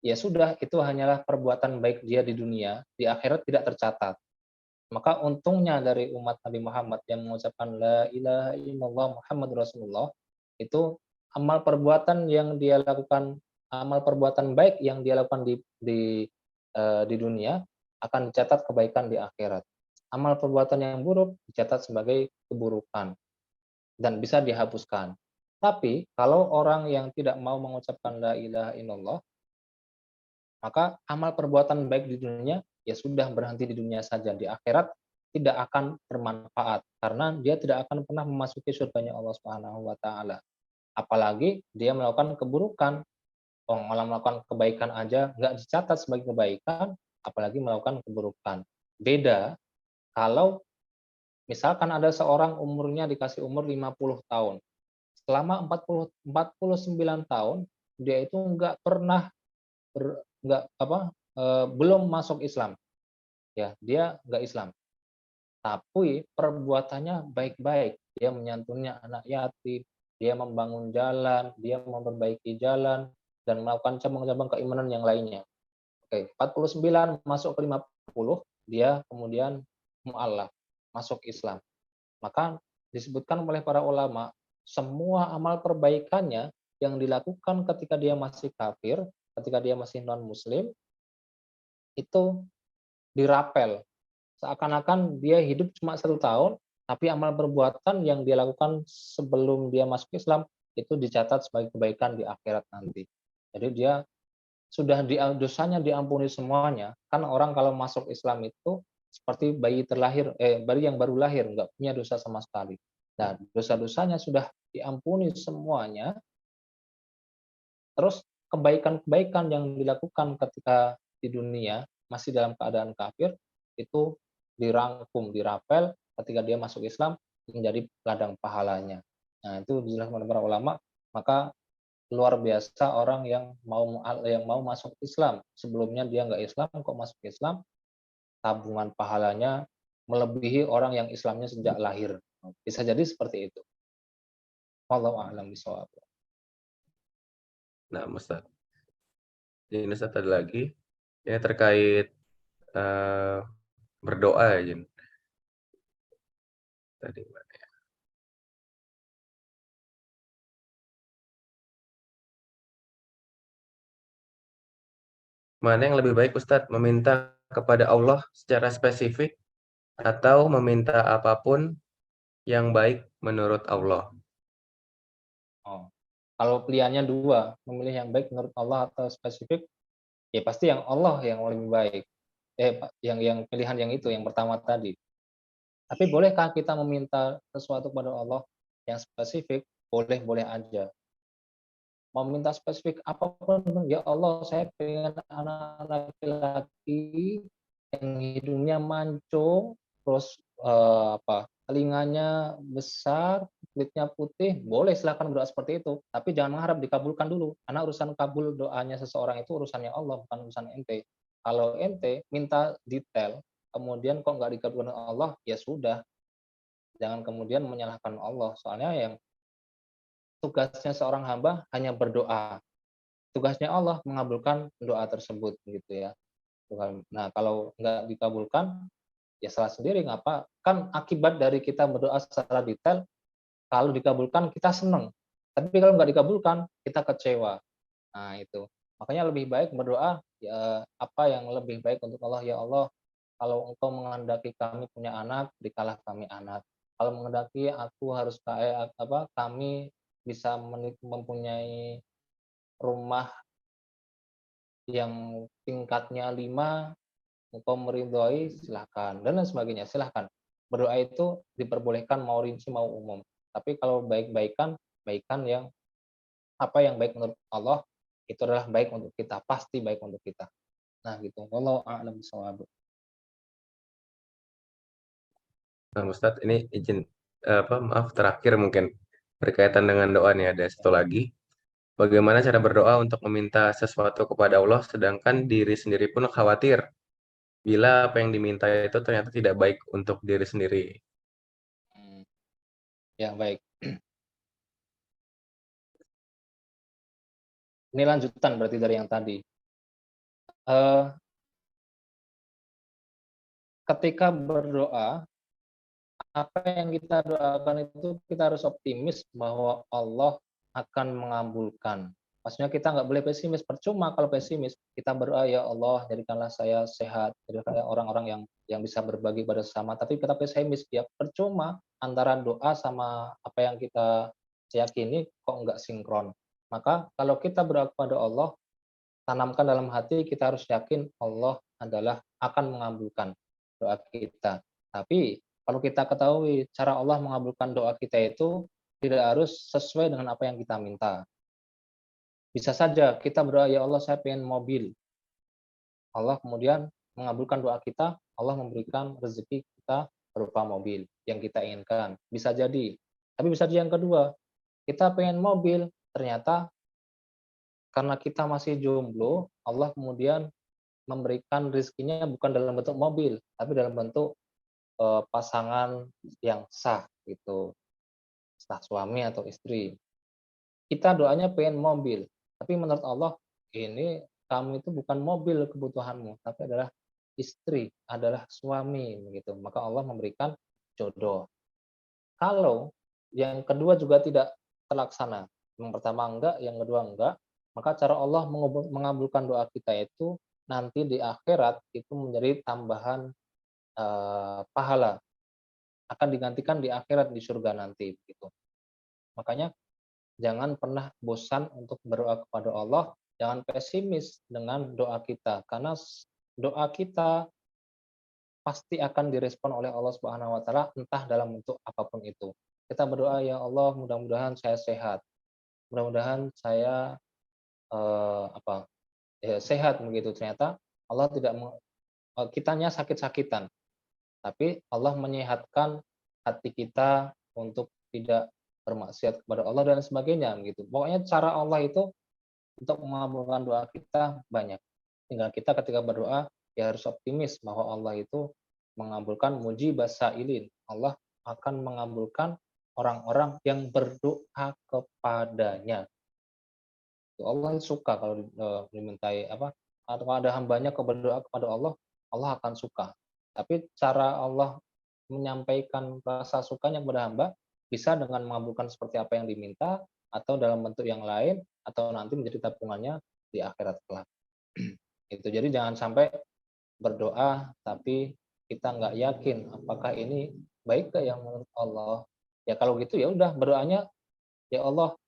ya sudah, itu hanyalah perbuatan baik dia di dunia, di akhirat tidak tercatat. Maka untungnya dari umat Nabi Muhammad yang mengucapkan la ilaha illallah Muhammad Rasulullah, itu amal perbuatan yang dia lakukan, amal perbuatan baik yang dia lakukan di dunia akan dicatat kebaikan di akhirat. Amal perbuatan yang buruk dicatat sebagai keburukan dan bisa dihapuskan. Tapi kalau orang yang tidak mau mengucapkan la ilaha illallah, maka amal perbuatan baik di dunia ya sudah berhenti di dunia saja. Di akhirat tidak akan bermanfaat karena dia tidak akan pernah memasuki surganya Allah Subhanahu wa taala. Apalagi dia melakukan keburukan. Malah melakukan kebaikan aja nggak dicatat sebagai kebaikan, apalagi melakukan keburukan. Beda kalau misalkan ada seorang umurnya dikasih umur 50 tahun. Selama 49 tahun dia itu nggak pernah belum masuk Islam. Ya, dia nggak Islam. Tapi perbuatannya baik-baik. Dia menyantuni anak yatim, dia membangun jalan, dia memperbaiki jalan dan melakukan cabang-cabang keimanan yang lainnya. Oke, 49 masuk ke 50, dia kemudian mu'alaf, masuk Islam. Maka disebutkan oleh para ulama, semua amal perbaikannya yang dilakukan ketika dia masih kafir, ketika dia masih non-muslim, itu dirapel. Seakan-akan dia hidup cuma 1 tahun, tapi amal perbuatan yang dia lakukan sebelum dia masuk Islam, itu dicatat sebagai kebaikan di akhirat nanti. Jadi dia sudah dosanya diampuni semuanya. Kan orang kalau masuk Islam itu seperti bayi yang baru lahir, nggak punya dosa sama sekali. Nah, dosa-dosanya sudah diampuni semuanya. Terus kebaikan-kebaikan yang dilakukan ketika di dunia masih dalam keadaan kafir itu dirangkum, dirapel ketika dia masuk Islam menjadi ladang pahalanya. Nah, itu dijelaskan oleh para ulama. Maka luar biasa orang yang mau masuk Islam. Sebelumnya dia nggak Islam, kok masuk Islam, tabungan pahalanya melebihi orang yang Islamnya sejak lahir. Bisa jadi seperti itu. Wallahu a'lam bishawab. Nah, Ustaz. Ini Ustaz ada lagi. Ini terkait berdoa ya, Jin. Tadi mana ya? Mana yang lebih baik Ustaz, meminta kepada Allah secara spesifik atau meminta apapun yang baik menurut Allah? Oh. Kalau pilihannya dua, memilih yang baik menurut Allah atau spesifik, ya pasti yang Allah yang lebih baik. Yang pilihan yang itu, yang pertama tadi. Tapi bolehkah kita meminta sesuatu kepada Allah yang spesifik? Boleh-boleh aja. Mau minta spesifik apapun, ya Allah saya pengen anak laki-laki yang hidungnya mancung, terus telinganya besar, kulitnya putih, boleh silakan berdoa seperti itu. Tapi jangan mengharap dikabulkan dulu, karena urusan kabul doanya seseorang itu urusannya Allah, bukan urusan ente. Kalau ente minta detail, kemudian kok nggak dikabulkan Allah, ya sudah, jangan kemudian menyalahkan Allah. Soalnya yang tugasnya seorang hamba hanya berdoa. Tugasnya Allah mengabulkan doa tersebut gitu ya. Nah, kalau nggak dikabulkan, ya salah sendiri, ngapa? Kan akibat dari kita berdoa secara detail, kalau dikabulkan kita senang. Tapi kalau nggak dikabulkan, kita kecewa. Nah, itu. Makanya lebih baik berdoa, ya apa yang lebih baik untuk Allah, ya Allah, kalau Engkau menghendaki kami punya anak, berikanlah kami anak. Kalau menghendaki aku harus kami bisa mempunyai rumah yang tingkatnya 5, engkau meridhoi, silahkan, dan lain sebagainya, silahkan. Berdoa itu diperbolehkan mau rinci mau umum. Tapi kalau baik-baikan, baikan yang apa yang baik menurut Allah, itu adalah baik untuk kita, pasti baik untuk kita. Nah gitu, wallahu a'lam bishawab. Nah, Ustadz, ini izin maaf terakhir mungkin berkaitan dengan doa nih, ada satu lagi. Bagaimana cara berdoa untuk meminta sesuatu kepada Allah sedangkan diri sendiri pun khawatir bila apa yang diminta itu ternyata tidak baik untuk diri sendiri. Hmm, ya baik. Ini lanjutan berarti dari yang tadi. Eh, Ketika berdoa, apa yang kita doakan itu kita harus optimis bahwa Allah akan mengabulkan. Maksudnya kita nggak boleh pesimis. Percuma kalau pesimis. Kita berdoa, ya Allah jadikanlah saya sehat, jadikanlah orang-orang yang bisa berbagi pada sesama. Tapi kita pesimis, ya percuma, antara doa sama apa yang kita yakini kok nggak sinkron. Maka kalau kita berdoa kepada Allah, tanamkan dalam hati, kita harus yakin Allah adalah akan mengabulkan doa kita. Tapi kalau kita ketahui cara Allah mengabulkan doa kita itu tidak harus sesuai dengan apa yang kita minta. Bisa saja kita berdoa, ya Allah saya pengen mobil. Allah kemudian mengabulkan doa kita, Allah memberikan rezeki kita berupa mobil yang kita inginkan. Bisa jadi. Tapi bisa jadi yang kedua, kita pengen mobil, ternyata karena kita masih jomblo, Allah kemudian memberikan rezekinya bukan dalam bentuk mobil, tapi dalam bentuk pasangan yang sah gitu, sah suami atau istri. Kita doanya pengen mobil, tapi menurut Allah ini kamu itu bukan mobil kebutuhanmu, tapi adalah istri, adalah suami begitu. Maka Allah memberikan jodoh. Kalau yang kedua juga tidak terlaksana, yang pertama enggak, yang kedua enggak, maka cara Allah mengabulkan doa kita itu nanti di akhirat itu menjadi tambahan pahala, akan digantikan di akhirat di surga nanti begitu. Makanya jangan pernah bosan untuk berdoa kepada Allah, jangan pesimis dengan doa kita karena doa kita pasti akan direspon oleh Allah Subhanahu wa taala entah dalam bentuk apapun itu. Kita berdoa, ya Allah mudah-mudahan saya sehat. Mudah-mudahan saya sehat begitu. Ternyata Allah tidak kitanya sakit-sakitan. Tapi Allah menyehatkan hati kita untuk tidak bermaksiat kepada Allah dan sebagainya gitu. Pokoknya cara Allah itu untuk mengabulkan doa kita banyak. Tinggal kita ketika berdoa ya harus optimis bahwa Allah itu mengabulkan mujibas sailin. Allah akan mengabulkan orang-orang yang berdoa kepadanya. Allah suka kalau dimintai atau ada hambanya berdoa kepada Allah, Allah akan suka. Tapi cara Allah menyampaikan rasa sukanya kepada hamba bisa dengan mengabulkan seperti apa yang diminta atau dalam bentuk yang lain atau nanti menjadi tabungannya di akhirat kelak. Itu jadi jangan sampai berdoa tapi kita nggak yakin apakah ini baik ke yang menurut Allah. Ya kalau gitu ya udah berdoanya, ya Allah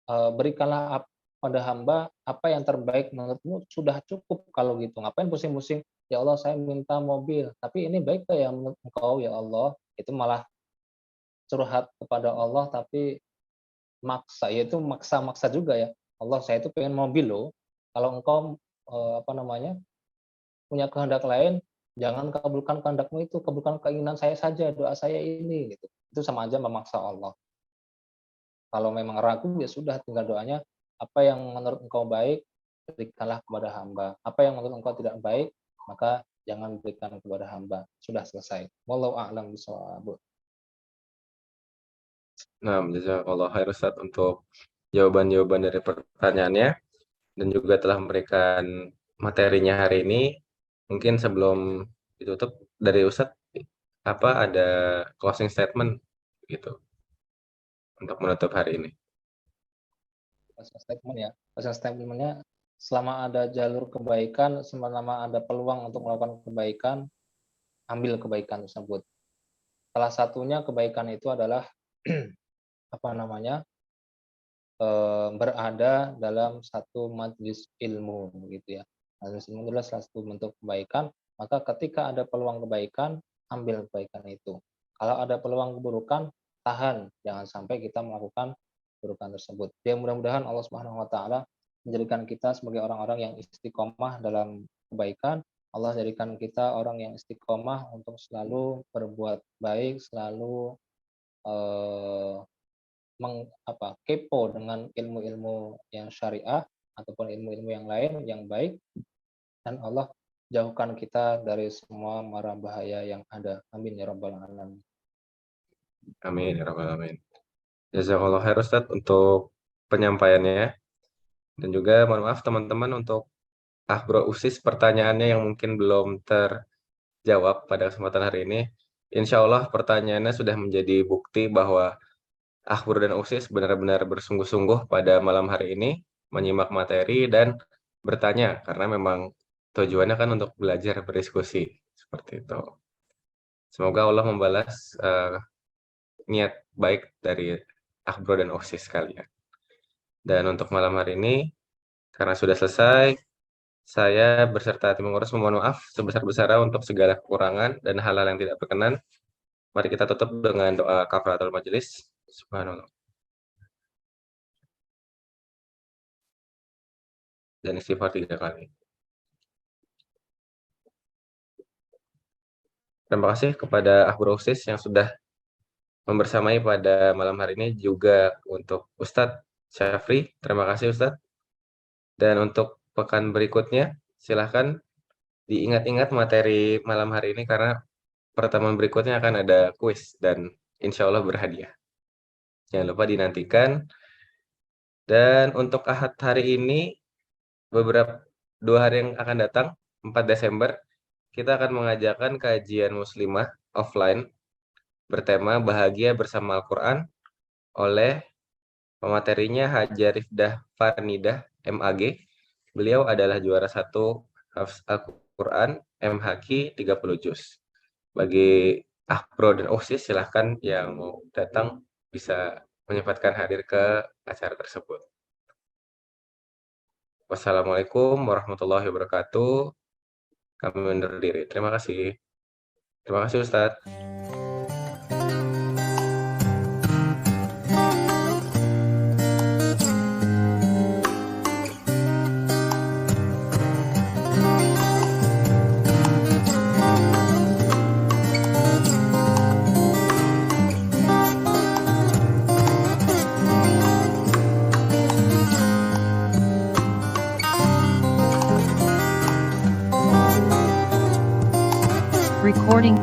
berikanlah pada hamba apa yang terbaik menurutmu, sudah cukup kalau gitu. Ngapain pusing-pusing, ya Allah saya minta mobil, tapi ini baik gak ya menurut engkau ya Allah? Itu malah curhat kepada Allah tapi maksa, yaitu maksa-maksa juga ya. Allah saya itu pengen mobil loh. Kalau engkau punya kehendak lain, jangan kabulkan kehendakmu itu, kabulkan keinginan saya saja, doa saya ini gitu. Itu sama aja memaksa Allah. Kalau memang ragu ya sudah, tinggal doanya, apa yang menurut engkau baik berikanlah kepada hamba. Apa yang menurut engkau tidak baik, maka jangan berikan kepada hamba. Sudah selesai. Wallahu a'lam bishawab. Nah, jazakallah khair Ustaz untuk jawaban-jawaban dari pertanyaannya dan juga telah memberikan materinya hari ini. Mungkin sebelum ditutup dari Ustaz ada closing statement gitu untuk menutup hari ini. Closing statement ya. Closing statement-nya, selama ada jalur kebaikan, selama ada peluang untuk melakukan kebaikan, ambil kebaikan tersebut. Salah satunya kebaikan itu adalah berada dalam satu majelis ilmu, begitu ya. Majelis ilmu adalah salah satu bentuk kebaikan. Maka ketika ada peluang kebaikan, ambil kebaikan itu. Kalau ada peluang keburukan, tahan, jangan sampai kita melakukan keburukan tersebut. Ya, mudah-mudahan Allah Subhanahu wa taala menjadikan kita sebagai orang-orang yang istiqomah dalam kebaikan. Allah jadikan kita orang yang istiqomah untuk selalu berbuat baik, selalu kepo dengan ilmu-ilmu yang syariah ataupun ilmu-ilmu yang lain yang baik, dan Allah jauhkan kita dari semua mara bahaya yang ada. Amin ya rabbal alamin. Amin ya rabbal alamin. Jazakallah khair Ustaz untuk penyampaiannya, dan juga mohon maaf teman-teman untuk Bro Usis pertanyaannya yang mungkin belum terjawab pada kesempatan hari ini. Insya Allah pertanyaannya sudah menjadi bukti bahwa Bro dan Usis benar-benar bersungguh-sungguh pada malam hari ini menyimak materi dan bertanya, karena memang tujuannya kan untuk belajar berdiskusi seperti itu. Semoga Allah membalas niat baik dari Bro dan Usis sekalian. Dan untuk malam hari ini, karena sudah selesai, saya berserta tim pengurus memohon maaf sebesar-besarnya untuk segala kekurangan dan hal-hal yang tidak berkenan. Mari kita tutup dengan doa kafaratul majelis. Subhanallah. Dan istighfar 3 kali. Terima kasih kepada Bro Usis yang sudah membersamai pada malam hari ini, juga untuk Ustadz Syafri. Terima kasih Ustadz. Dan untuk pekan berikutnya, silahkan diingat-ingat materi malam hari ini, karena pertemuan berikutnya akan ada kuis dan insya Allah berhadiah. Jangan lupa dinantikan. Dan untuk Ahad hari ini, 2 hari yang akan datang, 4 Desember, kita akan mengajakkan kajian muslimah offline bertema Bahagia Bersama Al-Quran oleh pematerinya Haja Rifdah Farnidah MAG. Beliau adalah juara 1 Hafz Al-Quran MHQ 30 juz. Bagi Bro dan Usis, silahkan yang mau datang bisa menyempatkan hadir ke acara tersebut. Wassalamualaikum warahmatullahi wabarakatuh. Kami undur diri. Terima kasih. Terima kasih Ustadz. Recording